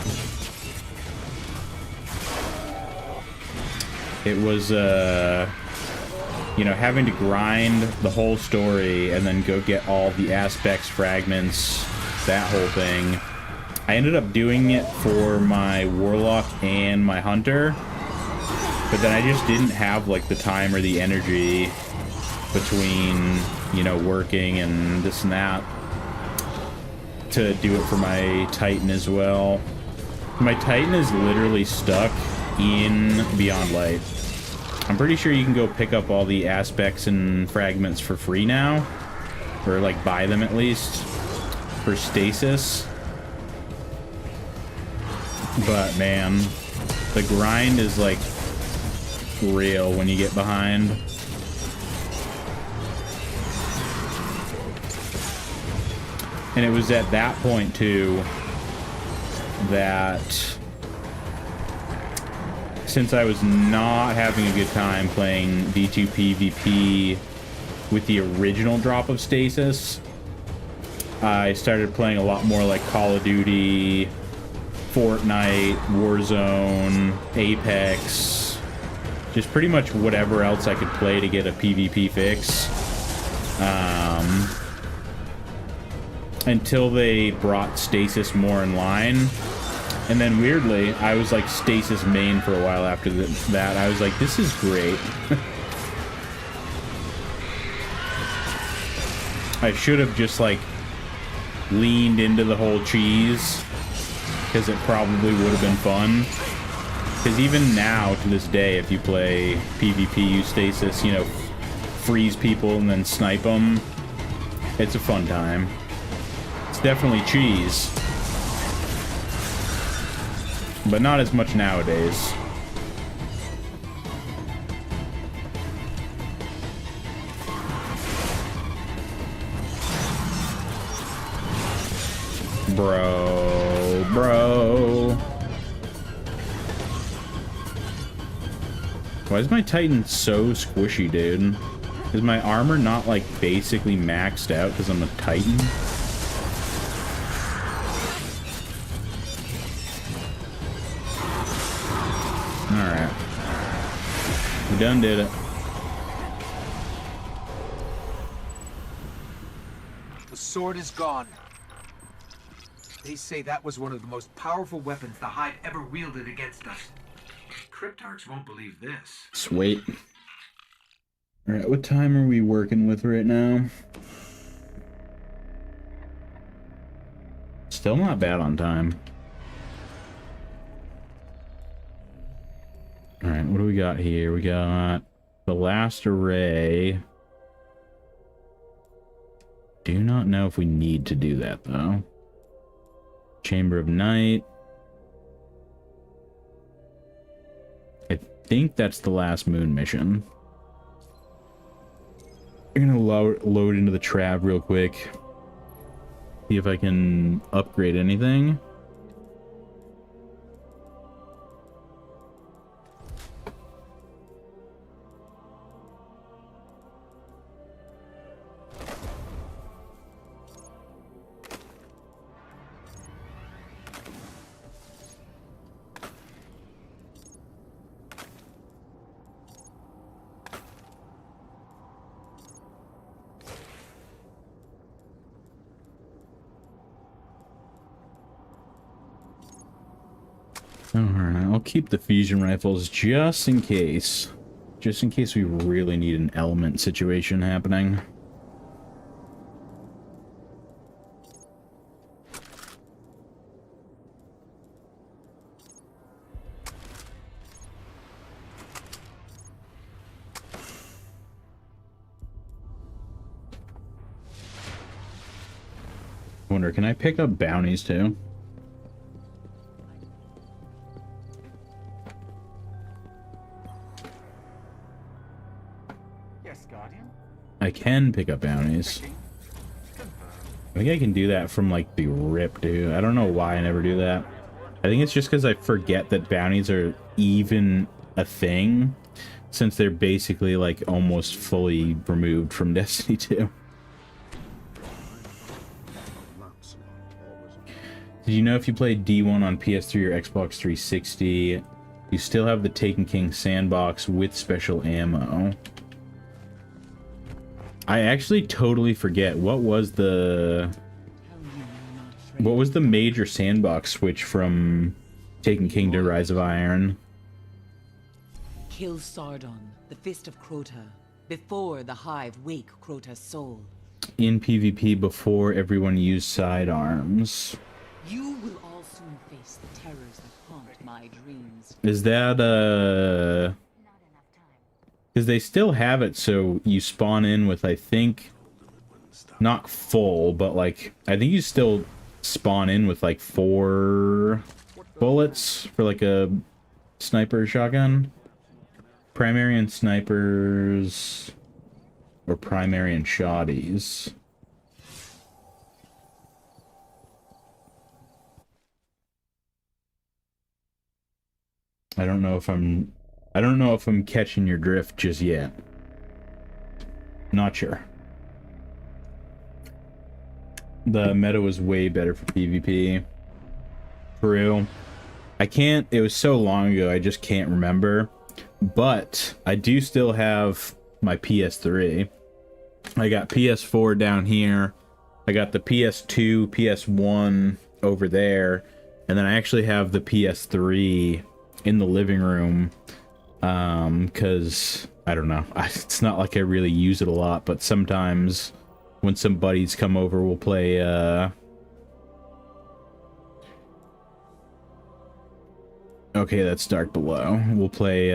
It was, you know, having to grind the whole story and then go get all the aspects, fragments, that whole thing. I ended up doing it for my Warlock and my Hunter, but then I just didn't have, like, the time or the energy between, you know, working and this and that to do it for my Titan as well. My Titan is literally stuck in Beyond Light. I'm pretty sure you can go pick up all the aspects and fragments for free now, or, like, buy them at least for Stasis. But, man, the grind is, like, real when you get behind. And it was at that point too that since I was not having a good time playing V2 PvP with the original drop of Stasis, I started playing a lot more like Call of Duty, Fortnite, Warzone, Apex, just pretty much whatever else I could play to get a PvP fix. Until they brought Stasis more in line. And then weirdly, I was like Stasis main for a while after that. I was like, this is great. I should have just like leaned into the whole cheese, because it probably would have been fun. Because even now, to this day, if you play PvP, use Stasis, you know, freeze people and then snipe them, it's a fun time. It's definitely cheese, but not as much nowadays. Bro. Why is my Titan so squishy, dude? Is my armor not, like, basically maxed out because I'm a Titan? Alright. We done did it. The sword is gone. They say that was one of the most powerful weapons the Hive ever wielded against us. Cryptarchs won't believe this. Sweet. Alright, what time are we working with right now? Still not bad on time. Alright, what do we got here? We got the last array. Do not know if we need to do that, though. Chamber of Night. I think that's the last moon mission. I'm gonna load into the Trav real quick. See if I can upgrade anything. keep the fusion rifles just in case. Just in case we really need an element situation happening. Wonder, can I pick up bounties too? Yes, Guardian. I can pick up bounties. I think I can do that from like the rip, dude. I don't know why I never do that. I think it's just because I forget that bounties are even a thing, since they're basically like almost fully removed from Destiny 2. Did you know if you played D1 on PS3 or Xbox 360, you still have the Taken King sandbox with special ammo? I actually totally forget what was the major sandbox switch from Taken King to Rise of Iron? Kill Sardon, the Fist of Crota, before the Hive wake Crota's soul. In PvP before everyone used sidearms. You will all soon face the terrors that haunt my dreams. Is that because they still have it, so you spawn in with, I think, not full, but like, I think you still spawn in with like 4 bullets for like a sniper shotgun. Primary and snipers, or primary and shotties. I don't know if I'm catching your drift just yet. Not sure. The meta was way better for PvP. For real. It was so long ago, I just can't remember. But I do still have my PS3. I got PS4 down here. I got the PS2, PS1 over there. And then I actually have the PS3 in the living room. Because, I don't know. It's not like I really use it a lot, but sometimes when some buddies come over, we'll play, okay, that's Dark Below. We'll play,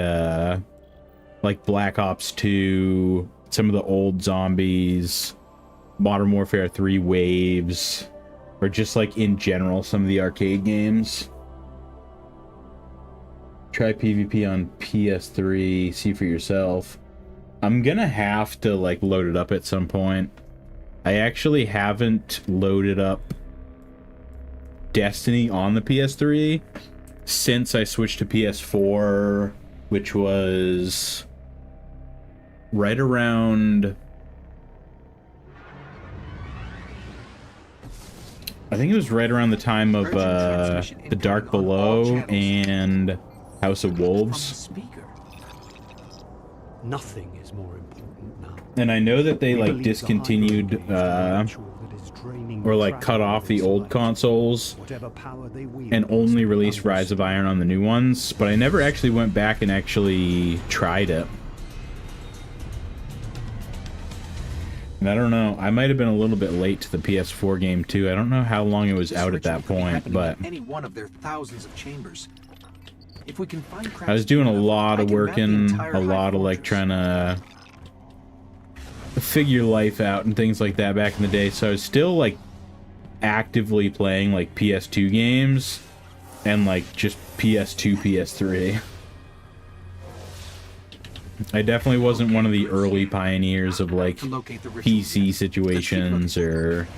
like Black Ops 2, some of the old zombies, Modern Warfare 3 Waves, or just like in general, some of the arcade games. Try PvP on PS3, see for yourself. I'm gonna have to like load it up at some point. I actually haven't loaded up Destiny on the PS3 since I switched to PS4, which was right around, I think it was right around the time of the Dark Below and House of Wolves. Nothing is more important now. And I know that they like discontinued or like cut off the old consoles and only released Rise of Iron on the new ones, but I never actually went back and actually tried it. And I don't know, I might have been a little bit late to the PS4 game too. I don't know how long it was out at that point, but any one of their thousands of chambers. If we can find I was doing a lot of working, a lot of like trying to figure life out and things like that back in the day, so I was still like actively playing like PS2 games and like just PS2, PS3. I definitely wasn't one of the early pioneers of like PC situations or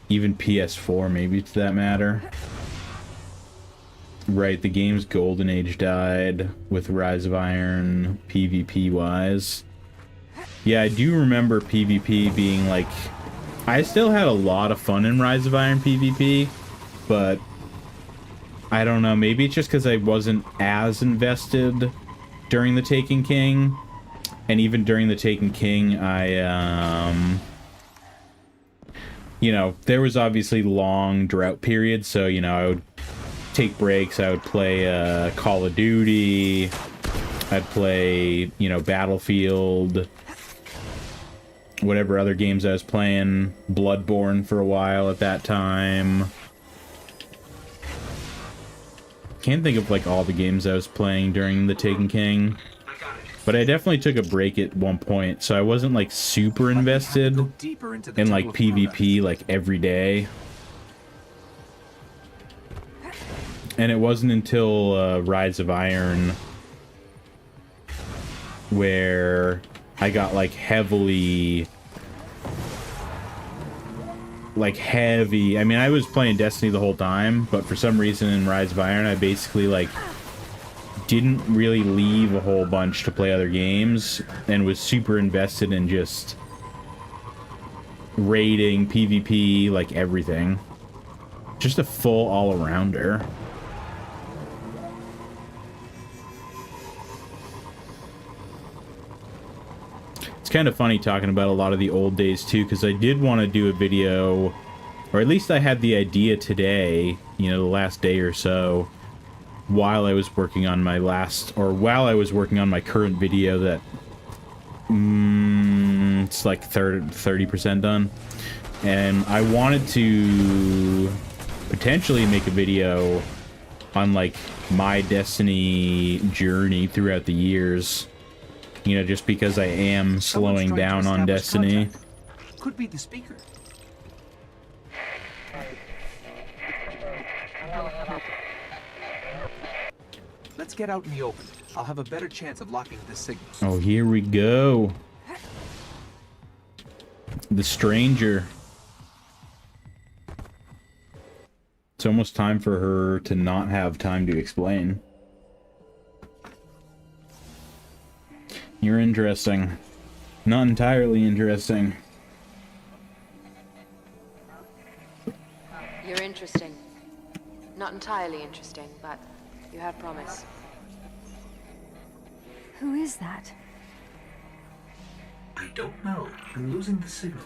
even PS4 maybe to that matter. Right, the game's golden age died with Rise of Iron PvP wise. Yeah, I do remember PvP being like, I still had a lot of fun in Rise of Iron PvP, but I don't know, maybe it's just because I wasn't as invested during the Taken King, and even during the Taken King, I, you know, there was obviously long drought periods, so, you know, I would take breaks, I would play Call of Duty. I'd play, you know, Battlefield. Whatever other games I was playing. Bloodborne for a while at that time. Can't think of, like, all the games I was playing during the Taken King. But I definitely took a break at one point, so I wasn't, like, super invested in, like, PvP, like, every day. And it wasn't until Rise of Iron where I got, like, heavy... I mean, I was playing Destiny the whole time, but for some reason in Rise of Iron, I basically, like, didn't really leave a whole bunch to play other games, and was super invested in just raiding, PvP, like, everything. Just a full all-arounder. It's kind of funny talking about a lot of the old days too, because I did want to do a video, or at least I had the idea today, you know, the last day or so, while I was working on my while I was working on my current video that it's like 30% done, and I wanted to potentially make a video on, like, my Destiny journey throughout the years. You know, just because I am slowing down on Destiny. Could be the speaker. Let's get out in the open. I'll have a better chance of locking this signal. Oh, here we go. The stranger. It's almost time for her to not have time to explain. You're interesting. Not entirely interesting. You're interesting. Not entirely interesting, but you have promise. Who is that? I don't know. I'm losing the signal.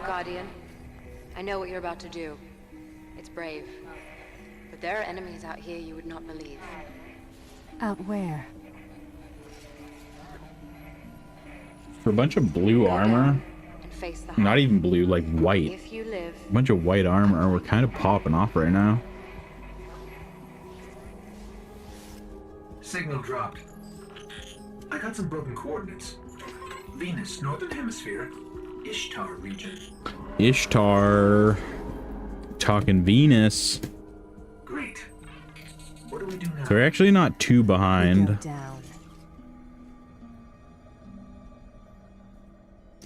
Guardian, I know what you're about to do. It's brave. But there are enemies out here you would not believe. Out where? For a bunch of blue armor, And face the not Hive. even blue, like white. If you live, A bunch of white armor, we're kind of popping off right now. Signal dropped. I got some broken coordinates. Venus, Northern Hemisphere, Ishtar region. Ishtar. Talking Venus. Great. What do we do now? So we're actually not too We behind. go down.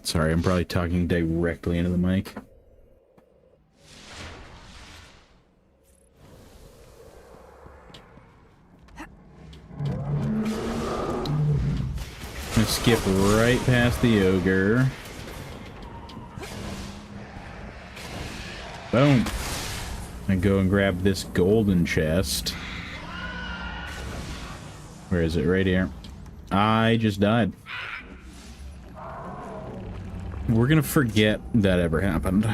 Sorry, I'm probably talking directly into the mic. Gonna skip right past the ogre. Boom. And go and grab this golden chest. Where is it? Right here. I just died. We're gonna forget that ever happened.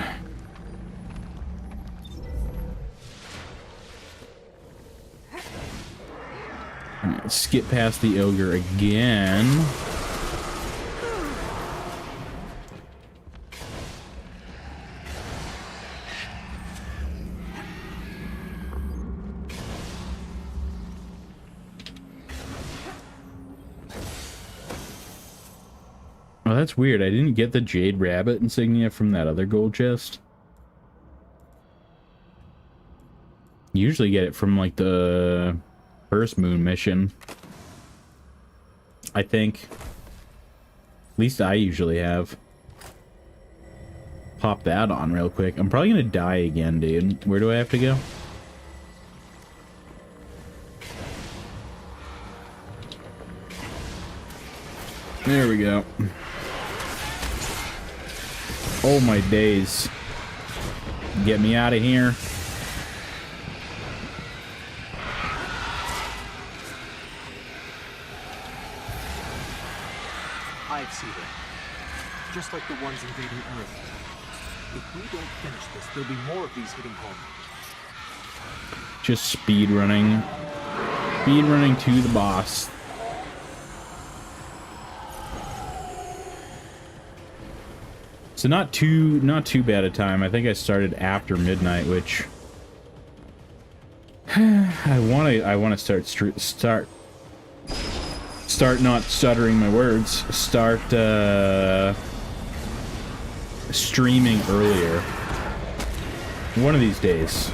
Alright, skip past the ogre again. Oh, that's weird. I didn't get the Jade Rabbit insignia from that other gold chest. Usually get it from, like, the first moon mission. I think. At least I usually have. Pop that on real quick. I'm probably gonna die again, dude. Where do I have to go? There we go. Oh my days. Get me out of here. I've seen it. Just like the ones invading Earth. If we don't finish this, there'll be more of these hitting home. Just speed running. Speed running to the boss. So not too bad a time. I think I started after midnight, which I want to start not stuttering my words. Start streaming earlier. One of these days.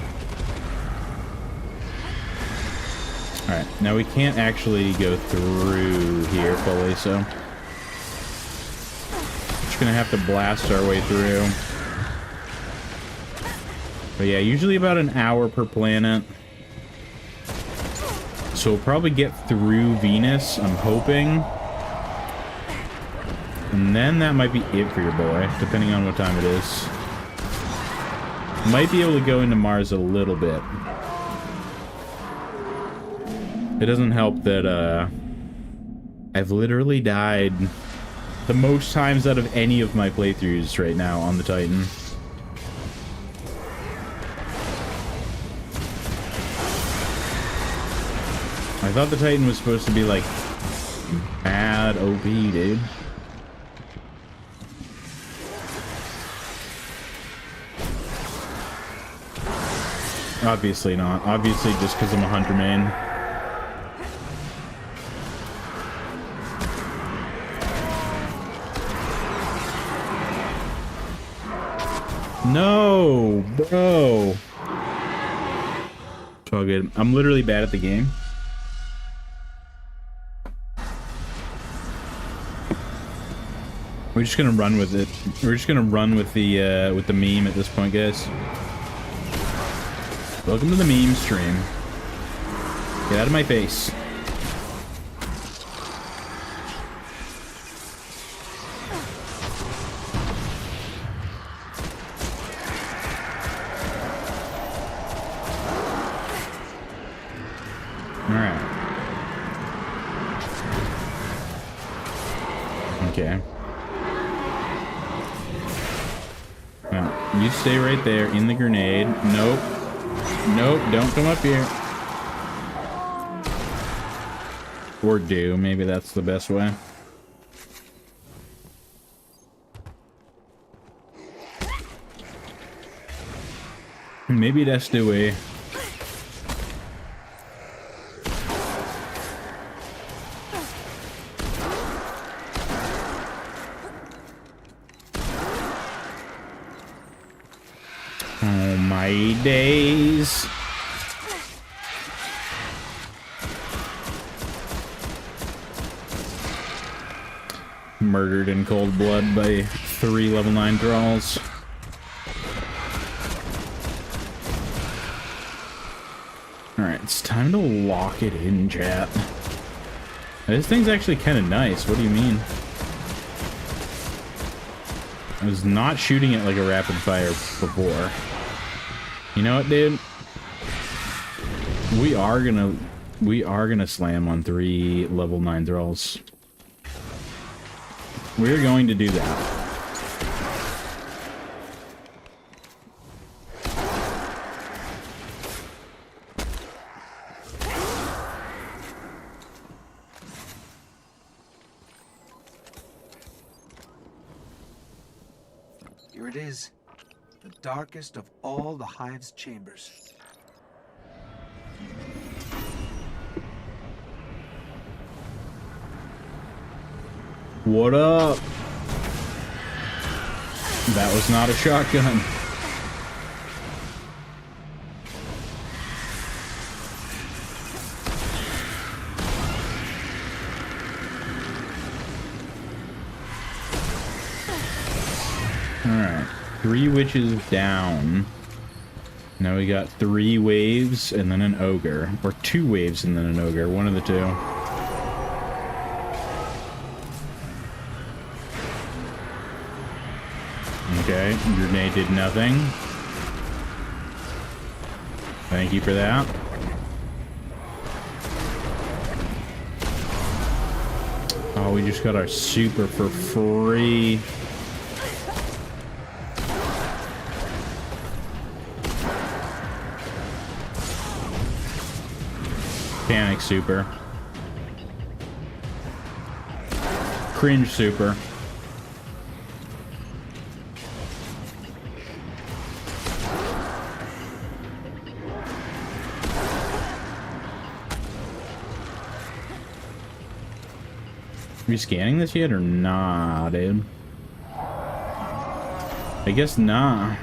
All right, now we can't actually go through here fully, so gonna have to blast our way through. But yeah, usually about an hour per planet. So we'll probably get through Venus, I'm hoping. And then that might be it for your boy, depending on what time it is. Might be able to go into Mars a little bit. It doesn't help that I've literally died the most times out of any of my playthroughs right now on the Titan. I thought the Titan was supposed to be like mad OP, dude. Obviously not. Obviously just because I'm a hunter main. No, bro. It's all good. I'm literally bad at the game. We're just gonna run with it. We're just gonna run with the meme at this point, guys. Welcome to the meme stream. Get out of my face. Alright. Okay. Well, you stay right there in the grenade. Nope. Nope, don't come up here. Or do. Maybe that's the best way. Maybe that's the way. Oh my days. Murdered in cold blood by 3 level 9 thralls. Alright, it's time to lock it in, chat. This thing's actually kind of nice. What do you mean? I was not shooting it like a rapid fire before. You know what, dude? We are gonna slam on 3 level 9 thralls. We're going to do that. Here it is, the darkest of all the Hive's chambers. What up? That was not a shotgun. Alright, 3 witches down. Now we got 3 waves and then an ogre. Or 2 waves and then an ogre, one of the two. Okay, grenade did nothing. Thank you for that. Oh, we just got our super for free. Panic super. Cringe super. Are you scanning this yet or nah, dude? I guess nah.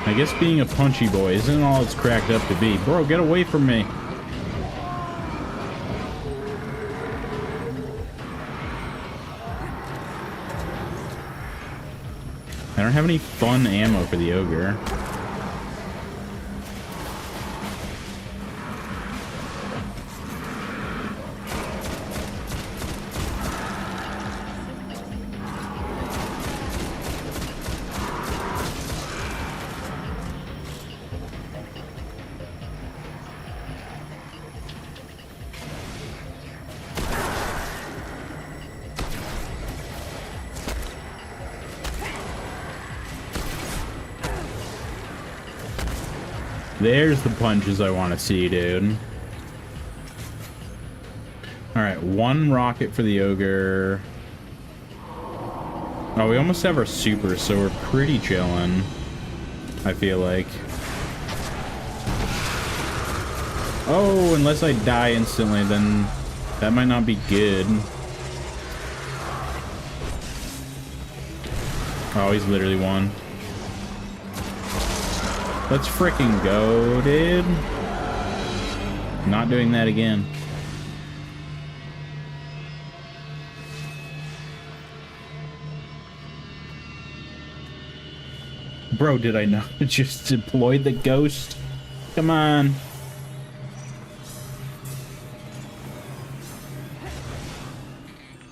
I guess being a punchy boy isn't all it's cracked up to be. Bro, get away from me. I don't have any fun ammo for the ogre. There's the punches I want to see, dude. Alright, one rocket for the ogre. Oh, we almost have our super, so we're pretty chillin', I feel like. Oh, unless I die instantly, then that might not be good. Oh, he's literally won. Let's freaking go, dude. Not doing that again. Bro, did I not just deploy the ghost? Come on.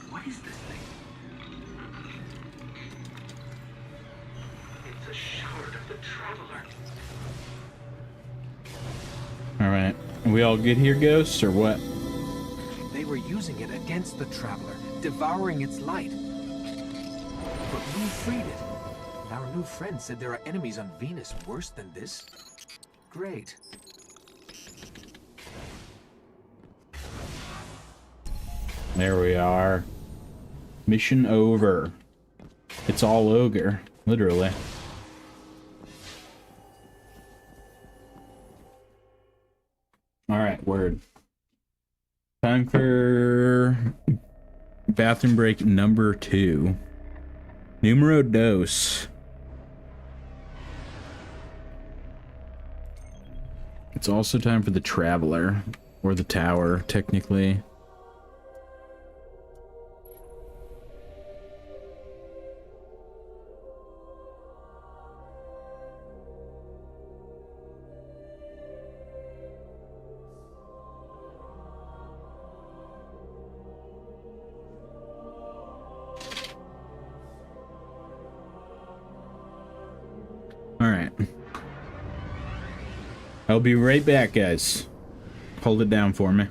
What is this thing? It's a shard of the Traveler. Alright. We all good here, ghosts, or what? They were using it against the Traveler, devouring its light. But we freed it. Our new friend said there are enemies on Venus worse than this. Great. There we are. Mission over. It's all ogre, literally. Alright, word. Time for bathroom break number 2. Numero dos. It's also time for the Traveler, or the Tower, technically. Alright. I'll be right back, guys. Hold it down for me.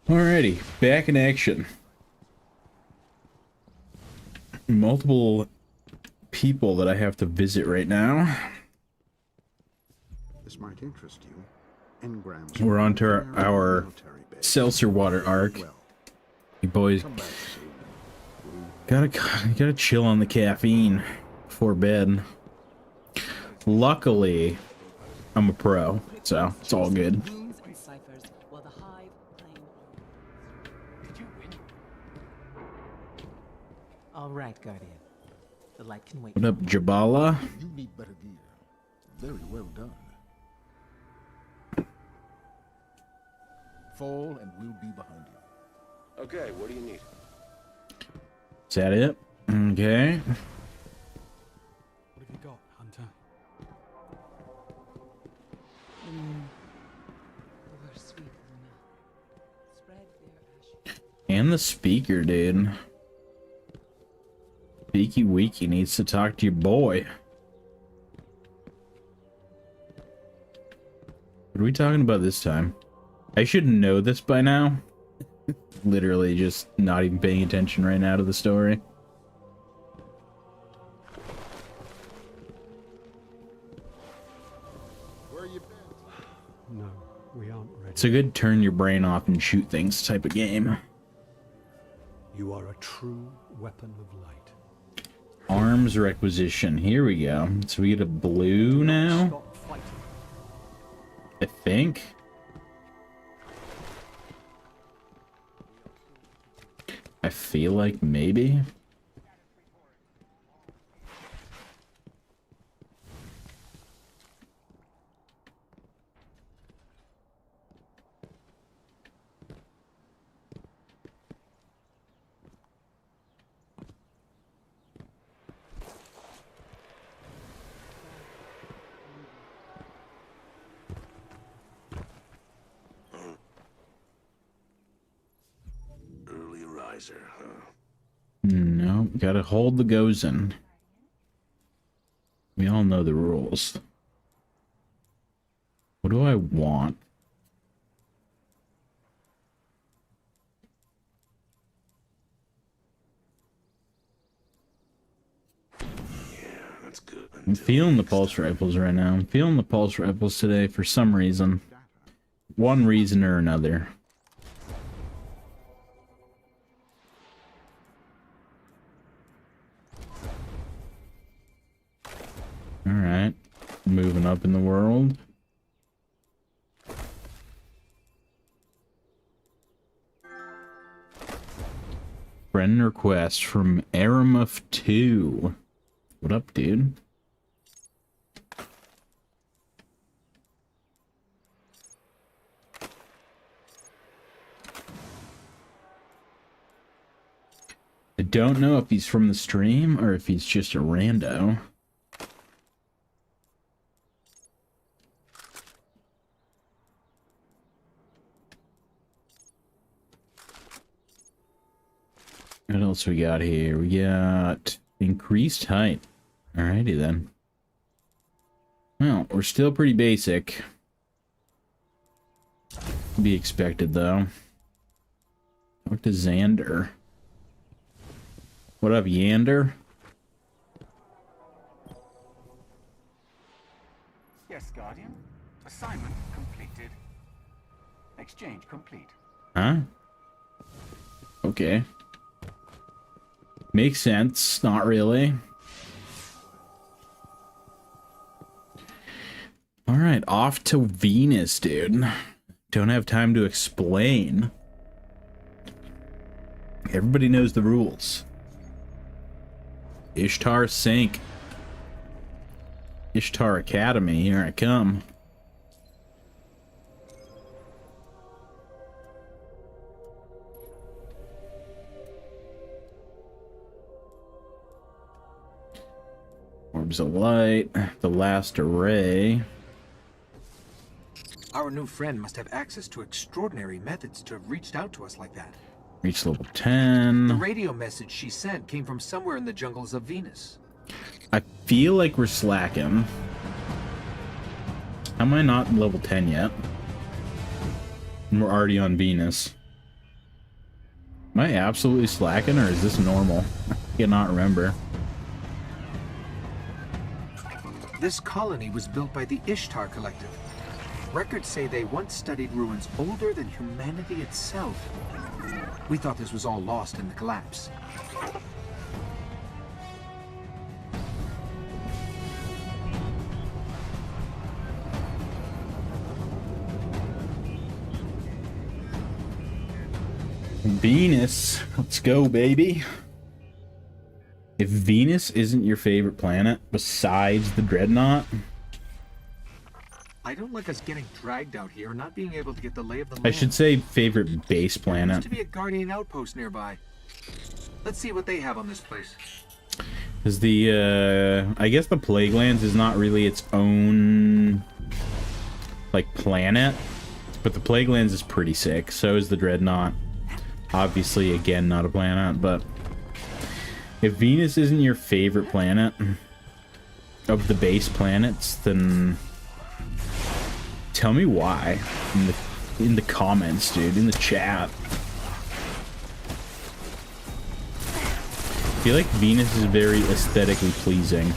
Alrighty, back in action. Multiple people that I have to visit right now. This might interest you. Engrams. We're on to our military base. seltzer water arc. Well, You boys come back soon. gotta chill on the caffeine before bed. Luckily, I'm a pro, so it's all good. Runes and ciphers while the hive claim. Did you win? All right, Guardian. The light can wait. What up, Jabala? You need better gear. Very well done. Fall and we'll be behind you. Okay, what do you need? Is that it? Okay. What have you got, Hunter? Over sweet Luna. Spread their ashes. And the speaker, dude. Beaky Weeky needs to talk to your boy. What are we talking about this time? I should know this by now. Literally just not even paying attention right now to the story. Where you been? No, we aren't ready. It's a good turn your brain off and shoot things type of game. You are a true weapon of light. Arms requisition. Here we go. So we get a blue now, Stop fighting. I think. I feel like maybe. Early riser, huh? No, gotta hold the Gozen. We all know the rules. What do I want? That's good. I'm feeling the pulse rifles right now. I'm feeling the pulse rifles today for some reason. One reason or another. Alright. Moving up in the world. Friend request from Aramuff 2. What up, dude? I don't know if he's from the stream or if he's just a rando. What else we got here? We got increased height. Alrighty then. Well, we're still pretty basic. To be expected though. Talk to Xander. What up, Yander? Yes, Guardian. Assignment completed. Exchange complete. Huh? Okay. Makes sense. Not really. Alright, off to Venus, dude. Don't have time to explain. Everybody knows the rules. Ishtar sink. Ishtar Academy, here I come. Orbs of light, the last array. Our new friend must have access to extraordinary methods to have reached out to us like that. Reach level The 10. radio message she sent came from somewhere in the jungles of Venus. I feel like we're slacking. How am I not level 10 yet? And we're already on Venus. Am I absolutely slacking, or is this normal? I cannot remember. This colony was built by the Ishtar Collective. Records say they once studied ruins older than humanity itself. We thought this was all lost in the collapse. Venus. Let's go, baby. If Venus isn't your favorite planet besides the Dreadnought... I don't like us getting dragged out here and not being able to get the lay of the land. I should say favorite base There planet. used to be a Guardian outpost nearby. Let's see what they have on this place. Because the, I guess the Plaguelands is not really its own, like, planet. But the Plaguelands is pretty sick. So is the Dreadnought. Obviously, again, not a planet, but... If Venus isn't your favorite planet of the base planets, then... Tell me why. In the comments, dude. In the chat. I feel like Venus is very aesthetically pleasing.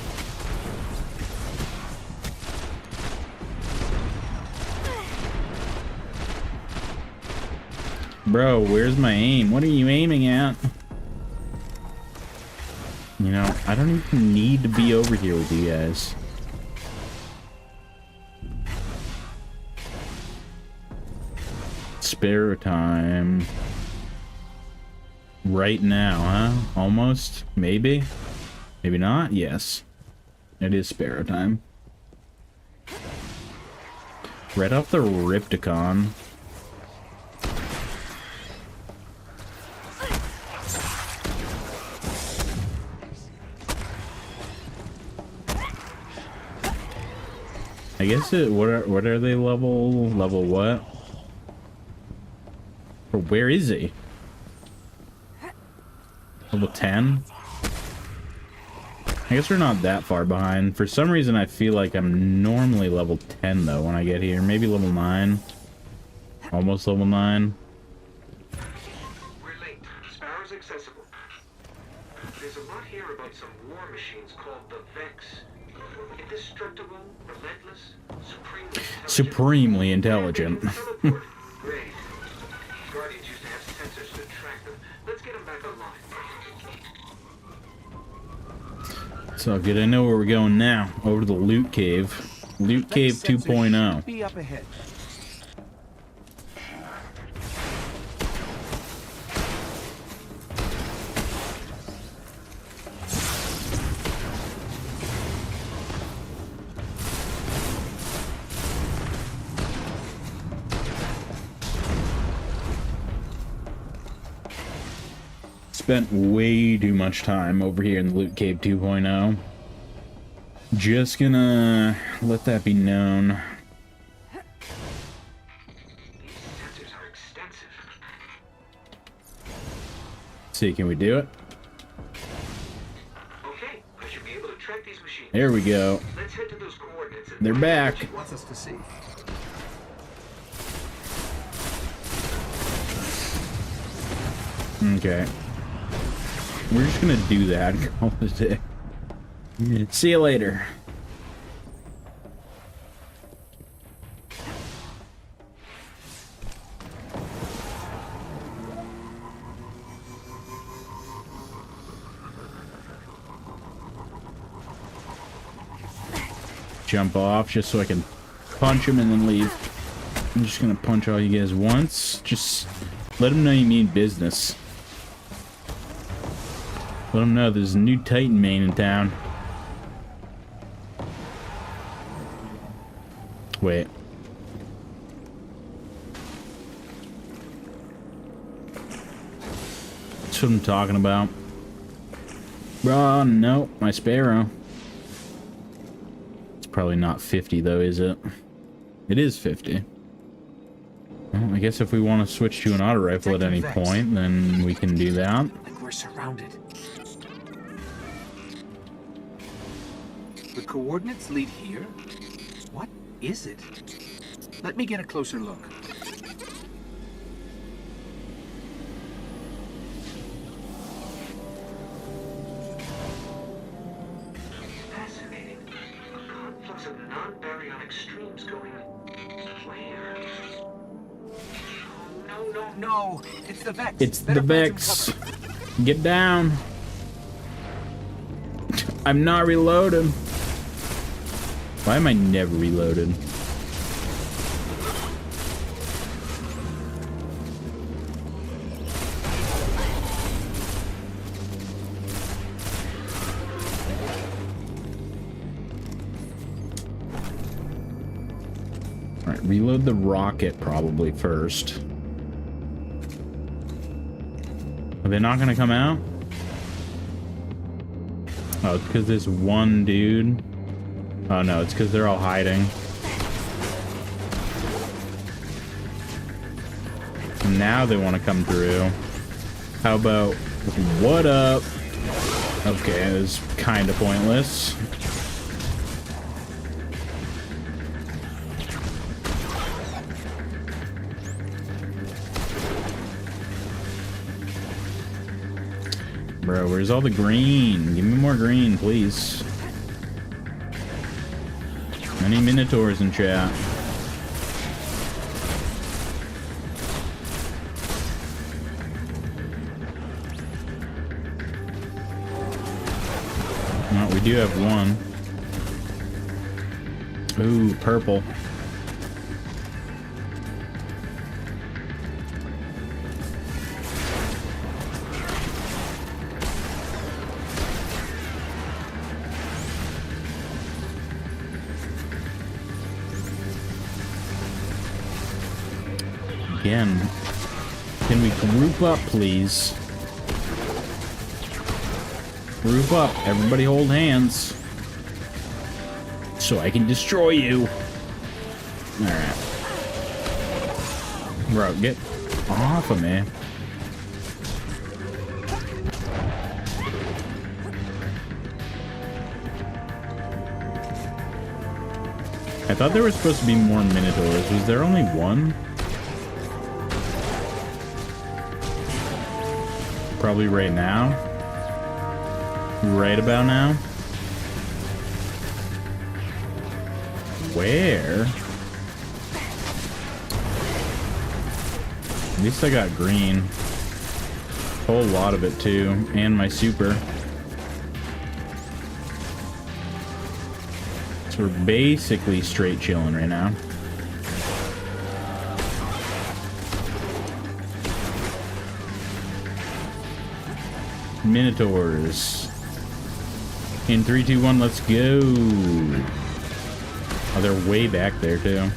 Bro, where's my aim? What are you aiming at? You know, I don't even need to be over here with you guys. Spare time. Right now, huh? Almost? Maybe? Maybe not? Yes. It is spare time. Right off the Ripticon. I guess it, what are they level what? Or where is he? Level 10? I guess we're not that far behind. For some reason I feel like I'm normally level 10 though when I get here. Maybe level 9. Almost level 9. We're late. Sparrow's accessible. There's a lot here about some war machines called the Vex. Indestructible, relentless, Supremely intelligent. Great. Guardians used to have sensors to track them. Let's get them back online. It's all good. I know where we're going now. Over to the Loot Cave. Loot Cave 2.0. Be up ahead. Spent way too much time over here in the Loot Cave 2.0. Just gonna let that be known. These sensors are extensive. See, can we do it? Okay, I should be able to track these machines. There we go. Let's head to those coordinates. They're back. She wants us to see. Okay. We're just gonna do that and call it a day. See you later. Jump off just so I can punch him and then leave. I'm just gonna punch all you guys once. Just let them know you mean business. Let them know there's a new Titan main in town. Wait. That's what I'm talking about. Oh, no, my Sparrow. It's probably not 50 though, is it? It is 50. Well, I guess if we want to switch to an auto rifle at any point, then we can do that. Like we're surrounded. The coordinates lead here? What is it? Let me get a closer look. No, it's the Vex. It's Better the find some Vex. cover. Get down. I'm not reloading. Why am I never reloaded? Alright, reload the rocket probably first. Are they not gonna come out? Oh, it's because this one dude. Oh no, it's because they're all hiding. And now they want to come through. How about, what up? Okay, it was kind of pointless. Bro, where's all the green? Give me more green, please. Many Minotaurs in chat. Well, we do have one. Ooh, purple. Again, can we group up, please? Group up. Everybody hold hands. So I can destroy you. Alright. Bro, get off of me. I thought there were supposed to be more Minotaurs. Was there only one? Probably right now. Right about now. Where? At least I got green. Whole lot of it too, and my super. So we're basically straight chilling right now. Minotaurs. In 3, 2, 1, let's go. Oh, they're way back there too.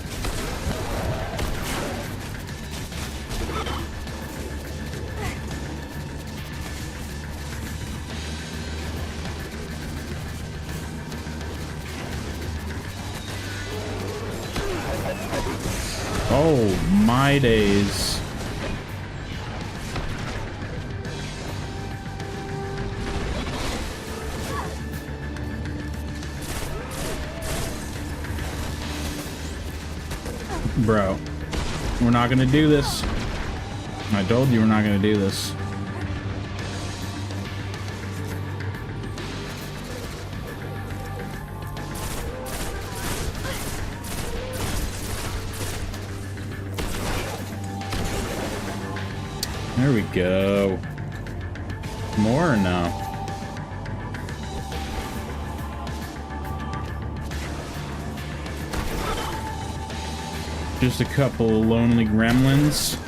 Oh, my days. Bro, we're not gonna do this. I told you we're not gonna do this. There we go. More or no? Just a couple lonely gremlins.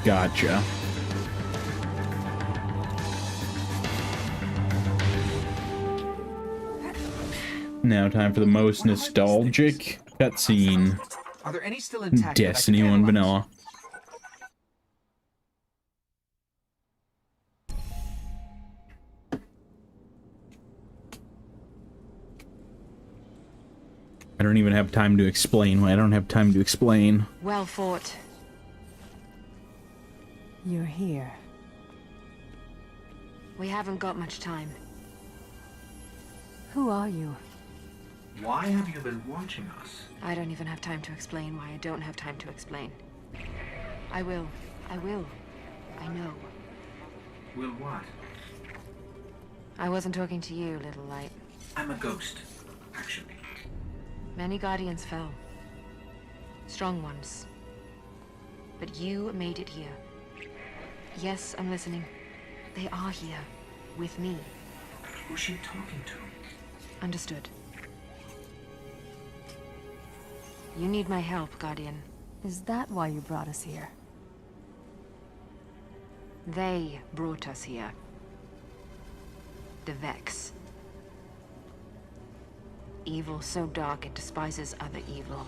Gotcha. Now time for the most nostalgic cutscene. Are there any still intact? Destiny 1 vanilla. I don't even have time to explain. I don't have time to explain. Well fought. You're here. We haven't got much time. Who are you? Why have you been watching us? I don't even have time to explain why I don't have time to explain. I will. I will. I know. Will what? I wasn't talking to you, little light. I'm a ghost, actually. Many Guardians fell. Strong ones. but you made it here. Yes, I'm listening. They are here. With me. Who's she talking to? Understood. You need my help, Guardian. Is that why you brought us here? They brought us here. The Vex. Evil so dark it despises other evil.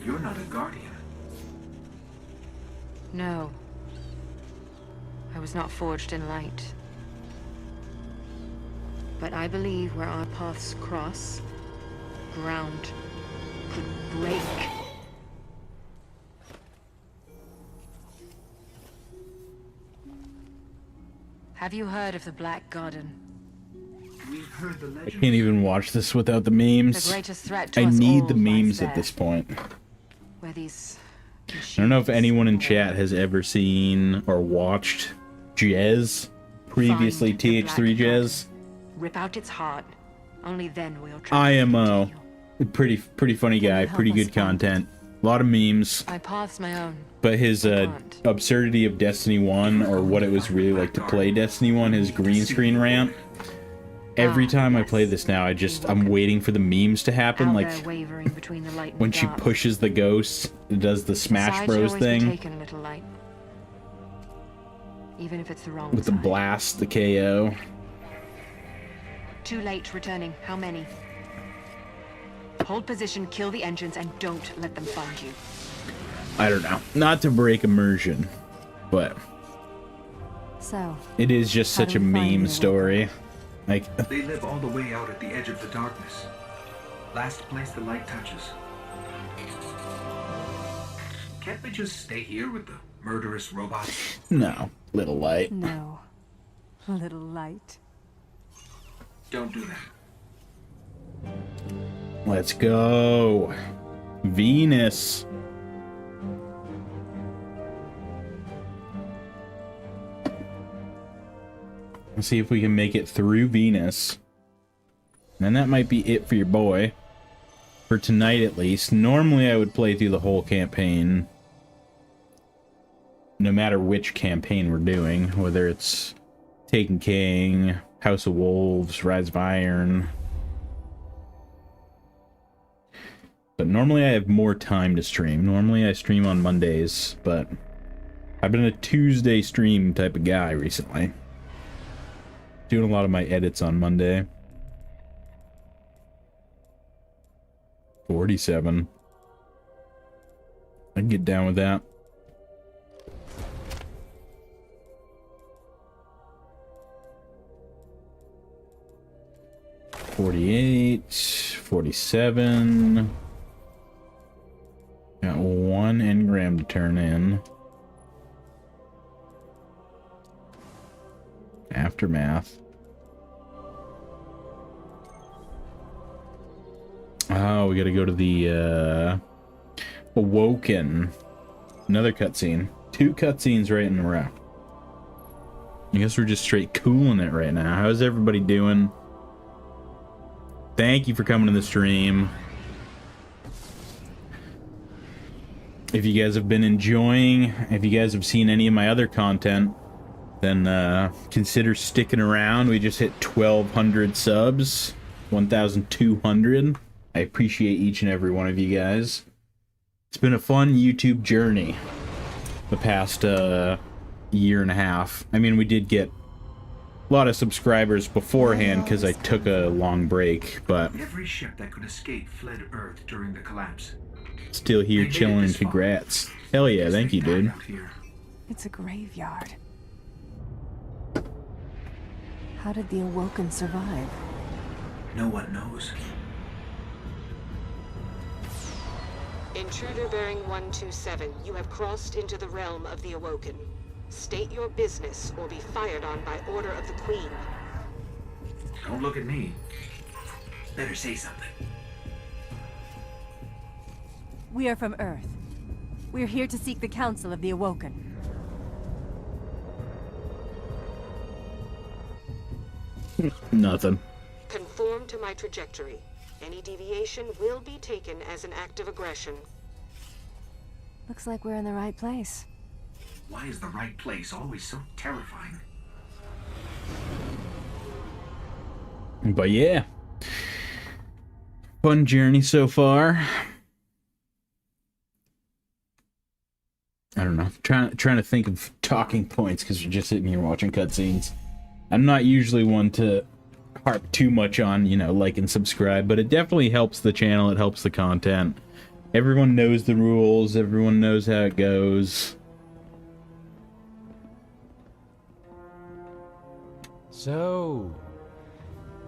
You're not a Guardian. No. I was not forged in light. But I believe where our paths cross, ground could break. Have you heard of the Black Garden? We've heard the I legend. can't even watch this without the memes. The greatest threat to I us need all the lies memes there, at this point. where these I don't know if machines anyone in war. chat has ever seen or watched Jez, previously Find the TH3 Black Jez. Rip out its heart. Only then we'll try. IMO. Pretty funny Can you guy, help pretty us good find it? content. A lot of memes. My path's my own. But his I can't. absurdity of Destiny 1, or what it was really like to play Destiny 1, his green screen rant. Every time I play this now, I'm waiting for the memes to happen. Out Like there wavering between the light and when the she dark. pushes the ghost, it does the Smash Side should Bros always be thing taken, little light. Even if it's the wrong with the side. blast, the KO. Too late returning. How many? Hold position, kill the engines, and don't let them find you. I don't know. Not to break immersion, but So, it is just How such do a we find meme the story. Like, They live all the way out at the edge of the darkness. Last place the light touches. Can't we just stay here with the murderous robots? no, little light. no. Little light. Don't do that. Let's go. Venus. Let's see if we can make it through Venus. And that might be it for your boy. For tonight, at least. Normally, I would play through the whole campaign. No matter which campaign we're doing. Whether it's Taken King, House of Wolves, Rise of Iron. But normally I have more time to stream. Normally I stream on Mondays, but I've been a Tuesday stream type of guy recently. Doing a lot of my edits on Monday. 47. I can get down with that. $48, 47. Got one engram to turn in. Aftermath. Oh, we gotta go to the Awoken. Another cutscene. 2 cutscenes right in a row. I guess we're just straight cooling it right now. How's everybody doing? Thank you for coming to the stream. If you guys have been enjoying, if you guys have seen any of my other content, then consider sticking around. We just hit 1,200 subs. 1,200. I appreciate each and every one of you guys. It's been a fun YouTube journey the past year and a half. I mean, we did get a lot of subscribers beforehand because I took a long break, but Every ship that could escape fled Earth during the collapse. still here chilling and congrats. Hell yeah, thank you, dude. Out here. It's a graveyard. How did the Awoken survive? No one knows. Intruder bearing 127, you have crossed into the realm of the Awoken. State your business or be fired on by order of the Queen. Don't look at me. Better say something. We are from Earth. We're here to seek the Council of the Awoken. Nothing. Conform to my trajectory. Any deviation will be taken as an act of aggression. Looks like we're in the right place. Why is the right place always so terrifying? But yeah, fun journey so far. I don't know. Trying to think of talking points because we're just sitting here watching cutscenes. I'm not usually one to harp too much on, you know, like and subscribe, but it definitely helps the channel. It helps the content. Everyone knows the rules. Everyone knows how it goes. So,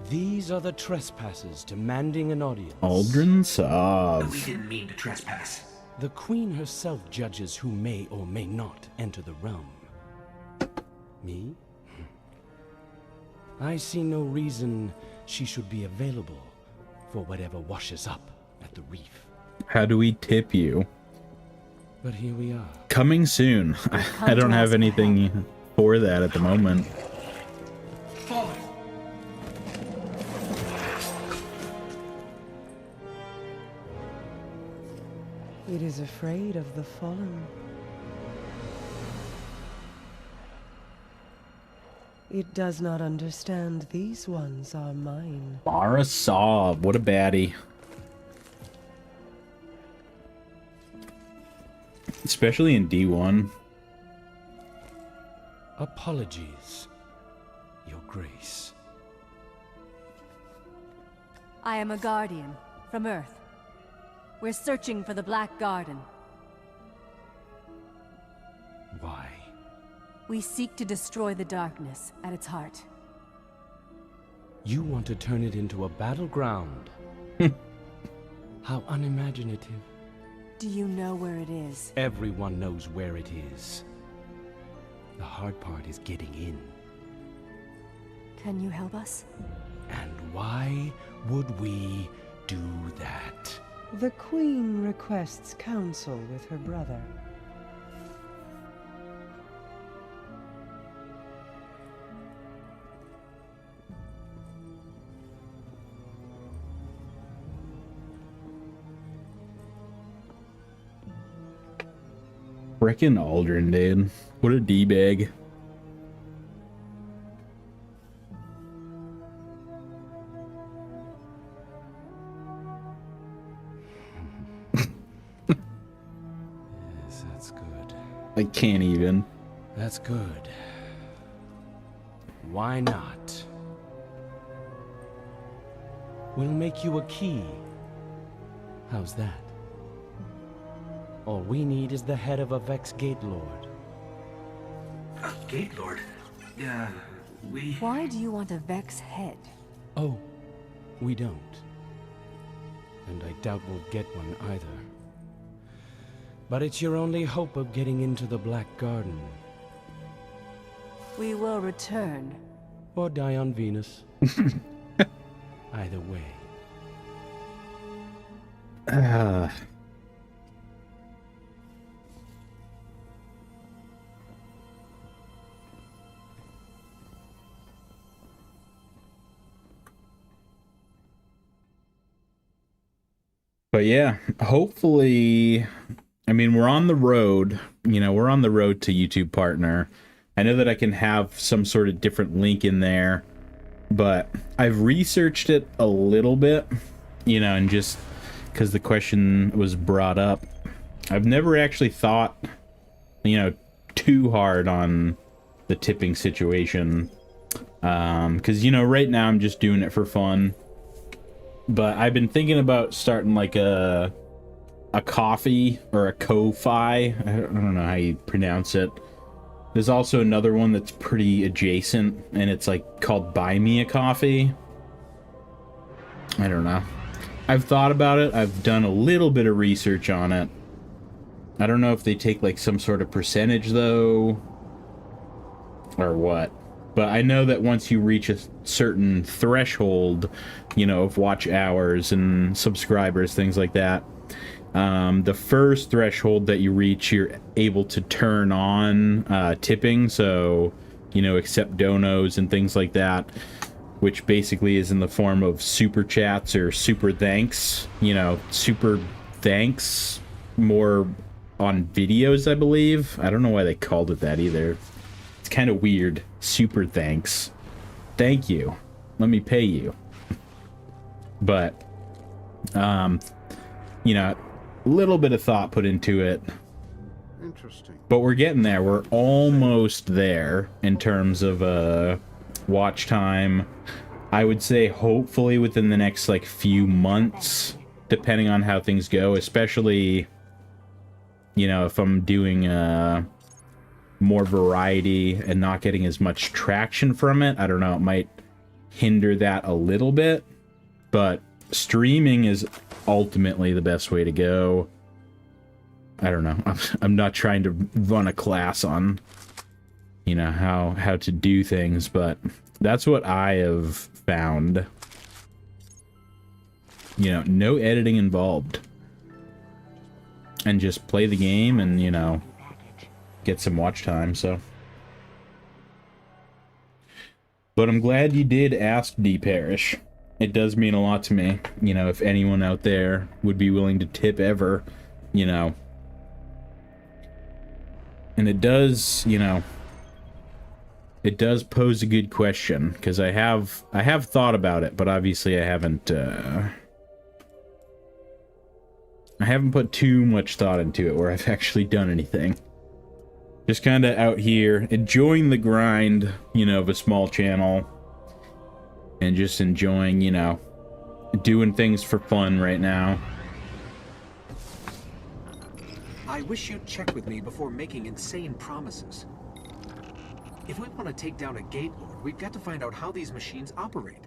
these are the trespassers demanding an audience. Aldrin Sov. We didn't mean to trespass. The Queen herself judges who may or may not enter the realm. Me? I see no reason she should be available for whatever washes up at the reef. How do we tip you? But here we are. Coming soon. I don't have anything for that at the moment. It is afraid of the fallen. It does not understand these ones are mine. Mara Sov, what a baddie. Especially in D1. Apologies, Your Grace. I am a guardian from Earth. We're searching for the Black Garden. Why? We seek to destroy the darkness at its heart. You want to turn it into a battleground? How unimaginative. Do you know where it is? Everyone knows where it is. The hard part is getting in. Can you help us? And why would we do that? The Queen requests counsel with her brother. Frickin' Aldrin, dude. What a D-bag. Yes, that's good. I can't even. That's good. Why not? We'll make you a key. How's that? All we need is the head of a Vex Gate Lord. A Gate Lord? We... Why do you want a Vex head? Oh, we don't. And I doubt we'll get one either. But it's your only hope of getting into the Black Garden. We will return. Or die on Venus. Either way. But yeah, hopefully, I mean, we're on the road, you know, we're on the road to YouTube Partner. I know that I can have some sort of different link in there, but I've researched it a little bit, you know, and just because the question was brought up, I've never actually thought, you know, too hard on the tipping situation. Because, you know, right now I'm just doing it for fun. But I've been thinking about starting like a coffee or a ko-fi. I don't know how you pronounce it. There's also another one that's pretty adjacent, and it's like called Buy Me a Coffee. I don't know. I've thought about it. I've done a little bit of research on it. I don't know if they take like some sort of percentage though, or what. But I know that once you reach a certain threshold, you know, of watch hours and subscribers, things like that, the first threshold that you reach, you're able to turn on tipping. So, you know, accept donos and things like that, which basically is in the form of super chats or super thanks. You know, super thanks more on videos, I believe. I don't know why they called it that either. It's kind of weird. Super thanks. Thank you. Let me pay you. But, you know, a little bit of thought put into it. Interesting. But we're getting there. We're almost there in terms of watch time. I would say hopefully within the next like few months, depending on how things go, especially, you know, if I'm doing more variety and not getting as much traction from it. I don't know, it might hinder that a little bit, but streaming is ultimately the best way to go. I don't know. I'm not trying to run a class on, you know, how to do things, but that's what I have found. You know, no editing involved. And just play the game and, you know, get some watch time, so. But I'm glad you did ask, D. Parrish. It does mean a lot to me. You know, if anyone out there would be willing to tip ever, you know. And it does, you know, it does pose a good question, because I have thought about it, but obviously I haven't put too much thought into it where I've actually done anything. Just kind of out here, enjoying the grind, you know, of a small channel. And just enjoying, you know, doing things for fun right now. I wish you'd check with me before making insane promises. If we want to take down a Gate Lord, we've got to find out how these machines operate.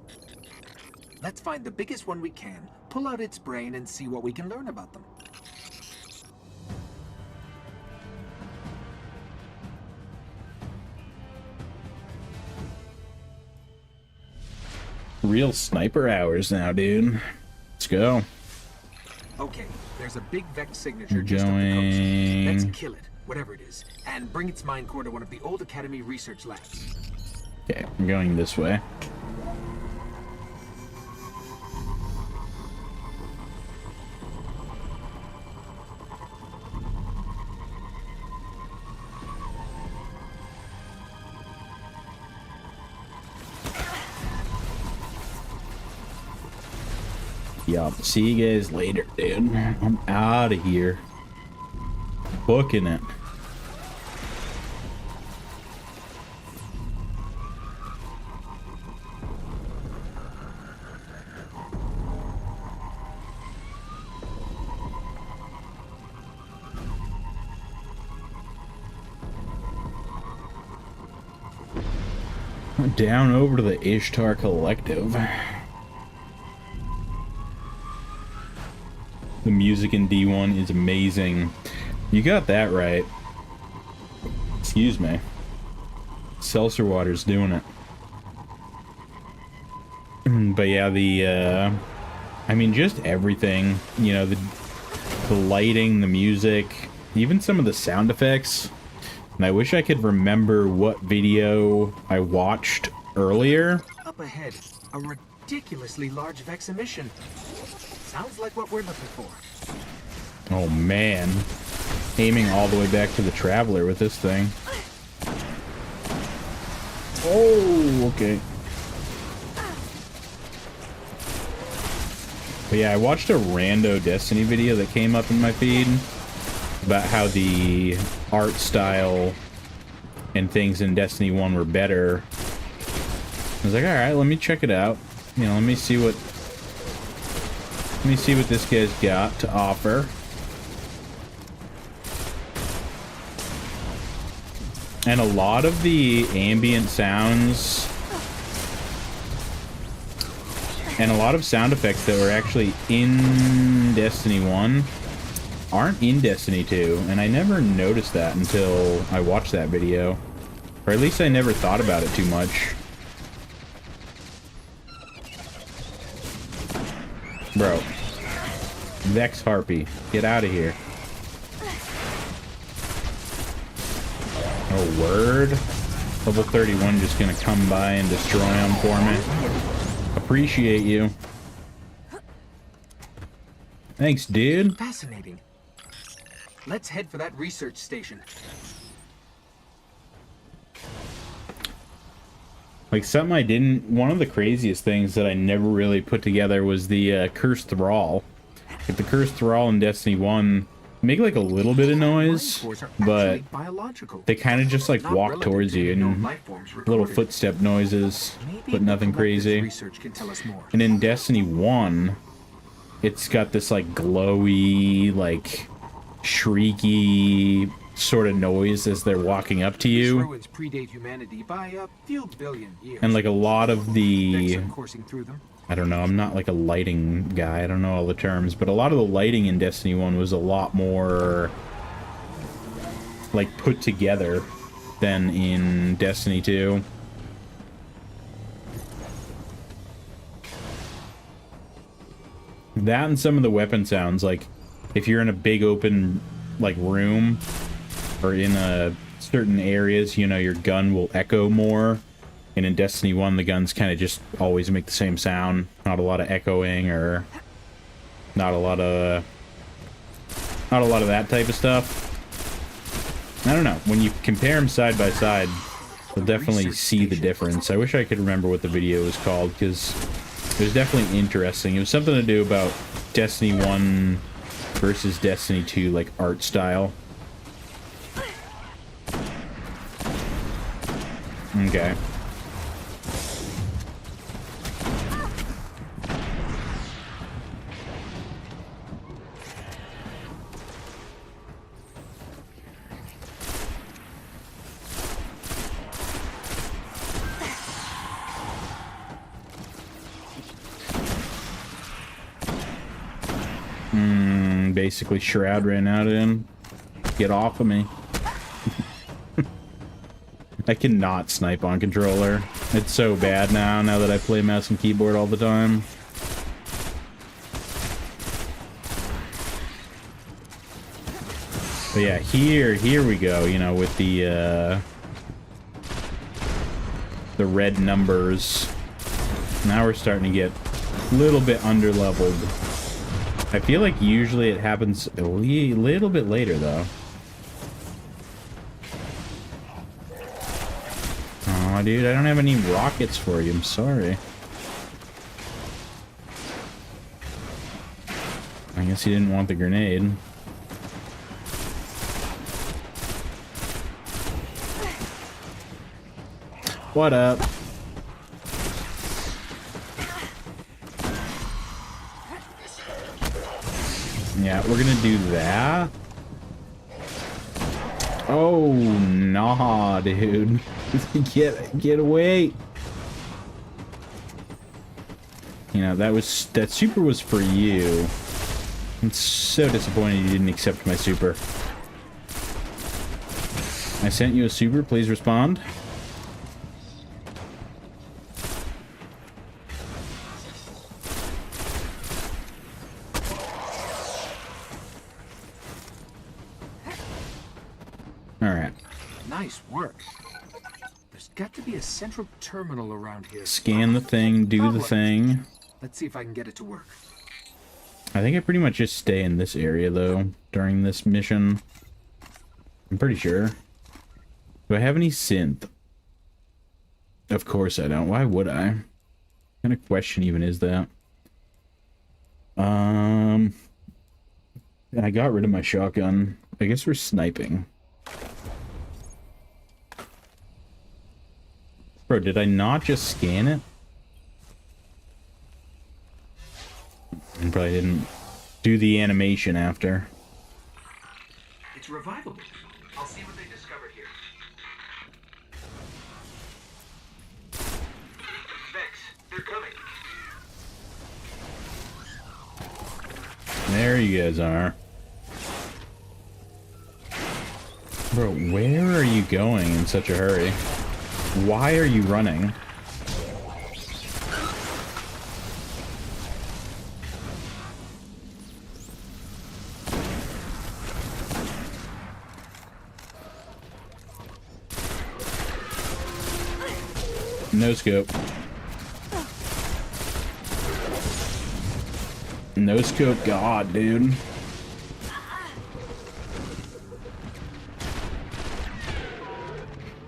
Let's find the biggest one we can, pull out its brain, and see what we can learn about them. Real sniper hours now, dude. Let's go. Okay, there's a big Vex signature just up the coast. Let's kill it, whatever it is, and bring its mind core to one of the old Academy research labs. Okay, I'm going this way. Yup, see you guys later, dude. I'm out of here. Booking it. Down over to the Ishtar Collective. The music in D1 is amazing. You got that right. Excuse me. Seltzer water's doing it. But yeah, I mean, just everything. You know, the lighting, the music, even some of the sound effects. And I wish I could remember what video I watched earlier. Up ahead, a ridiculously large Vex emission. Sounds like what we're looking for. Oh man. Aiming all the way back to the Traveler with this thing. Oh, okay. But yeah, I watched a rando Destiny video that came up in my feed about how the art style and things in Destiny 1 were better. I was like, alright, let me check it out. You know, let me see what this guy's got to offer. And a lot of the ambient sounds and a lot of sound effects that were actually in Destiny 1 aren't in Destiny 2, and I never noticed that until I watched that video. Or at least I never thought about it too much. Bro. Vex Harpy. Get out of here. Oh, word? Level 31 just gonna come by and destroy them for me. Appreciate you. Thanks, dude. Fascinating. Let's head for that research station. Like, something I didn't... One of the craziest things that I never really put together was the Cursed Thrall. Like, the Cursed Thrall in Destiny 1 make, like, a little bit of noise, but they kind of just, like, walk towards you, and little footstep noises, but nothing crazy. And in Destiny 1, it's got this, like, glowy, like, shrieky sort of noise as they're walking up to you. Ruins predate humanity by a few billion years. And like a lot of the... Coursing through them. I don't know, I'm not like a lighting guy, I don't know all the terms, but a lot of the lighting in Destiny 1 was a lot more like put together than in Destiny 2. That and some of the weapon sounds, like if you're in a big open like room or in a certain areas, you know, your gun will echo more. And in Destiny 1, the guns kind of just always make the same sound. Not a lot of echoing or not a lot of that type of stuff. I don't know. When you compare them side by side, you'll definitely see the difference. I wish I could remember what the video was called, because it was definitely interesting. It was something to do about Destiny 1 versus Destiny 2, like, art style. Okay. Basically Shroud ran out of him. Get off of me. I cannot snipe on controller. It's so bad now that I play mouse and keyboard all the time. But yeah, here we go, you know, with the red numbers. Now we're starting to get a little bit underleveled. I feel like usually it happens a little bit later, though. Aw, dude, I don't have any rockets for you. I'm sorry. I guess he didn't want the grenade. What up? Yeah, we're gonna do that. Oh, nah, dude. Get away. You know, that super was for you. I'm so disappointed you didn't accept my super. I sent you a super, please respond. Alright. Nice work. There's got to be a central terminal around here. Scan the thing, do the thing. Let's see if I can get it to work. I think I pretty much just stay in this area, though, during this mission. I'm pretty sure. Do I have any synth? Of course I don't. Why would I? What kind of question even is that? And I got rid of my shotgun. I guess we're sniping. Bro, did I not just scan it? I probably didn't do the animation after. It's revivable. I'll see what they discovered here. Vex, they're coming. There you guys are. Bro, where are you going in such a hurry? Why are you running? No scope. No scope, God, dude.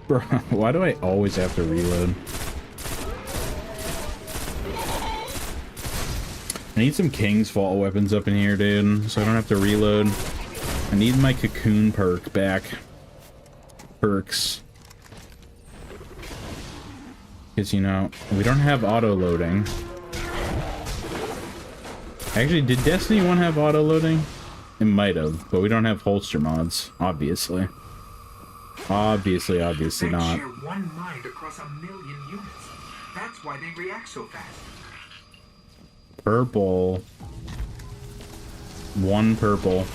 Bro, why do I always have to reload? I need some King's Vault weapons up in here, dude, so I don't have to reload. I need my cocoon perk back. Perks. Because, you know, we don't have auto-loading. Actually, did Destiny 1 have auto-loading? It might have, but we don't have holster mods, obviously. Obviously not. They share one mind across 1,000,000 units. That's why they react so fast. Purple. One purple.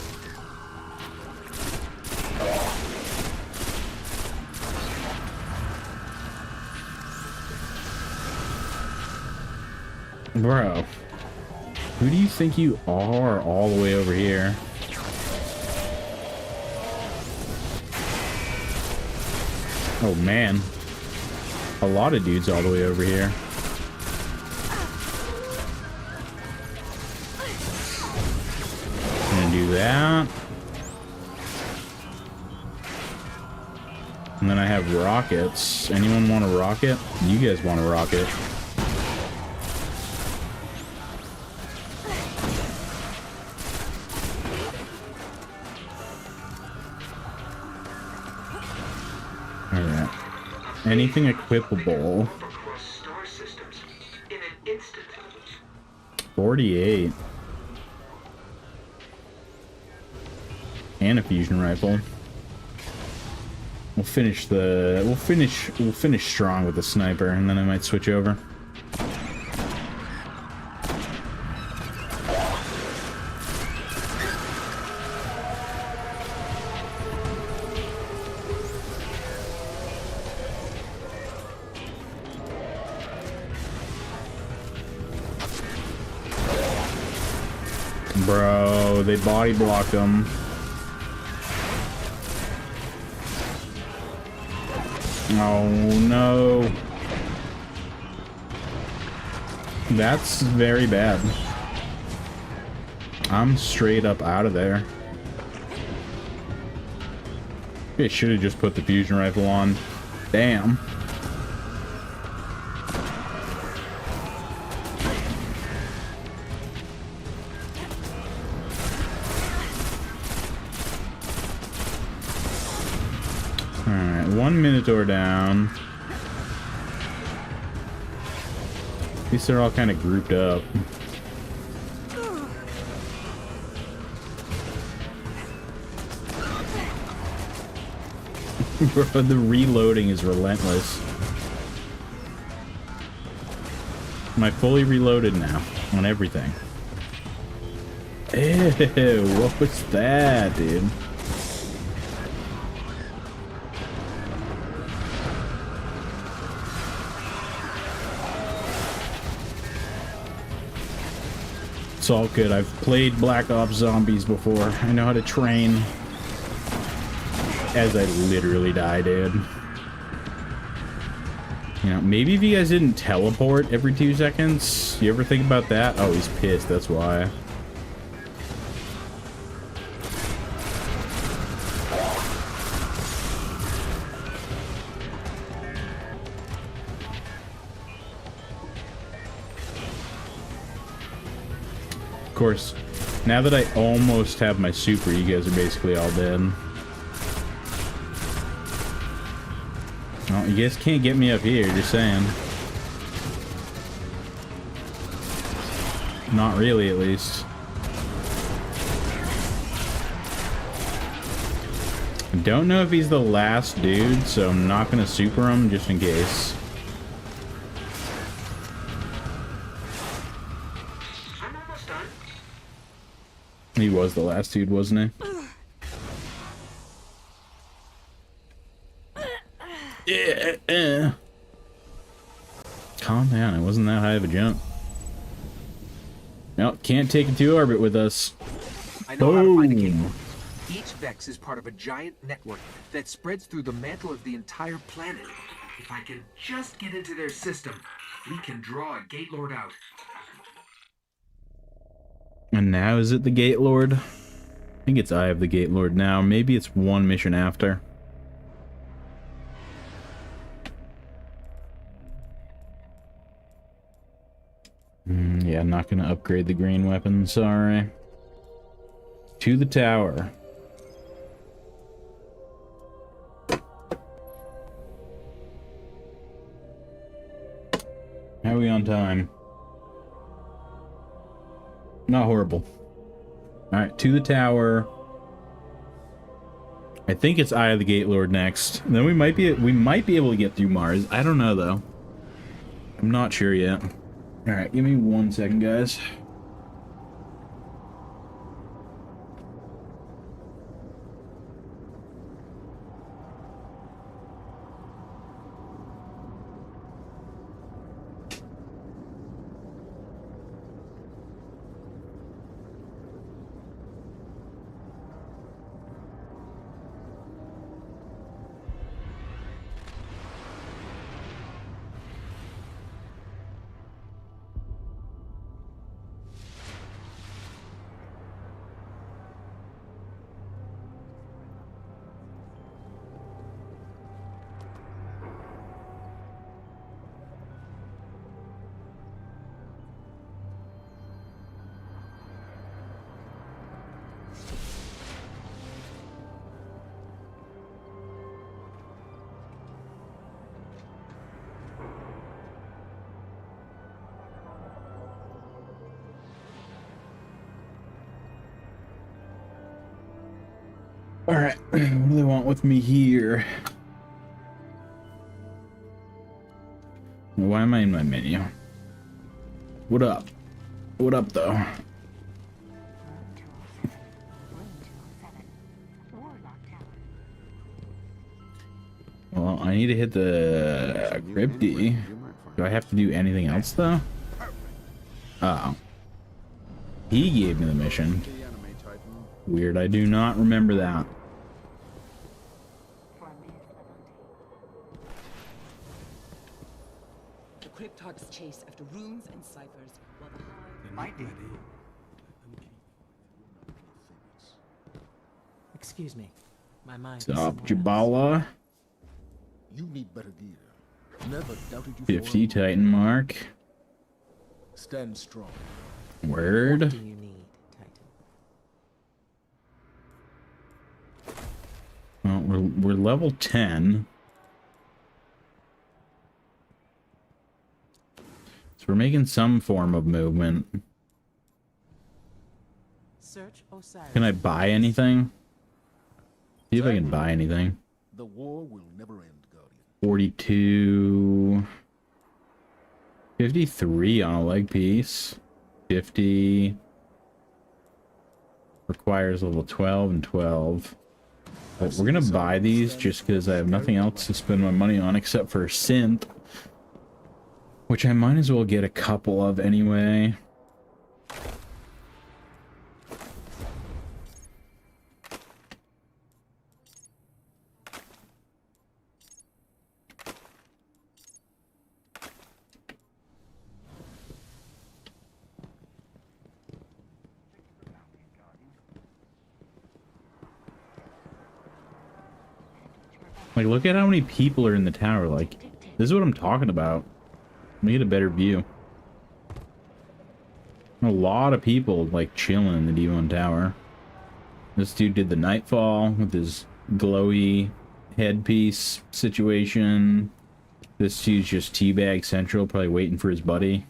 Bro, who do you think you are all the way over here? Oh man, a lot of dudes all the way over here. Gonna do that. And then I have rockets. Anyone want a rocket? You guys want a rocket? Alright. Anything equipable. 48. And a fusion rifle. We'll finish strong with the sniper, and then I might switch over. Bro, they body blocked him. Oh no. That's very bad. I'm straight up out of there. I should have just put the fusion rifle on. Damn. Alright, one Minotaur down. These are all kind of grouped up. Bro, the reloading is relentless. Am I fully reloaded now on everything? Ew, what was that, dude? It's all good. I've played Black Ops Zombies before. I know how to train. As I literally die, dude. You know, maybe if you guys didn't teleport every 2 seconds, you ever think about that? Oh, he's pissed, that's why. Of course, now that I almost have my super, you guys are basically all dead. Oh, you guys can't get me up here, just saying. Not really, at least. I don't know if he's the last dude, so I'm not gonna super him just in case. He was the last dude, wasn't he? Yeah. Calm down, it wasn't that high of a jump. No, can't take it to orbit with us. I know how to find a gateway. Each Vex is part of a giant network that spreads through the mantle of the entire planet. If I can just get into their system, we can draw a Gate Lord out. And now is it the Gate Lord? I think it's Eye of the Gate Lord now. Maybe it's one mission after. Yeah, I'm not gonna upgrade the green weapon, sorry. To the tower. How are we on time? Not horrible. Alright, to the tower. I think it's Eye of the Gate Lord next. Then we might be able to get through Mars. I don't know though. I'm not sure yet. Alright, give me 1 second, guys. Alright, what do they want with me here? Why am I in my menu? What up? What up, though? Well, I need to hit the Crypty. Do I have to do anything else, though? Uh-oh. He gave me the mission. Weird, I do not remember that. The cryptarchs chase after runes and ciphers while the hive Might be. Excuse me. My mind. Stop, Jabala. You need better gear. Never doubted you. 50 Titan mark. Stand strong. Word. What do you need, Titan? Well, we're level 10. So we're making some form of movement. Search Osiris. Can I buy anything? See if I can buy anything. The war will never end, Guardian. 42. 53 on a leg piece. 50. Requires level 12 and 12. But we're gonna buy these just because I have nothing else to spend my money on except for synth. Which I might as well get a couple of anyway. Like, look at how many people are in the tower. Like, this is what I'm talking about. Let me get a better view. A lot of people, like, chilling in the D1 tower. This dude did the Nightfall with his glowy headpiece situation. This dude's just teabag central, probably waiting for his buddy.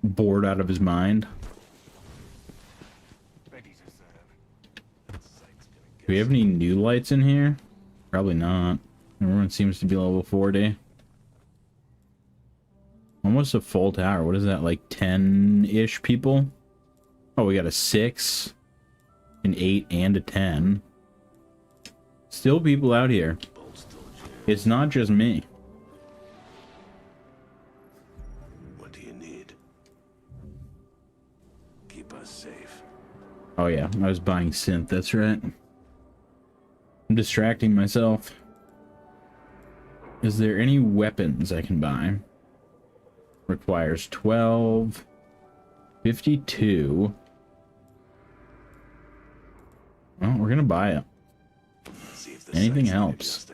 Bored out of his mind. Do we have any new lights in here? Probably not. Everyone seems to be level 40. Almost a full tower. What is that, like 10-ish people? Oh, we got a 6, an 8, and a 10. Still people out here. It's not just me. What do you need? Keep us safe. Oh yeah, I was buying synth, that's right. I'm distracting myself. Is there any weapons I can buy? Requires 12, 52. Well, we're gonna buy it. Anything helps.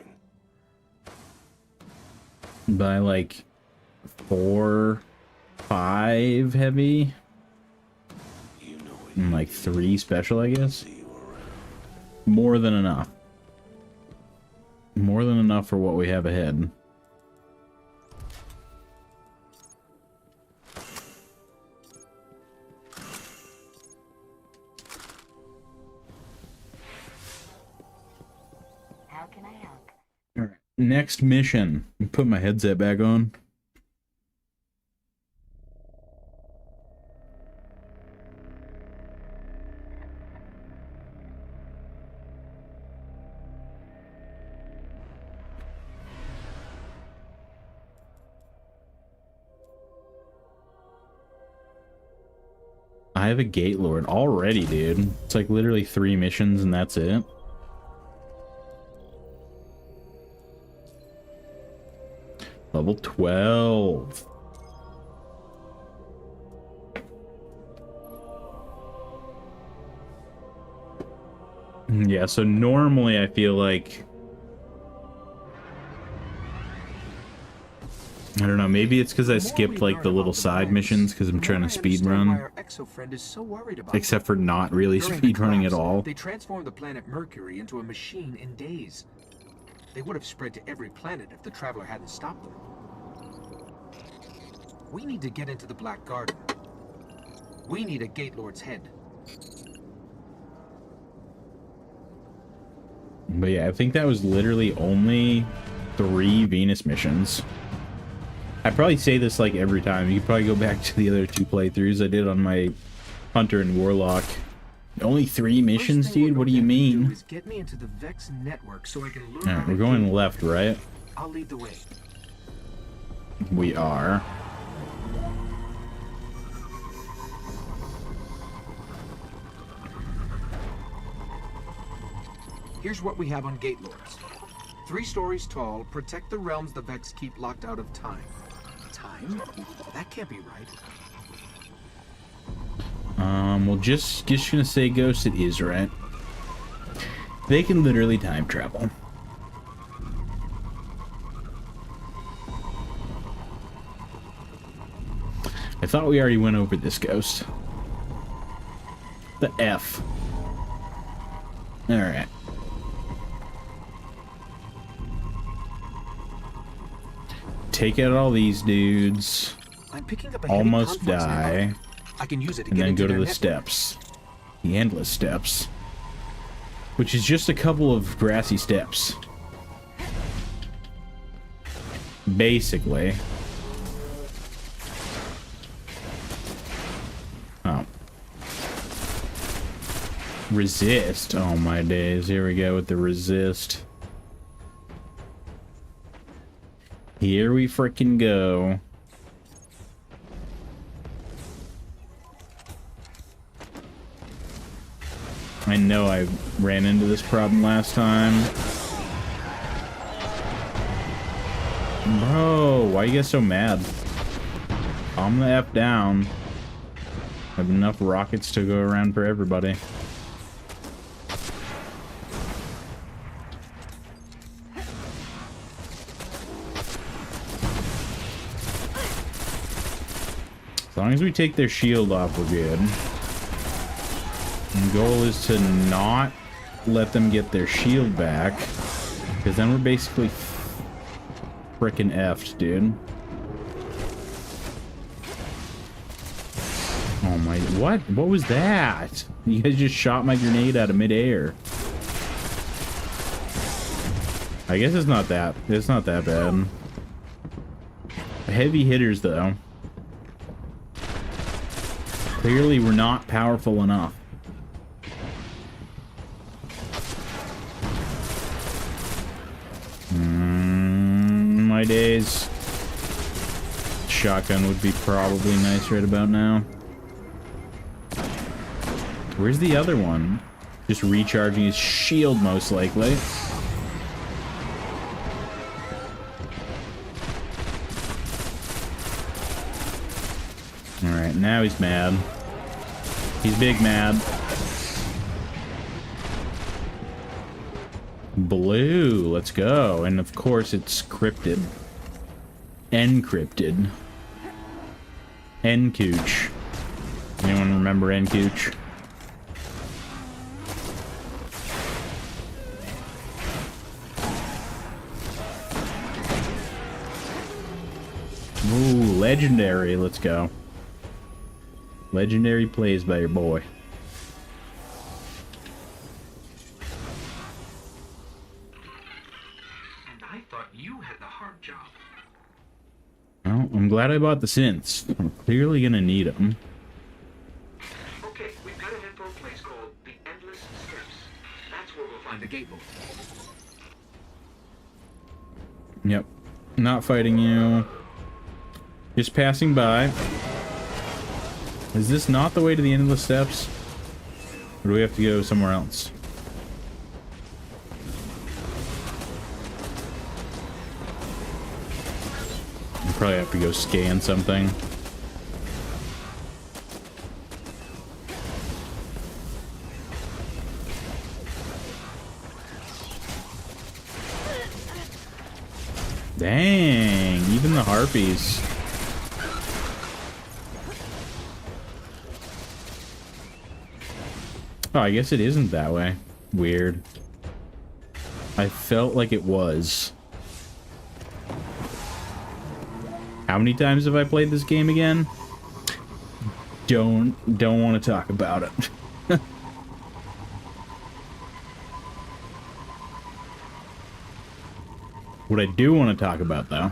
Buy like 4, 5 heavy. And like 3 special, I guess. More than enough. More than enough for what we have ahead. How can I help? All right. Next mission. Put my headset back on. I have a Gate Lord already, dude. It's like literally 3 missions and that's it. Level 12. Yeah, so normally I feel like... I don't know, maybe it's because I skipped like the little side missions because I'm trying to speed run. Except for not really speed running at all. They transformed the planet Mercury into a machine in days. They would have spread to every planet if the Traveler hadn't stopped them. We need to get into the Black Garden. We need a Gate Lord's head. But yeah, I think that was literally only 3 Venus missions. I probably say this like every time. You can probably go back to the other 2 playthroughs I did on my Hunter and Warlock. Only 3 missions, dude? What do you mean? Get me into the Vex network so I can learn. Alright, we're going left, right? I'll lead the way. We are. Here's what we have on Gate Lords. 3 stories tall, protect the realms the Vex keep locked out of time. Time? That can't be right. Well, just gonna say, Ghost, it is right. They can literally time travel. I thought we already went over this, Ghost. The F. Alright. Take out all these dudes. I'm picking up a almost die. I can use it to and get then into go to their the network. steps. The endless steps. Which is just a couple of grassy steps. Basically. Oh. Resist. Oh my days. Here we go with the resist. Here we frickin' go. I know I ran into this problem last time. Bro, why you guys so mad? Calm the F down. Have enough rockets to go around for everybody. As long as we take their shield off, we're good. The goal is to not let them get their shield back, because then we're basically frickin' effed, dude. Oh my, what? What was that? You guys just shot my grenade out of midair. I guess it's not that bad. Heavy hitters, though. Clearly, we're not powerful enough. My days. Shotgun would be probably nice right about now. Where's the other one? Just recharging his shield, most likely. Alright, now he's mad. He's big mad. Blue, let's go. And of course it's cryptid. Encrypted. Encooch. Anyone remember Encooch? Ooh, legendary, let's go. Legendary plays by your boy. And I thought you had the hard job. Well, I'm glad I bought the synths. I'm clearly gonna need them. Okay, we've got to head for a place called the Endless Steps. That's where we'll find the gate lord. Yep. Not fighting you. Just passing by. Is this not the way to the Endless Steps? Or do we have to go somewhere else? We probably have to go scan something. Dang, even the harpies. Oh, I guess it isn't that way. Weird. I felt like it was. How many times have I played this game again? Don't want to talk about it. What I do want to talk about, though,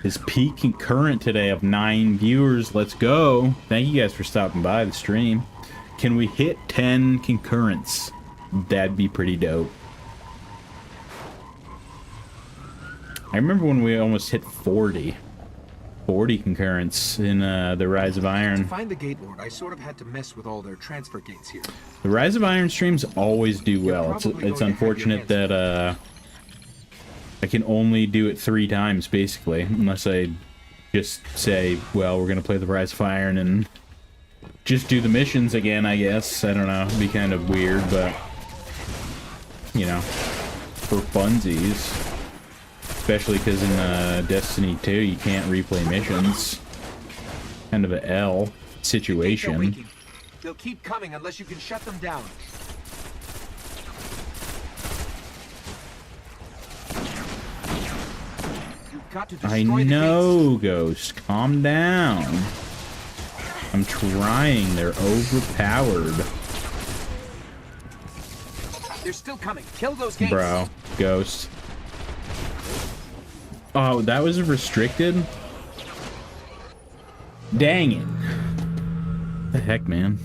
is peak concurrent today of 9 viewers. Let's go. Thank you guys for stopping by the stream. Can we hit 10 concurrents? That'd be pretty dope. I remember when we almost hit 40. 40 concurrents in the Rise of Iron. To find the gate lord, I sort of had to mess with all their transfer gates here. The Rise of Iron streams always do well. It's unfortunate that I can only do it 3 times, basically, unless I just say, well, we're gonna play the Rise of Iron and just do the missions again, I guess. I don't know. It'd be kind of weird, but, you know, for funsies. Especially because in Destiny 2, you can't replay missions. Kind of a L situation. They'll keep coming unless you can shut them down. You've got to destroy I the know, gates. Ghost. Calm down. I'm trying. They're overpowered. They're still coming. Kill those gates. Bro. Ghost. Oh, that was restricted? Dang it. What the heck, man?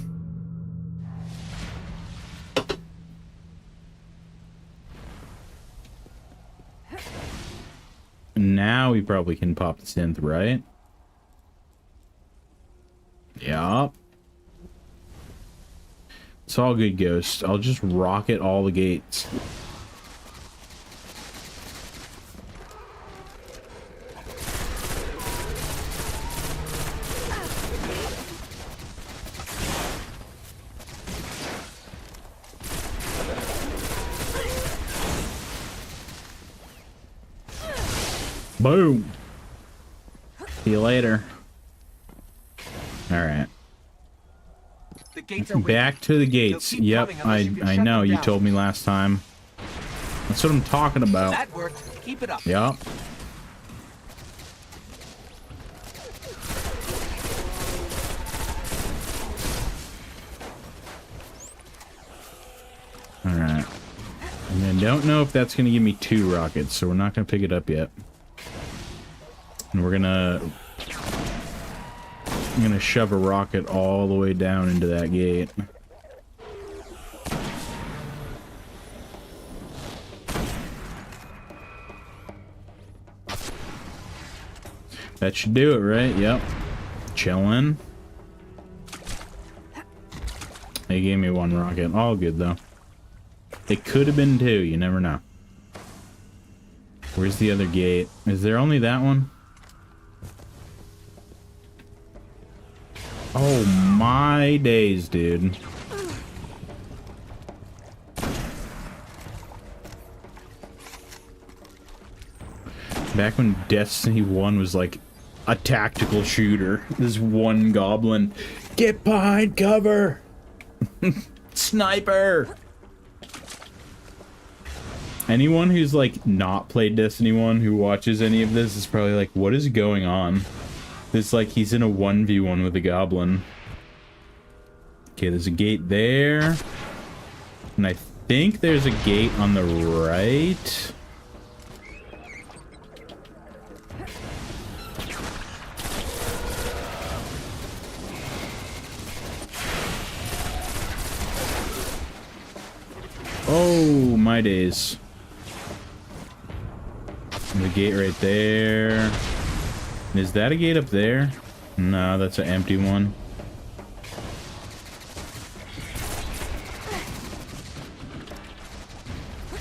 Now we probably can pop the synth, right? Yup. It's all good, Ghost. I'll just rocket all the gates. Boom. See you later. Alright. Back to the gates. Yep, I know. You told me last time. That's what I'm talking about. That worked. Keep it up. Yep. Alright. And I don't know if that's going to give me 2 rockets, so we're not going to pick it up yet. And we're gonna... I'm gonna shove a rocket all the way down into that gate. That should do it, right? Yep. Chillin'. They gave me 1 rocket. All good, though. It could have been 2. You never know. Where's the other gate? Is there only that one? Oh my days, dude. Back when Destiny 1 was like a tactical shooter, this one goblin. Get behind cover! Sniper! Anyone who's like not played Destiny 1 who watches any of this is probably like, what is going on? It's like he's in a 1v1 with a goblin. Okay, there's a gate there. And I think there's a gate on the right. Oh, my days. The gate right there. Is that a gate up there? No, that's an empty one.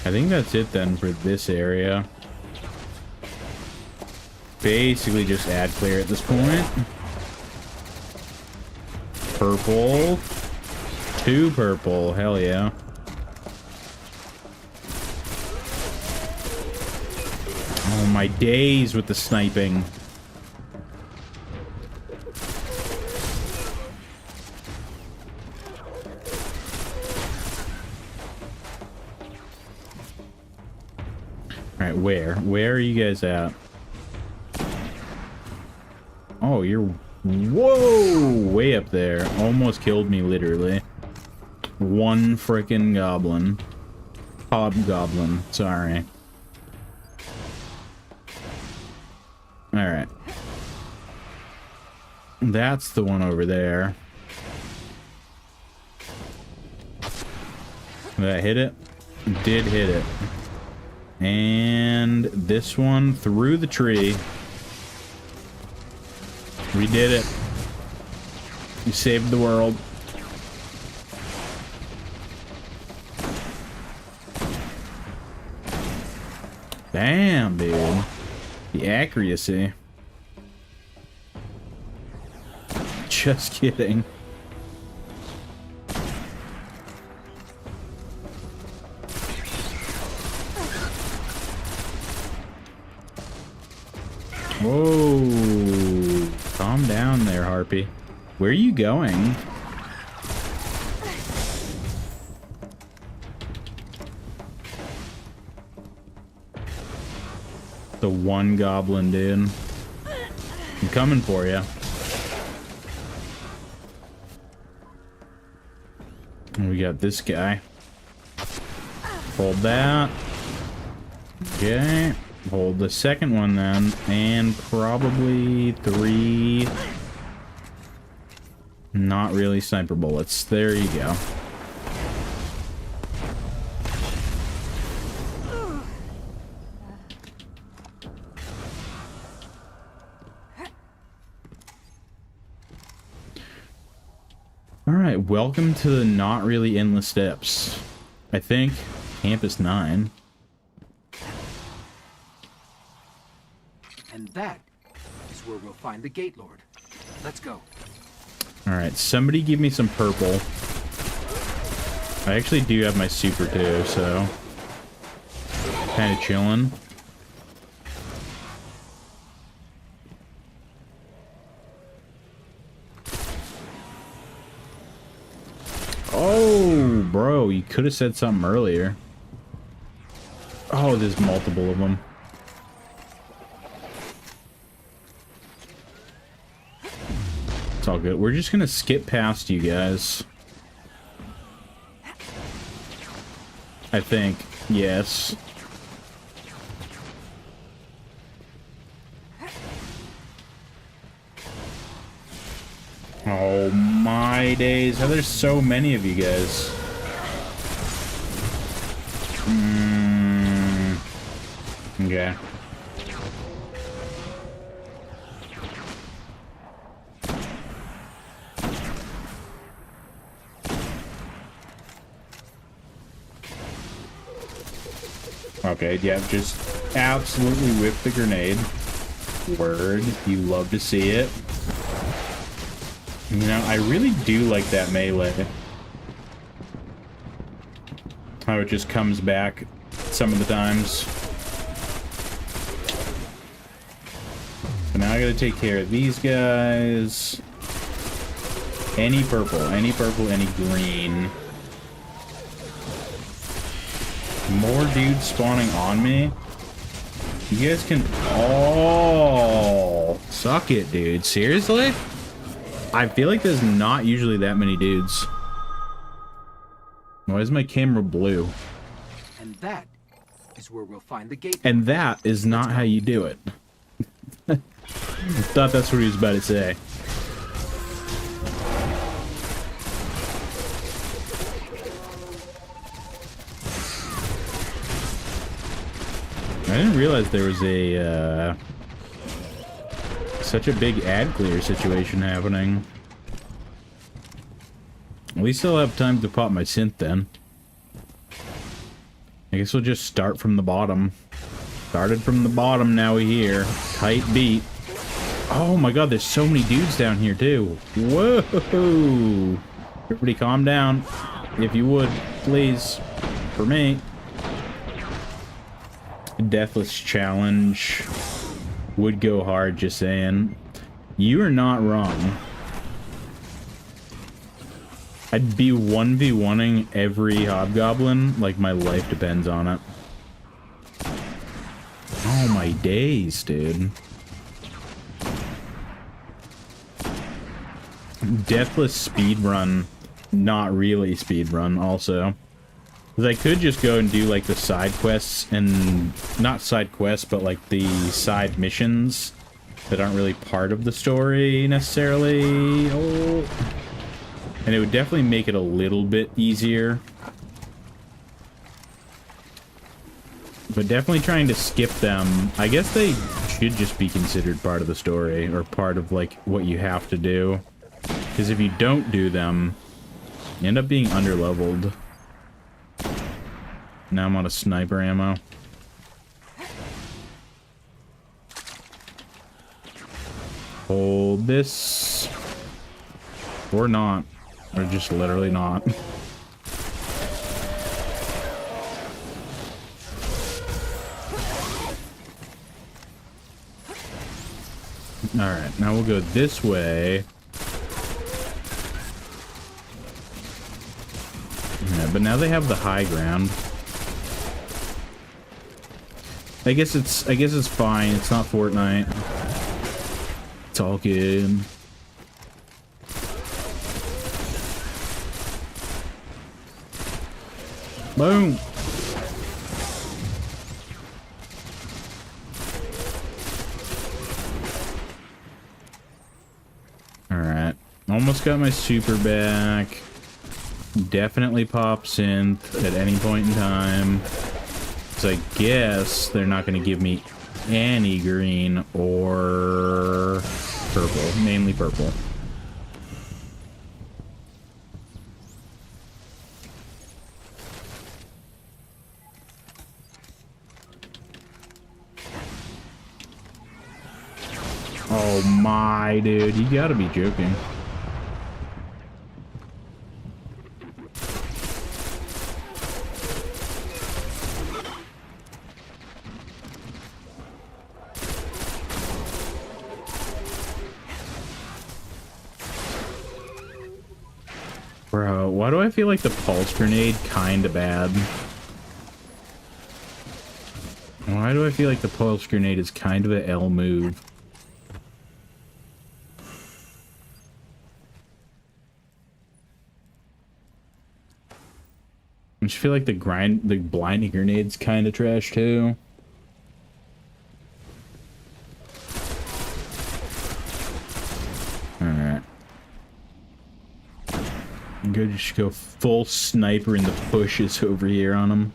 I think that's it then for this area. Basically just ad clear at this point. Purple. 2 purple. Hell yeah. Oh my days with the sniping. Alright, where are you guys at? Oh, you're... Whoa! Way up there. Almost killed me, literally. One frickin' goblin. Hobgoblin. Sorry. Alright. That's the one over there. Did I hit it? Did hit it. And this one through the tree. We did it. We saved the world. Damn, dude. The accuracy. Just kidding. Whoa. Calm down there, Harpy. Where are you going? The one goblin, dude. I'm coming for you. And we got this guy. Hold that. Okay. Hold the second one then. And probably 3... not really sniper bullets. There you go. Alright, welcome to the not really endless steps. I think Campus 9. And that is where we'll find the Gate Lord. Let's go. Alright, somebody give me some purple. I actually do have my super too, so... kind of chilling. Oh, bro, you could have said something earlier. Oh, there's multiple of them. It's all good. We're just gonna skip past you guys. I think. Yes. Oh my days. How there's so many of you guys. Okay. Okay, yeah, just absolutely whip the grenade. Word, you love to see it. You know, I really do like that melee. How it just comes back some of the times. So now I gotta take care of these guys. Any purple, any green. More dudes spawning on me. You guys can... Oh! Suck it, dude. Seriously? I feel like there's not usually that many dudes. Why is my camera blue? And that is where we'll find the gate. And that is not how you do it. Thought that's what he was about to say. I didn't realize there was a, such a big ad clear situation happening. At least I'll have time to pop my synth then. I guess we'll just start from the bottom. Started from the bottom, now we're here. Tight beat. Oh my god, there's so many dudes down here too. Whoa! Everybody calm down. If you would, please. For me. Deathless challenge would go hard, just saying. You are not wrong. I'd be 1v1ing every hobgoblin like my life depends on it. Oh my days, dude. Deathless speedrun, not really speedrun also. Because I could just go and do, like, the side quests, and... Not side quests, but, like, the side missions that aren't really part of the story, necessarily. Oh. And it would definitely make it a little bit easier. But definitely trying to skip them. I guess they should just be considered part of the story, or part of, like, what you have to do. Because if you don't do them, you end up being underleveled. Now I'm out of sniper ammo. Hold this. Or not. Or just literally not. Alright, now we'll go this way. Yeah, but now they have the high ground. I guess it's fine. It's not Fortnite. It's all good. Boom. All right. Almost got my super back. Definitely pop synth at any point in time. So I guess they're not going to give me any green or purple. Mainly purple. Oh my, dude. You gotta be joking. Bro, why do I feel like the pulse grenade kinda bad? Why do I feel like the pulse grenade is kind of an L move? I just feel like the blinding grenade's kind of trash too. Alright. I'm gonna just go full sniper in the bushes over here on him.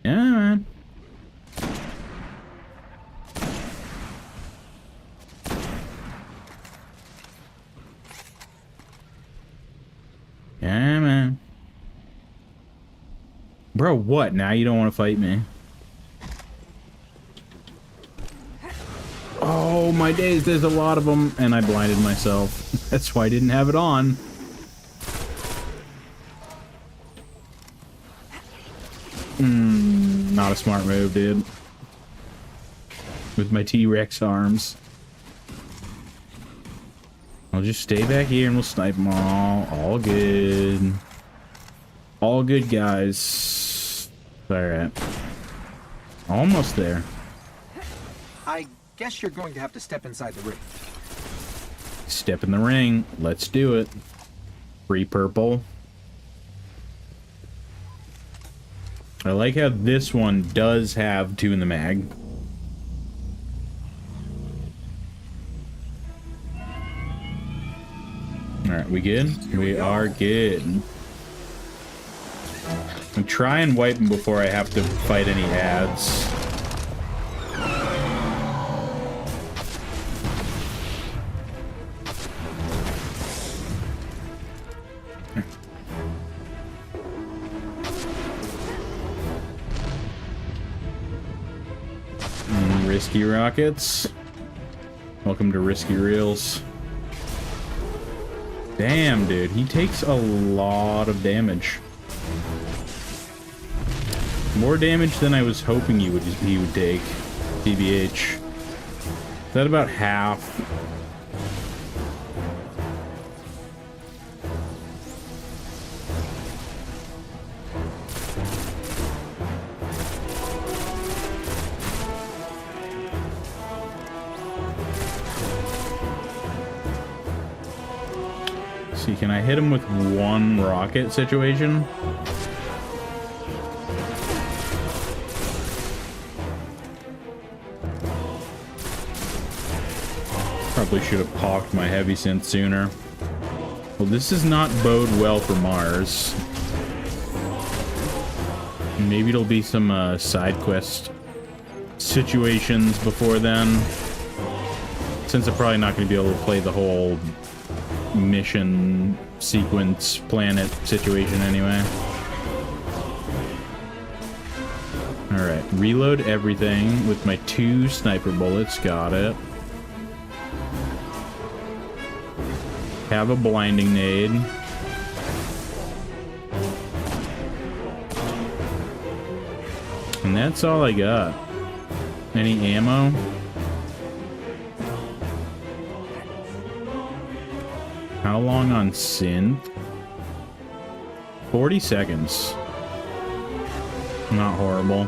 Yeah, man. Yeah, man. Bro, what? Now you don't want to fight me? Oh my days, there's a lot of them, and I blinded myself. That's why I didn't have it on. Not a smart move, dude. With my T-Rex arms. I'll just stay back here and we'll snipe them all. All good. All good, guys. Alright. Almost there. I guess you're going to have to step inside the ring. Step in the ring. Let's do it. Free purple. I like how this one does have 2 in the mag. Alright, we good? We are good. I'm trying and wipe them before I have to fight any ads. Risky rockets. Welcome to Risky Reels. Damn, dude, he takes a lot of damage. More damage than I was hoping he would take. TBH. Is that about half? See, can I hit him with one rocket situation? Probably should have pocked my heavy synth sooner. Well, this does not bode well for Mars. Maybe it'll be some side quest situations before then. Since I'm probably not going to be able to play the whole mission sequence planet situation anyway. Alright, reload everything with my 2 sniper bullets. Got it. Have a blinding nade. And that's all I got. Any ammo? How long on synth? 40 seconds. Not horrible.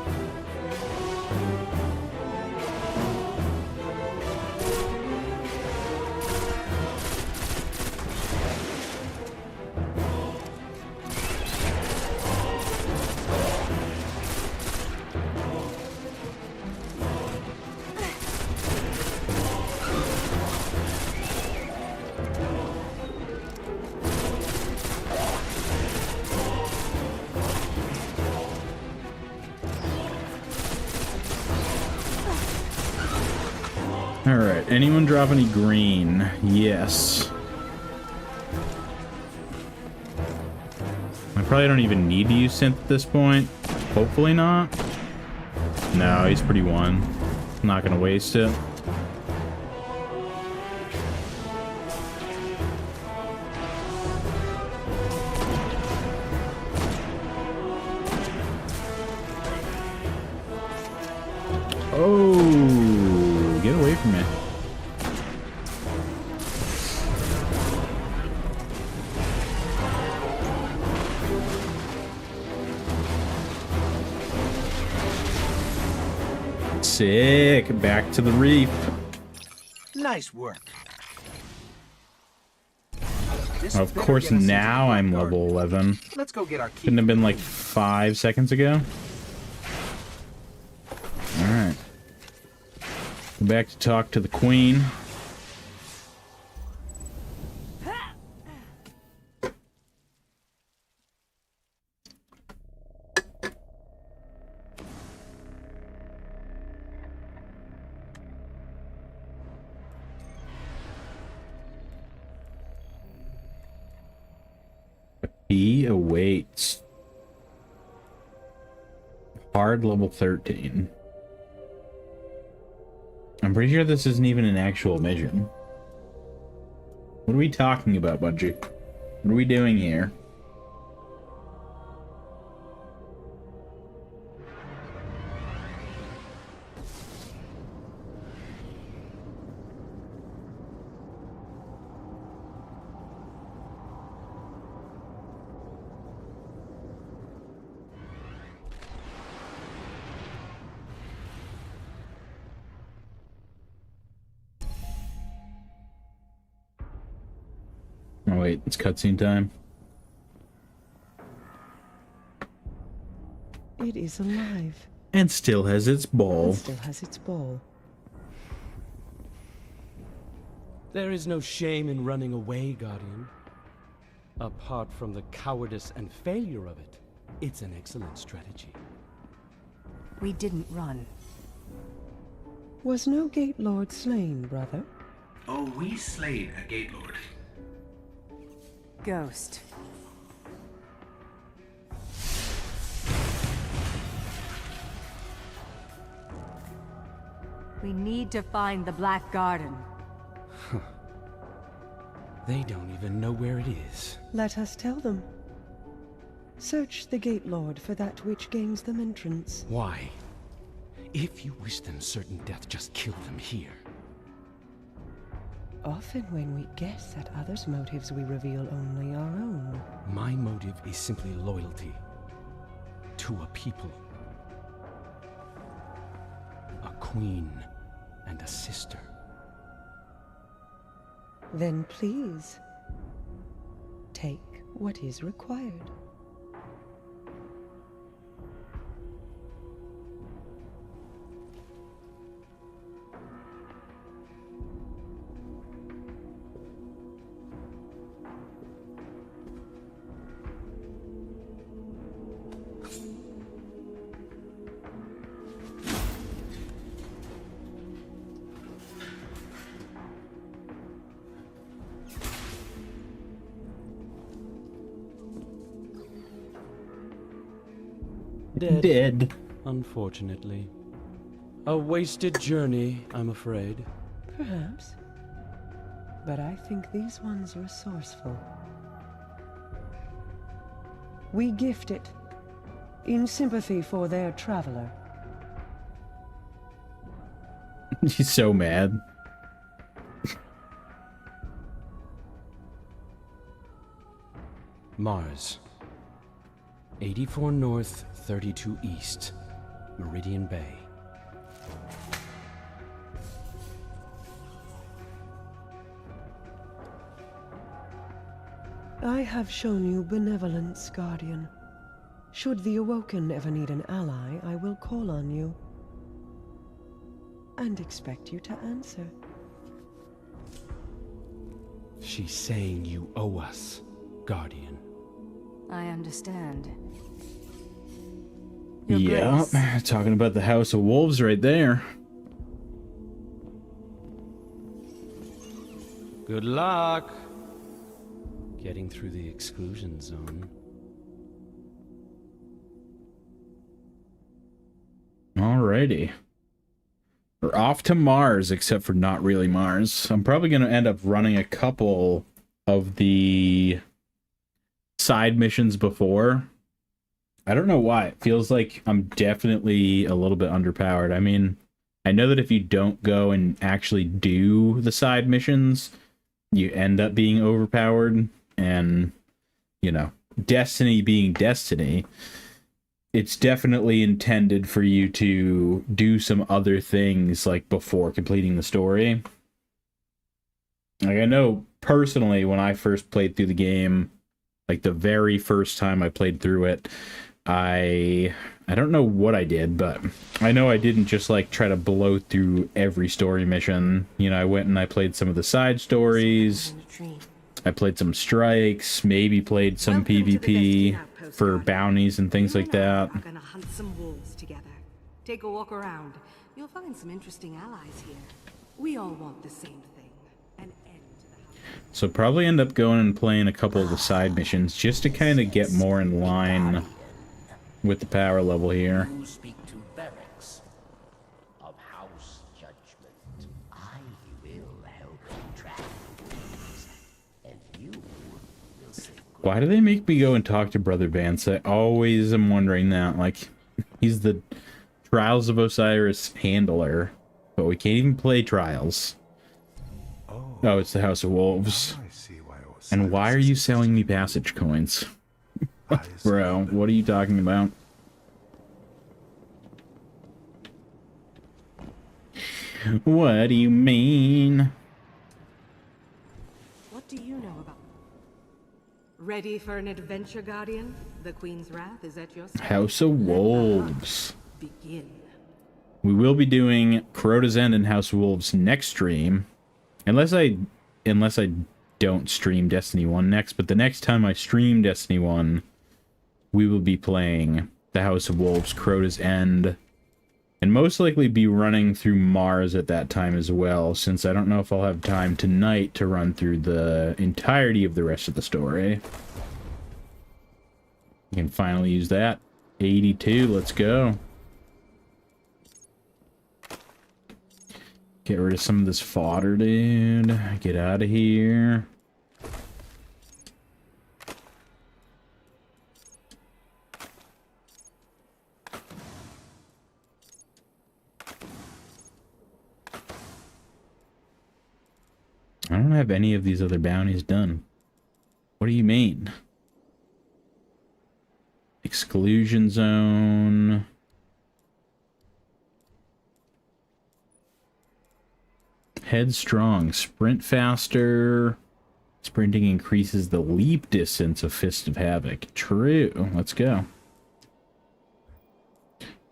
Alright, anyone drop any green? Yes. I probably don't even need to use synth at this point. Hopefully not. No, he's pretty one. Not gonna waste it. Oh, get away from me. Sick. Back to the reef. Nice work. Of course, now I'm level 11. Let's go get our key. Couldn't have been like 5 seconds ago. Alright. Go back to talk to the queen. He awaits. Hard level 13. I'm pretty sure this isn't even an actual mission. What are we talking about, Bungie? What are we doing here? Oh wait, it's cutscene time. It is alive. And still has its ball. It still has its ball. There is no shame in running away, Guardian. Apart from the cowardice and failure of it, it's an excellent strategy. We didn't run. Was no Gate Lord slain, brother? Oh, we slayed a Gate Lord. Ghost. We need to find the Black Garden. They don't even know where it is. Let us tell them. Search the Gate Lord for that which gains them entrance. Why? If you wish them certain death, just kill them here. Often when we guess at others' motives, we reveal only our own. My motive is simply loyalty to a people. A queen and a sister. Then please, take what is required. Dead. Unfortunately. A wasted journey, I'm afraid. Perhaps. But I think these ones resourceful. We gift it, in sympathy for their traveler. She's so mad. Mars. 84 North, 32 East, Meridian Bay. I have shown you benevolence, Guardian. Should the Awoken ever need an ally, I will call on you. And expect you to answer. She's saying you owe us, Guardian. I understand. Yeah, talking about the House of Wolves right there. Good luck getting through the exclusion zone. Alrighty. We're off to Mars, except for not really Mars. I'm probably going to end up running a couple of the side missions before. I don't know why. It feels like I'm definitely a little bit underpowered. I mean, I know that if you don't go and actually do the side missions, you end up being overpowered. And, you know, Destiny being Destiny, it's definitely intended for you to do some other things, like, before completing the story. Like, I know personally when I first played through the game, like the very first time I played through it, I don't know what I did, but I know I didn't just like try to blow through every story mission. You know, I went and I played some of the side stories. I played some strikes, maybe played some PvP for bounties and things like that. We're gonna hunt some wolves together. Take a walk around. You'll find some interesting allies here. We all want the same thing. An end to the So probably end up going and playing a couple of the side missions just to kind of get more in line with the power level here. You speak to barracks of House Judgment. Why do they make me go and talk to Brother Vance? I always am wondering that. Like, he's the Trials of Osiris handler, but we can't even play Trials. Oh, it's the House of Wolves. And why are you selling me passage coins? Bro, what are you talking about? What do you mean? What do you know about? Ready for an adventure, Guardian? The Queen's wrath is at your side. House of Wolves. Begin. We will be doing Crota's End and House of Wolves next stream. Unless I don't stream Destiny 1 next, but the next time I stream Destiny 1, we will be playing the House of Wolves, Crota's End, and most likely be running through Mars at that time as well, since I don't know if I'll have time tonight to run through the entirety of the rest of the story. You can finally use that. 82, let's go. Get rid of some of this fodder, dude. Get out of here. I don't have any of these other bounties done. What do you mean? Exclusion zone. Headstrong. Sprint faster. Sprinting increases the leap distance of Fist of Havoc. True. Let's go.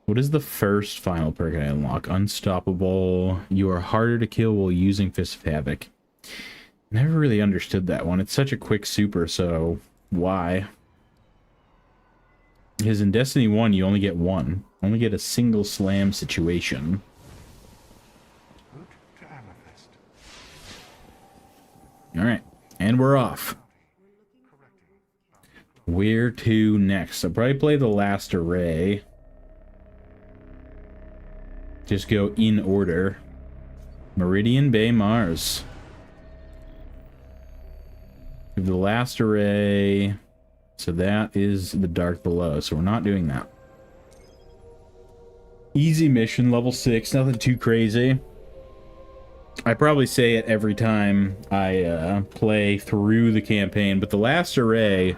What is the first final perk I unlock? Unstoppable. You are harder to kill while using Fist of Havoc. Never really understood that one. It's such a quick super, so why? Because in Destiny 1, you only get one. Only get a single slam situation. Alright, and we're off. Where to next? I'll probably play the last array. Just go in order. Meridian Bay, Mars. The last array. So that is the Dark Below. So we're not doing that. Easy mission, level 6. Nothing too crazy. I probably say it every time I play through the campaign, but the last array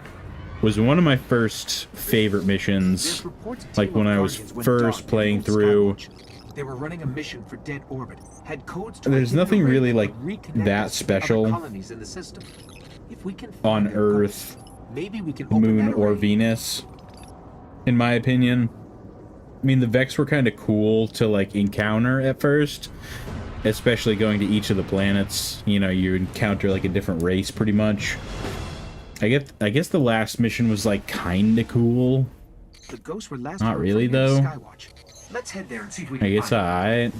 was one of my first favorite missions. Like when I was first playing through. They were running a mission for Dead Orbit. Had codes to There's nothing really like that special on Earth, maybe we can Moon, or Venus, in my opinion. I mean, the Vex were kind of cool to like encounter at first, especially going to each of the planets. You know, you encounter like a different race pretty much. I guess the last mission was like kind of cool. The ghosts were last not really though. Let's head there and see if we I guess alright.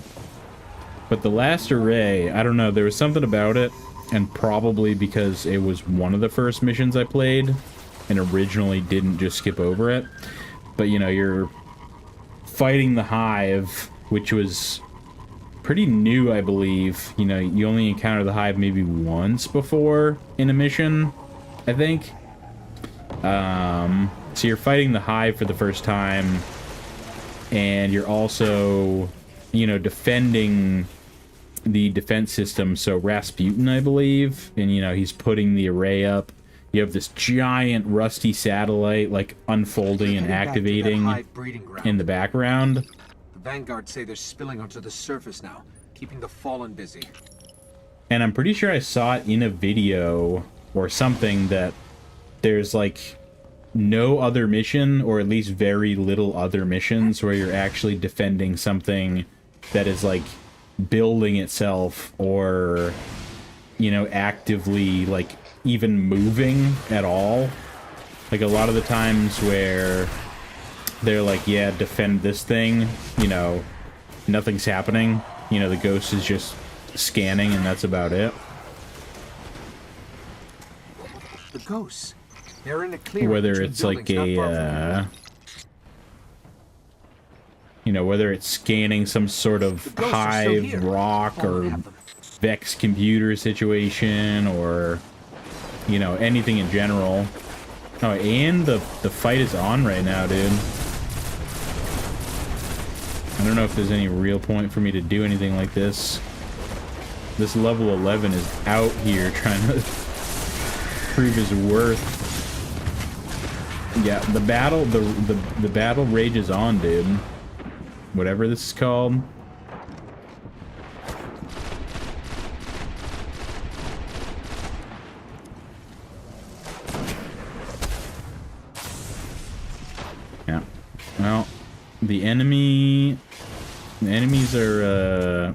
But the last array, I don't know, there was something about it, and probably because it was one of the first missions I played, and originally didn't just skip over it. But you know, you're fighting the Hive, which was pretty new, I believe. You know, you only encounter the Hive maybe once before in a mission, I think. So you're fighting the Hive for the first time, and you're also, you know, defending the defense system. So Rasputin, I believe, and you know, he's putting the array up. You have this giant rusty satellite like unfolding and activating in the background. The Vanguard say they're spilling onto the surface now, keeping the Fallen busy. And I'm pretty sure I saw it in a video or something that there's like no other mission, or at least very little other missions, where you're actually defending something that is like building itself, or you know, actively like even moving at all. Like a lot of the times where they're like, yeah, defend this thing, you know, nothing's happening. You know, the ghost is just scanning and that's about it. The ghosts, they're in a clearing. Whether it's like a you know, whether it's scanning some sort of Hive rock or Vex computer situation, or you know, anything in general. Oh, and the fight is on right now, dude. I don't know if there's any real point for me to do anything like this. This level 11 is out here trying to prove his worth. Yeah, the battle rages on, dude. Whatever this is called. Yeah. Well, the enemies are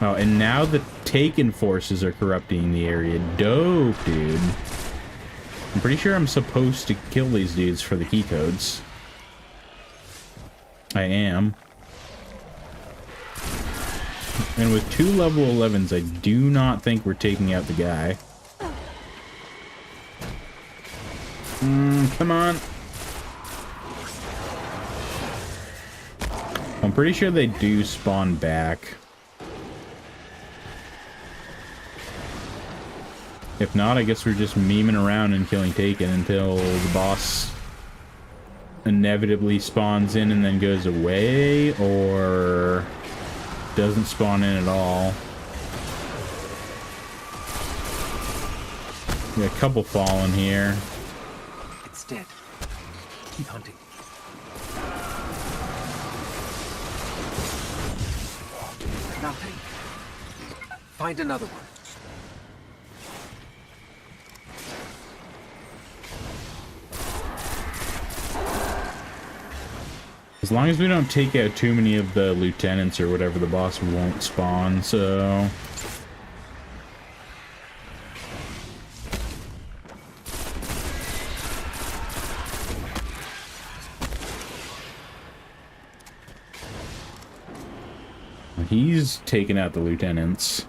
oh, and now the Taken forces are corrupting the area. Dope, dude. I'm pretty sure I'm supposed to kill these dudes for the key codes. I am. And with 2 level 11s, I do not think we're taking out the guy. Come on. I'm pretty sure they do spawn back. If not, I guess we're just memeing around and killing Taken until the boss inevitably spawns in and then goes away, or doesn't spawn in at all. We got a couple fallen here. It's dead. Keep hunting. Nothing. Find another one. As long as we don't take out too many of the lieutenants or whatever, the boss won't spawn, so... He's taking out the lieutenants.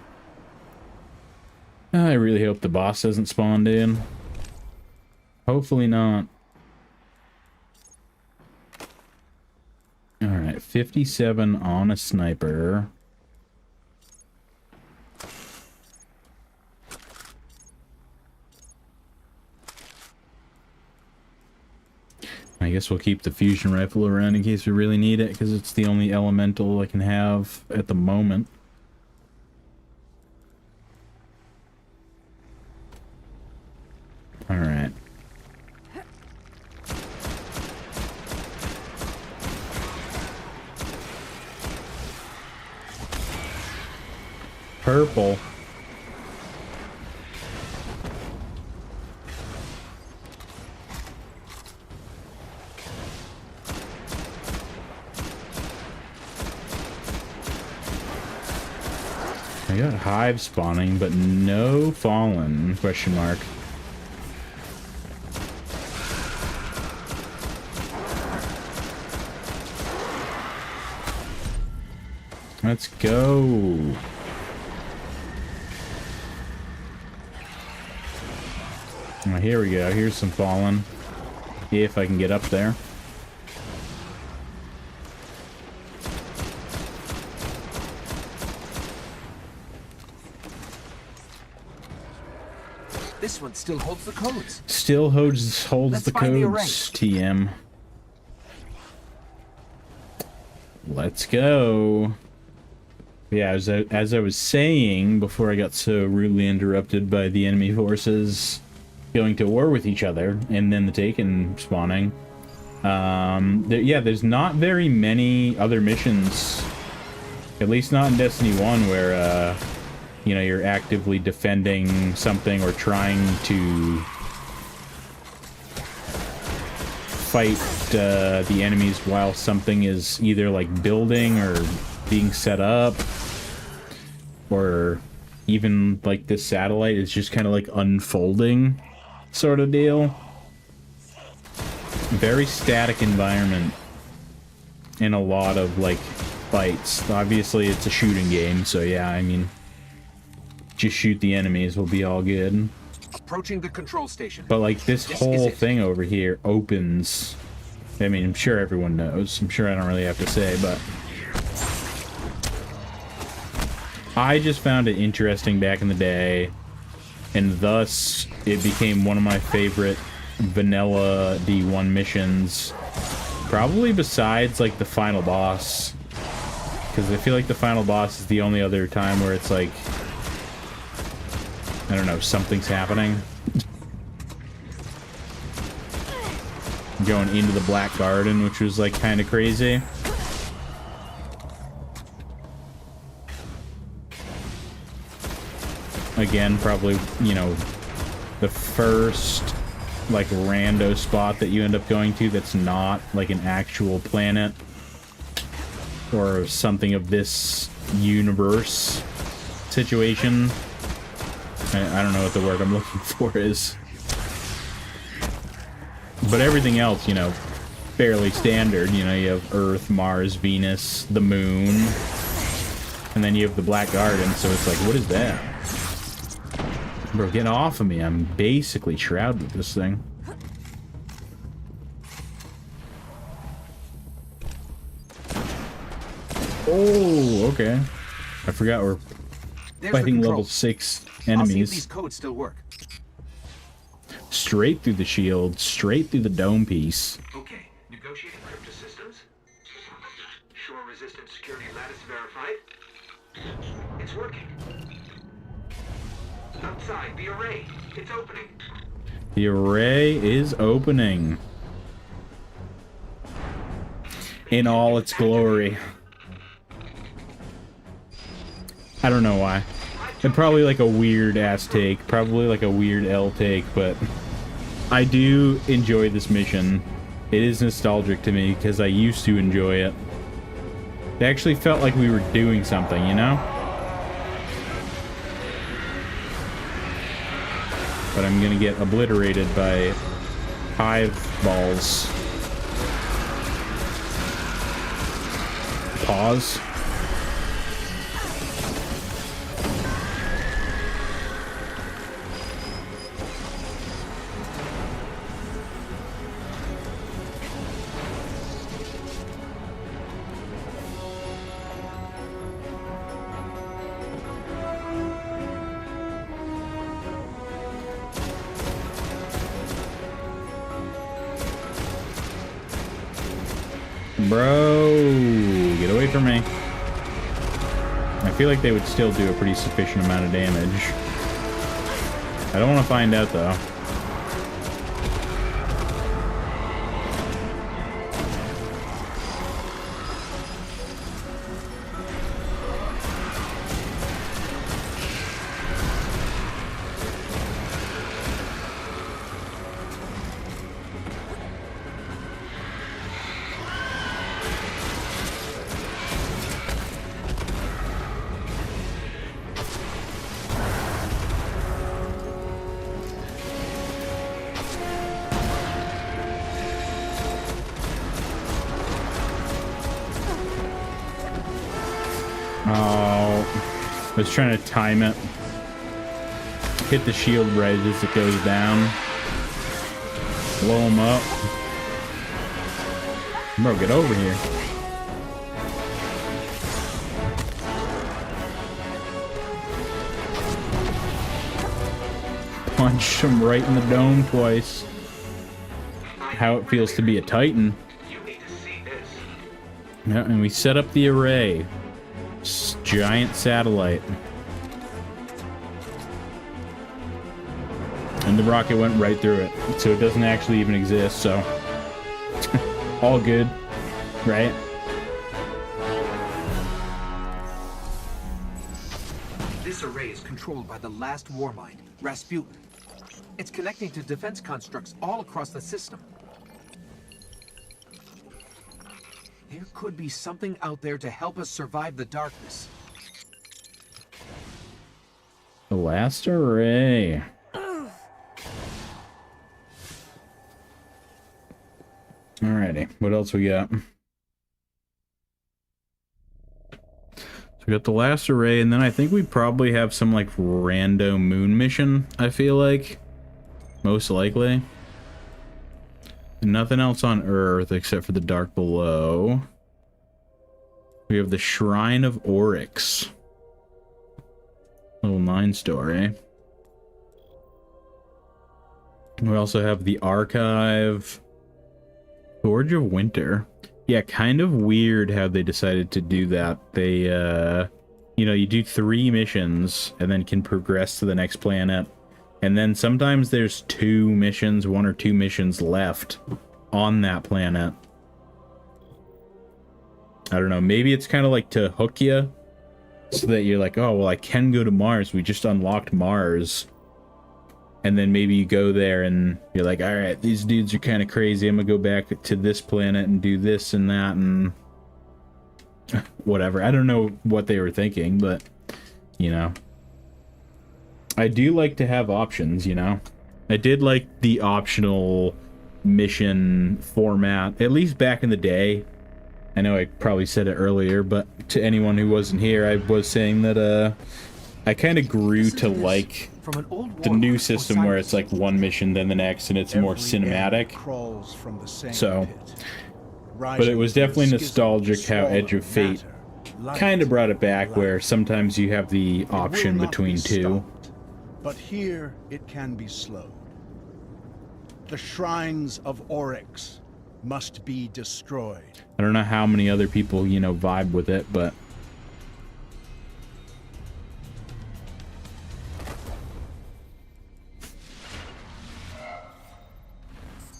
I really hope the boss hasn't spawned in. Hopefully not. Alright, 57 on a sniper. I guess we'll keep the fusion rifle around in case we really need it, because it's the only elemental I can have at the moment. Alright. Purple. I got hive spawning, but no fallen, question mark. Let's go. Oh, here we go. Here's some fallen. If I can get up there. This one still holds the codes. Still holds the codes, TM. Let's go. Yeah, as I was saying before I got so rudely interrupted by the enemy forces going to war with each other, and then the Taken spawning. Yeah, there's not very many other missions, at least not in Destiny 1, where, you know, you're actively defending something or trying to fight the enemies while something is either, like, building or being set up, or even, like, this satellite is just kind of, like, unfolding sort of deal. Very static environment and a lot of, like, fights. Obviously, it's a shooting game, so yeah, I mean, just shoot the enemies, will be all good. Approaching the control station. But, like, this whole thing over here opens... I mean, I'm sure everyone knows. I'm sure I don't really have to say, but... I just found it interesting back in the day, and thus it became one of my favorite vanilla D1 missions. Probably besides, like, the final boss. Because I feel like the final boss is the only other time where it's like, I don't know, something's happening. Going into the Black Garden, which was, like, kind of crazy. Again, probably, you know, the first, like, rando spot that you end up going to that's not, like, an actual planet. Or something of this universe situation. I don't know what the word I'm looking for is. But everything else, you know, fairly standard. You know, you have Earth, Mars, Venus, the Moon. And then you have the Black Garden, so it's like, what is that? Bro, get off of me. I'm basically shrouded with this thing. Oh, okay. I forgot we're fighting level 6 enemies. I'll see if these codes still work. Straight through the shield, straight through the dome piece. Okay, negotiating crypto systems. Shore resistant security lattice verified. It's working. Outside, the array. It's opening. The array is opening. In all its glory. I don't know why. And probably like a weird ass take. Probably like a weird L take, but I do enjoy this mission. It is nostalgic to me because I used to enjoy it. It actually felt like we were doing something, you know? But I'm gonna get obliterated by hive balls. Pause. Bro, get away from me. I feel like they would still do a pretty sufficient amount of damage. I don't want to find out, though. Oh, I was trying to time it. Hit the shield right as it goes down. Blow him up. Bro, get over here. Punched him right in the dome twice. How it feels to be a Titan. Yeah, and we set up the array. Giant satellite. And the rocket went right through it. So it doesn't actually even exist, so. All good, right? This array is controlled by the last warmind, Rasputin. It's connecting to defense constructs all across the system. There could be something out there to help us survive the darkness. The last array. Alrighty, what else we got? So we got the last array, and then I think we probably have some like rando moon mission, I feel like. Most likely. Nothing else on Earth except for the dark below. We have the Shrine of Oryx. Level 9 story. We also have the archive. Forge of Winter. Yeah, kind of weird how they decided to do that. They, you know, you do 3 missions and then can progress to the next planet. And then sometimes there's 2 missions, 1 or 2 missions left on that planet. I don't know, maybe it's kind of like to hook you so that you're like, oh, well, I can go to Mars. We just unlocked Mars. And then maybe you go there and you're like, all right, these dudes are kind of crazy. I'm going to go back to this planet and do this and that and whatever. I don't know what they were thinking, but, you know. I do like to have options, you know. I did like the optional mission format, at least back in the day. I know I probably said it earlier, but to anyone who wasn't here, I was saying that I kind of grew to like the new system where it's like one mission then the next and it's more cinematic. So, but it was definitely nostalgic how Edge of Fate kind of brought it back where sometimes you have the option between 2. But here it can be slowed. The shrines of Oryx must be destroyed. I don't know how many other people, you know, vibe with it, but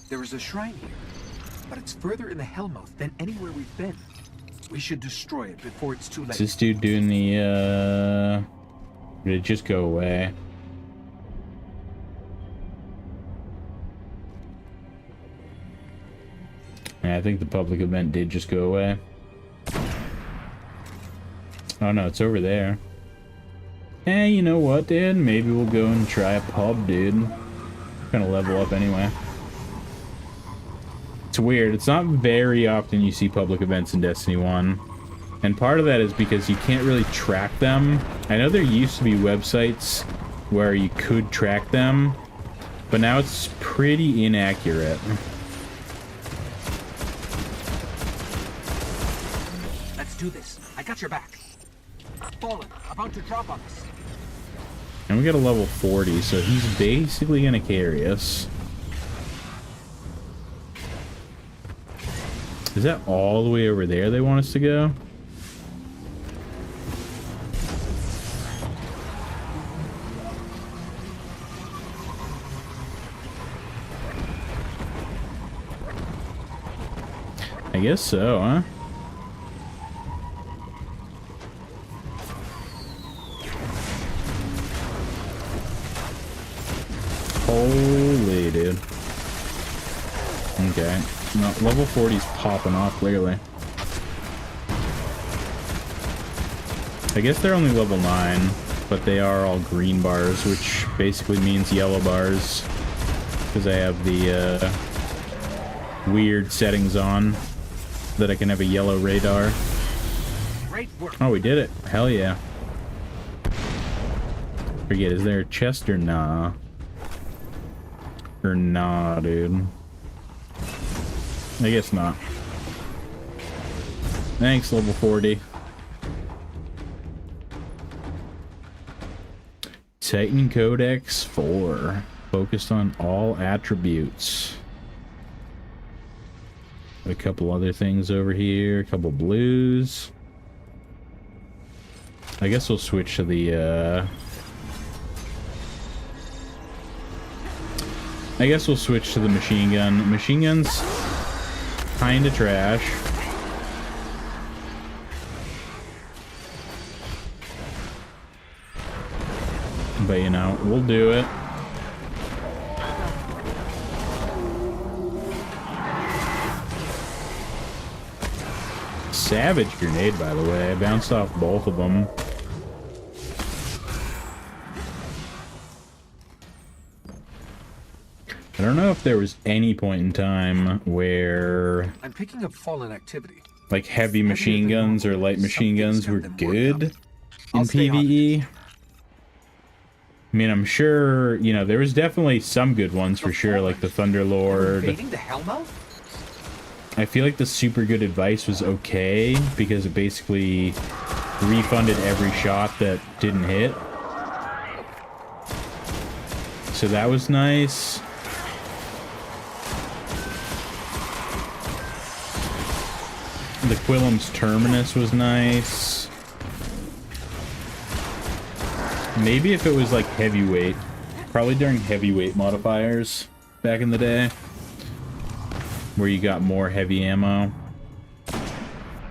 there is a shrine here, but it's further in the Hellmouth than anywhere we've been. We should destroy it before it's too late. is this dude doing the, did it just go away? Yeah, I think the public event did just go away. Oh no, it's over there. Hey, you know what, dude? Maybe we'll go and try a pub, dude. Gonna level up anyway. It's weird. It's not very often you see public events in Destiny 1. And part of that is because you can't really track them. I know there used to be websites where you could track them, but now it's pretty inaccurate. Let's do this. I got your back. Fallen, about to drop on us. And we got a level 40, so he's basically gonna carry us. Is that all the way over there they want us to go? I guess so, huh? Holy dude. Okay. No, level 40's popping off clearly. I guess they're only level 9, but they are all green bars, which basically means yellow bars. Because I have the weird settings on that I can have a yellow radar. Oh, we did it. Hell yeah. Forget, is there a chest or nah? Or nah, dude. I guess not. Thanks, level 40. Titan Codex 4. Focused on all attributes. A couple other things over here. A couple blues. I guess we'll switch to the, I guess we'll switch to the machine gun. Machine gun's kinda trash. But you know, we'll do it. Savage grenade, by the way. I bounced off both of them. I don't know if there was any point in time where I'm picking up fallen activity. Like heavy machine guns or light machine guns were good in PvE. I mean, I'm sure, you know, there was definitely some good ones for sure, like the Thunderlord. Invading the Hellmouth? I feel like the super good advice was okay because it basically refunded every shot that didn't hit. So that was nice. The Quillum's Terminus was nice. Maybe if it was like heavyweight. Probably during heavyweight modifiers back in the day. Where you got more heavy ammo. But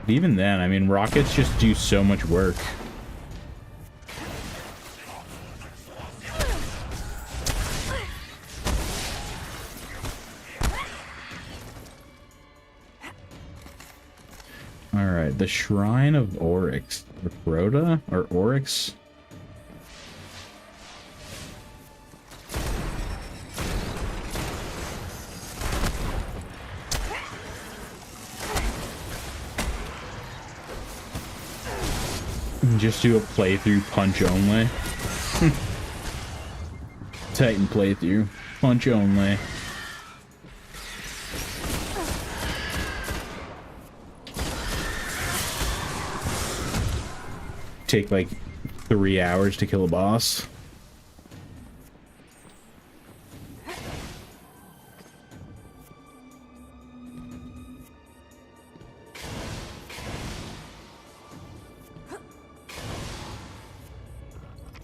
even then, I mean, rockets just do so much work. Alright, the Shrine of Oryx. Rhoda? Or Oryx? Just do a playthrough punch only. Titan playthrough. Punch only. Take like 3 hours to kill a boss.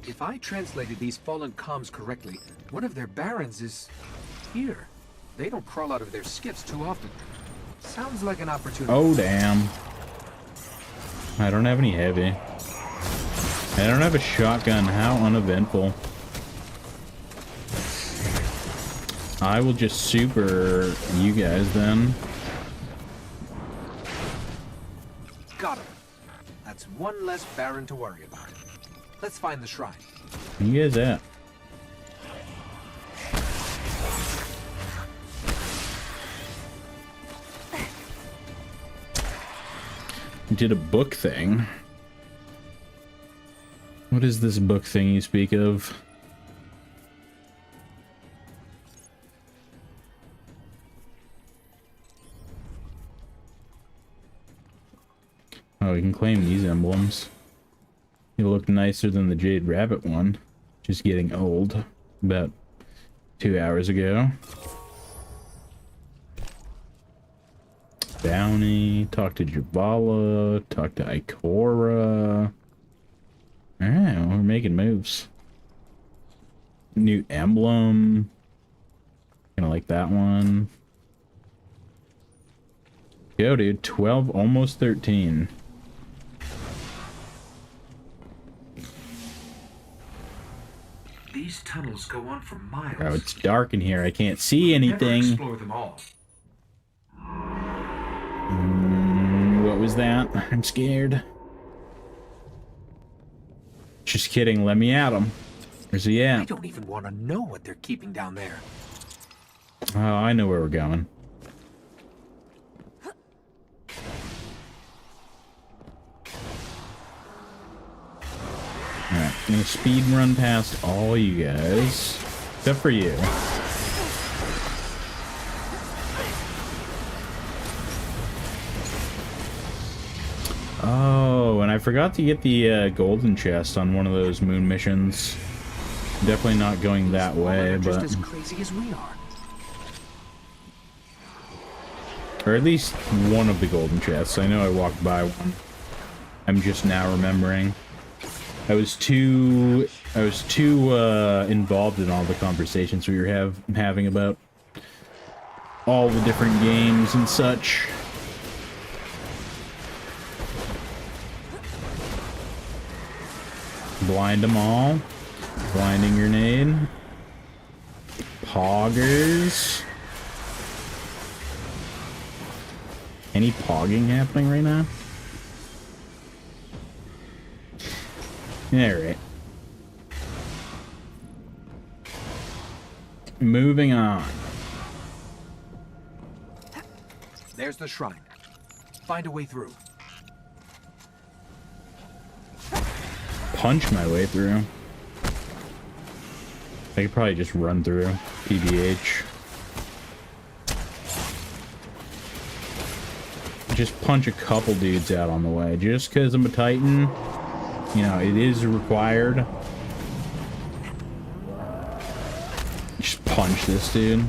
If I translated these fallen comms correctly, one of their barons is here. They don't crawl out of their skiffs too often. Sounds like an opportunity. Oh, damn. I don't have any heavy. I don't have a shotgun. How uneventful. I will just super you guys then. Got him. That's one less baron to worry about. Let's find the shrine. Where you guys at? Did a book thing. What is this book thing you speak of? Oh, we can claim these emblems. It looked nicer than the Jade Rabbit one. Just getting old. About 2 hours ago. Bounty. Talk to Javala. Talk to Ikora. Alright, we're making moves. New emblem. Kinda like that one. Go, dude. 12, almost 13. These tunnels go on for miles. Oh, it's dark in here. I can't see anything. Never explore them all. What was that? I'm scared. Just kidding. Let me at him. Where's he at? I don't even want to know what they're keeping down there. Oh, I know where we're going. Alright, I'm gonna speed run past all you guys. Except for you. Oh, and I forgot to get the golden chest on one of those moon missions. Definitely not going that way, Just but... as crazy as we are. Or at least one of the golden chests. I know I walked by one. I'm just now remembering. I was too involved in all the conversations we were having about all the different games and such. Blind them all. Blinding grenade. Poggers. Any pogging happening right now? Alright. Moving on. There's the shrine. Find a way through. Punch my way through. I could probably just run through. PBH. Just punch a couple dudes out on the way. Just because I'm a Titan, you know, it is required. Just punch this dude.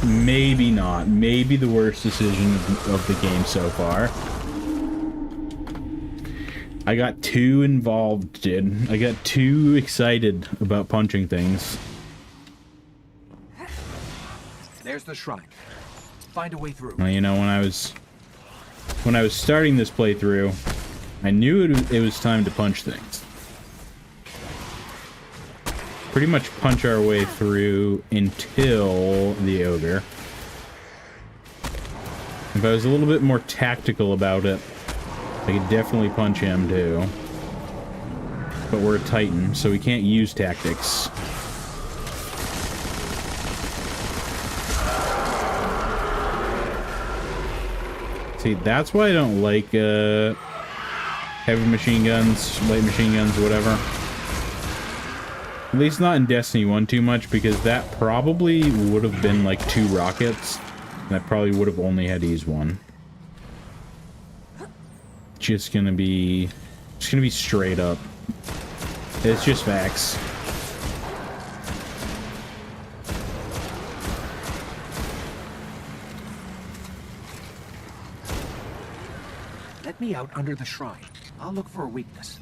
maybe not. Maybe the worst decision of the game so far. I got too involved, dude. I got too excited about punching things. There's the shrine. Find a way through. Well, you know, when I was starting this playthrough, I knew it was time to punch things. Pretty much punch our way through until the ogre. If I was a little bit more tactical about it, I could definitely punch him too. But we're a Titan, so we can't use tactics. See, that's why I don't like heavy machine guns, light machine guns, whatever. At least not in Destiny 1 too much, because that probably would have been like 2 rockets, and I probably would have only had to use 1. Just gonna be straight up. It's just facts. Let me out under the shrine. I'll look for a weakness.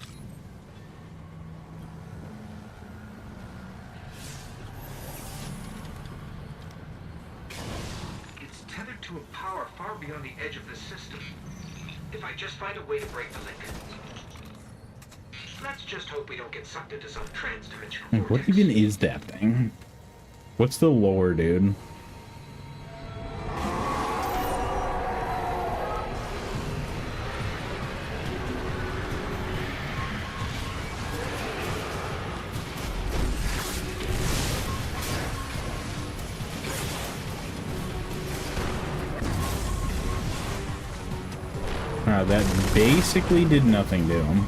It's tethered to a power far beyond the edge of the system. If I just find a way to break the link. Let's just hope we don't get sucked into some trans-dimensional Like, what even is that thing? What's the lore, dude? That basically did nothing to him.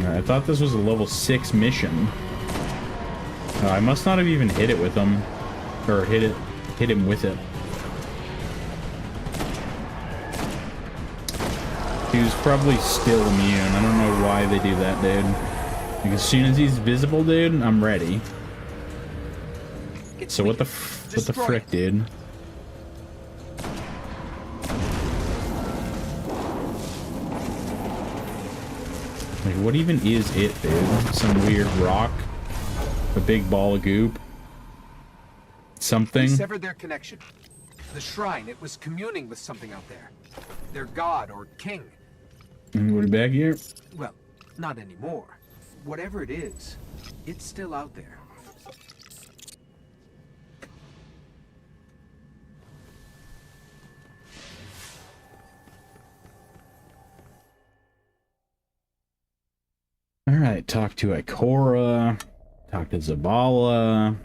I thought this was a level 6 mission. I must not have even hit it with him. Or hit him with it. He was probably still immune. I don't know why they do that, dude. Like, as soon as he's visible, dude, I'm ready. So what the frick, dude? Like, what even is it, dude? Some weird rock? A big ball of goop? Something? They severed their connection. The shrine, it was communing with something out there. Their god or king. Anybody back here? Well, not anymore. Whatever it is, it's still out there. Alright, talk to Ikora, talk to Zabala,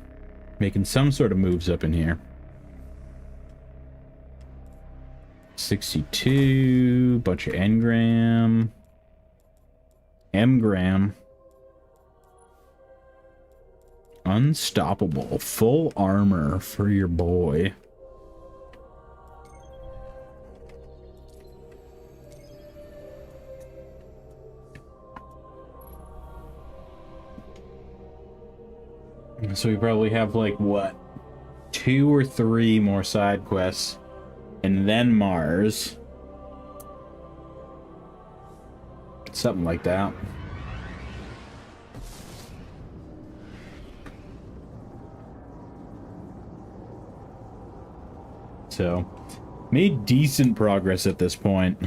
making some sort of moves up in here. 62, bunch of engram, mgram, unstoppable, full armor for your boy. So we probably have, like, what, 2 or 3 more side quests, and then Mars. Something like that. So, made decent progress at this point.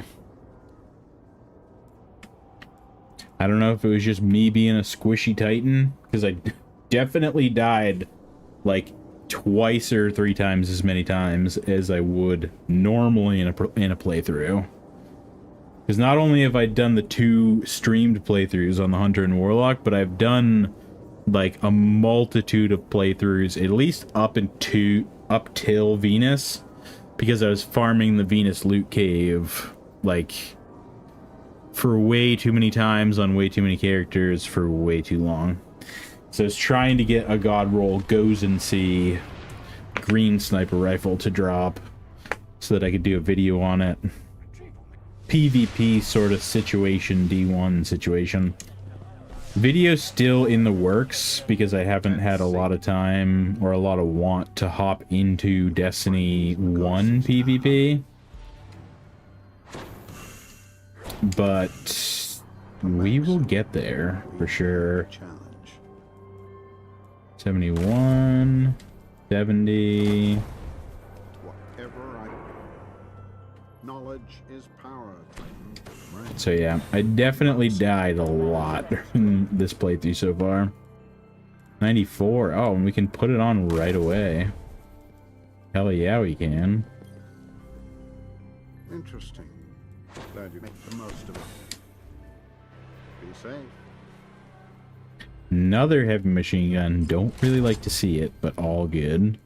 I don't know if it was just me being a squishy Titan, because I definitely died like twice or 3 times as many times as I would normally in a playthrough. Because not only have I done the 2 streamed playthroughs on the Hunter and Warlock, but I've done like a multitude of playthroughs, at least up till Venus, because I was farming the Venus loot cave like for way too many times on way too many characters for way too long. So I was trying to get a god roll Gozen C green sniper rifle to drop so that I could do a video on it. PvP sort of situation, D1 situation. Video's still in the works because I haven't had a lot of time or a lot of want to hop into Destiny 1 PvP. But we will get there for sure. 71, 70. Whatever I... Knowledge is power. Right? So yeah, I definitely died a lot in this playthrough so far. 94. Oh, and we can put it on right away. Hell yeah, we can. Interesting. Glad you make the most of it. Be safe. Another heavy machine gun. Don't really like to see it, but all good.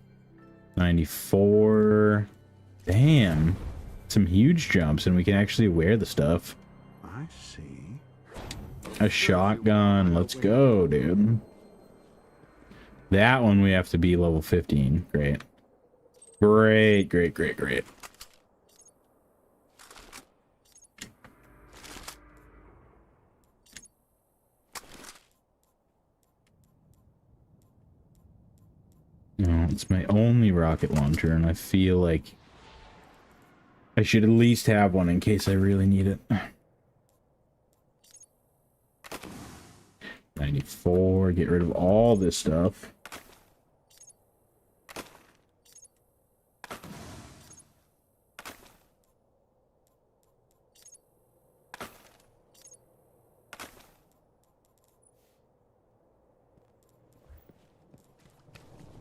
94. Damn. Some huge jumps, and we can actually wear the stuff. I see. A shotgun. Let's go, dude. That one we have to be level 15. Great. Great, great, great, great. No, it's my only rocket launcher, and I feel like I should at least have one in case I really need it. 94, get rid of all this stuff.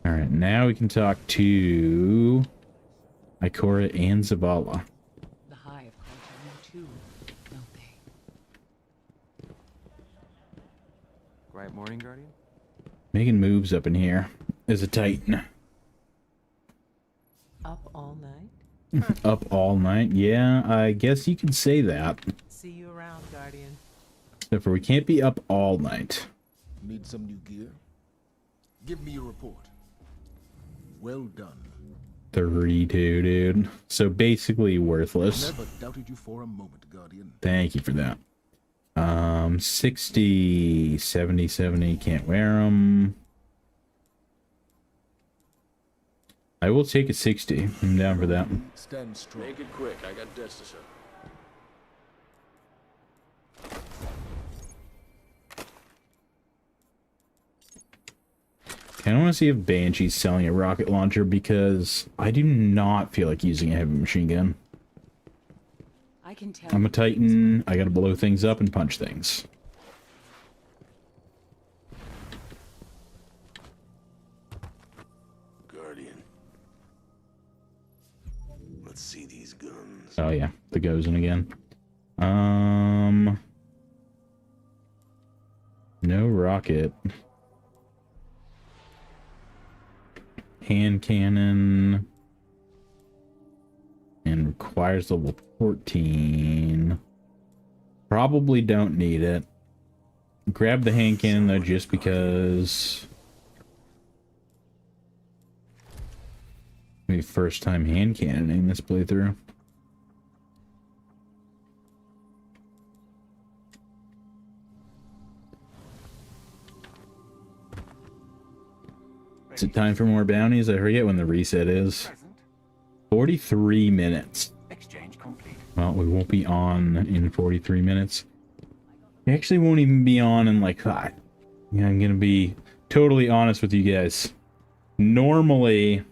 Alright, now we can talk to Ikora and Zavala. The Hive called you too, don't they? Quiet morning, Guardian? Making moves up in here as a Titan. Up all night? Up all night? Yeah, I guess you could say that. See you around, Guardian. Except for we can't be up all night. Need some new gear? Give me your report. Well done. 32, dude. So basically worthless. Never doubted you for a moment, Guardian. Thank you for that. 60, 70, 70. Can't wear them. I will take a 60. I'm down for that. Stand strong. Make it quick. I got debts to settle. I want to see if Banshee's selling a rocket launcher because I do not feel like using a heavy machine gun. I can tell. I'm a Titan. I gotta blow things up and punch things. Guardian. Let's see these guns. Oh yeah, the Gozen again. No rocket. Hand cannon. And requires level 14. Probably don't need it. Grab the hand cannon though just because... Maybe first time hand cannoning this playthrough. Is it time for more bounties? I forget when the reset is. 43 minutes. Exchange complete. Well, we won't be on in 43 minutes. We actually won't even be on in like 5. Yeah, I'm gonna be totally honest with you guys. Normally,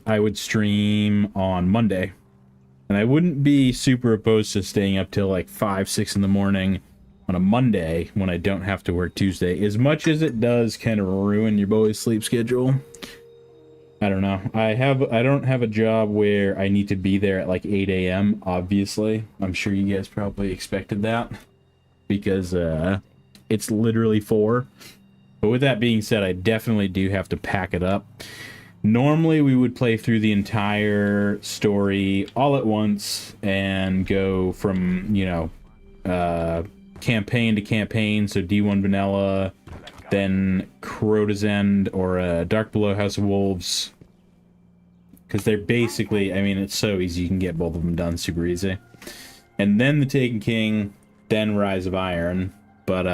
I would stream on Monday. And I wouldn't be super opposed to staying up till like 5, 6 in the morning on a Monday when I don't have to work Tuesday. As much as it does kind of ruin your boy's sleep schedule. I don't know. I don't have a job where I need to be there at like 8 a.m. Obviously. I'm sure you guys probably expected that. Because it's literally 4. But with that being said, I definitely do have to pack it up. Normally we would play through the entire story all at once and go from, you know, campaign to campaign. So D1 Vanilla, then Crota's End or Dark Below House of Wolves. Because they're basically, I mean, it's so easy. You can get both of them done super easy. And then the Taken King, then Rise of Iron. But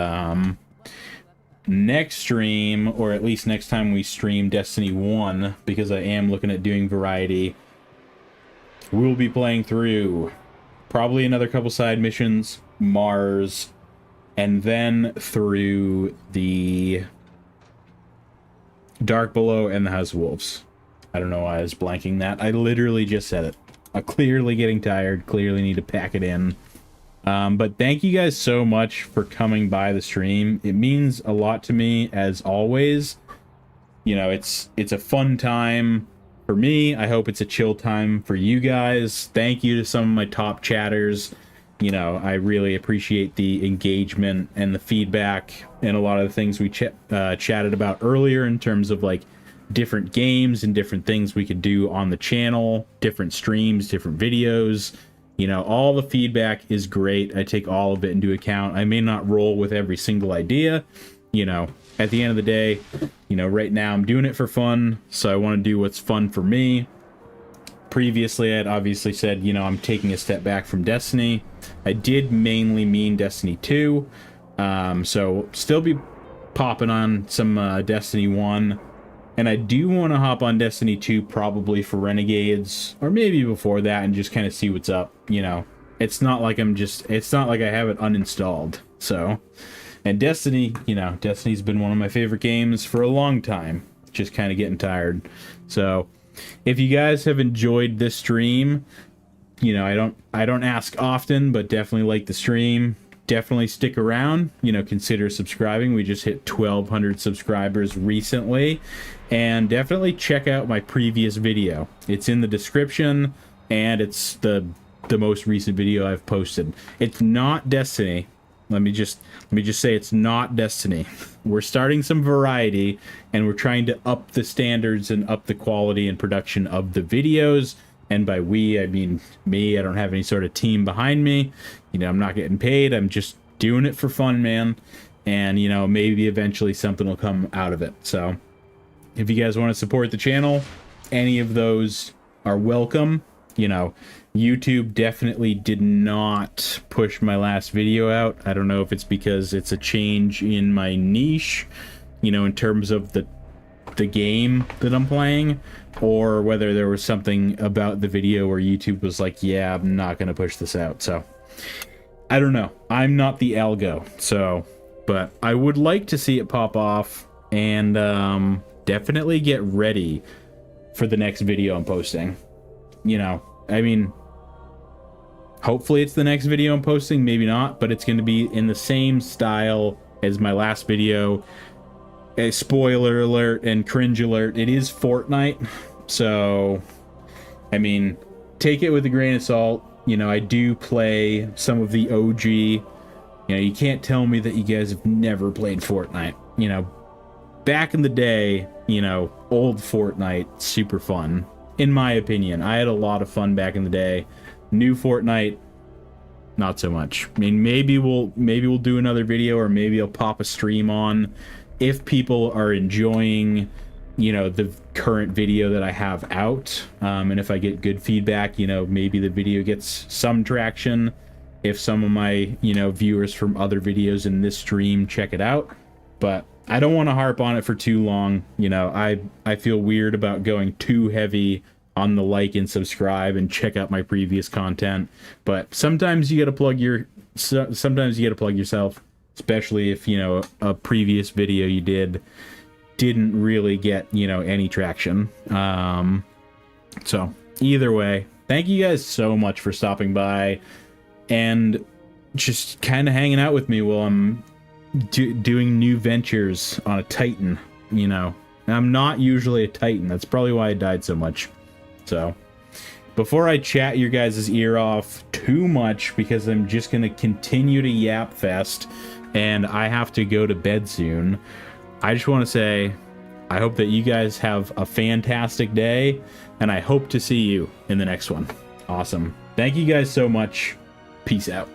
next stream, or at least next time we stream Destiny 1, because I am looking at doing variety, we'll be playing through probably another couple side missions, Mars, and then through the Dark Below and the House of Wolves. I don't know why I was blanking that. I literally just said it. I'm clearly getting tired, clearly need to pack it in. But thank you guys so much for coming by the stream. It means a lot to me, as always. You know, it's a fun time for me. I hope it's a chill time for you guys. Thank you to some of my top chatters. You know, I really appreciate the engagement and the feedback and a lot of the things we chatted about earlier in terms of like different games and different things we could do on the channel, different streams, different videos. You know, all the feedback is great. I take all of it into account. I may not roll with every single idea. You know, at the end of the day, you know, right now I'm doing it for fun, so I want to do what's fun for me. Previously, I'd obviously said, you know, I'm taking a step back from Destiny. I did mainly mean Destiny 2, so still be popping on some Destiny 1. And I do want to hop on Destiny 2 probably for Renegades, or maybe before that, and just kind of see what's up, you know. It's not like it's not like I have it uninstalled, so. And Destiny, you know, Destiny's been one of my favorite games for a long time. Just kind of getting tired. So, if you guys have enjoyed this stream, you know, I don't ask often, but definitely like the stream. Definitely stick around, you know, consider subscribing. We just hit 1,200 subscribers recently, and definitely check out my previous video. It's in the description, and it's the most recent video I've posted. It's not Destiny. Let me just say it's not Destiny. We're starting some variety, and we're trying to up the standards and up the quality and production of the videos. And by we, I mean me. I don't have any sort of team behind me. You know, I'm not getting paid. I'm just doing it for fun, man. And, you know, maybe eventually something will come out of it. So, if you guys want to support the channel, any of those are welcome. You know, YouTube definitely did not push my last video out. I don't know if it's because it's a change in my niche, you know, in terms of the game that I'm playing, or whether there was something about the video where YouTube was like, yeah, I'm not going to push this out. So I don't know. I'm not the algo. So, but I would like to see it pop off, and definitely get ready for the next video I'm posting. You know, I mean, hopefully it's the next video I'm posting, maybe not, but it's going to be in the same style as my last video. A spoiler alert and cringe alert, it is Fortnite, so I mean, take it with a grain of salt. You know, I do play some of the OG. You know, you can't tell me that you guys have never played Fortnite. You know, back in the day, you know, old Fortnite, super fun, in my opinion. I had a lot of fun back in the day. New Fortnite, not so much. I mean, maybe we'll do another video, or maybe I'll pop a stream on if people are enjoying, you know, the current video that I have out, and if I get good feedback, you know, maybe the video gets some traction. If some of my, you know, viewers from other videos in this stream check it out. But I don't want to harp on it for too long. You know, I feel weird about going too heavy on the like and subscribe and check out my previous content. But sometimes you got to plug yourself. Especially if, you know, a previous video you didn't really get, you know, any traction. So either way, thank you guys so much for stopping by and just kind of hanging out with me while I'm doing new ventures on a Titan. You know, I'm not usually a Titan. That's probably why I died so much. So before I chat your guys' ear off too much, because I'm just going to continue to yap fest and I have to go to bed soon, I just want to say I hope that you guys have a fantastic day, and I hope to see you in the next one. Awesome. Thank you guys so much. Peace out.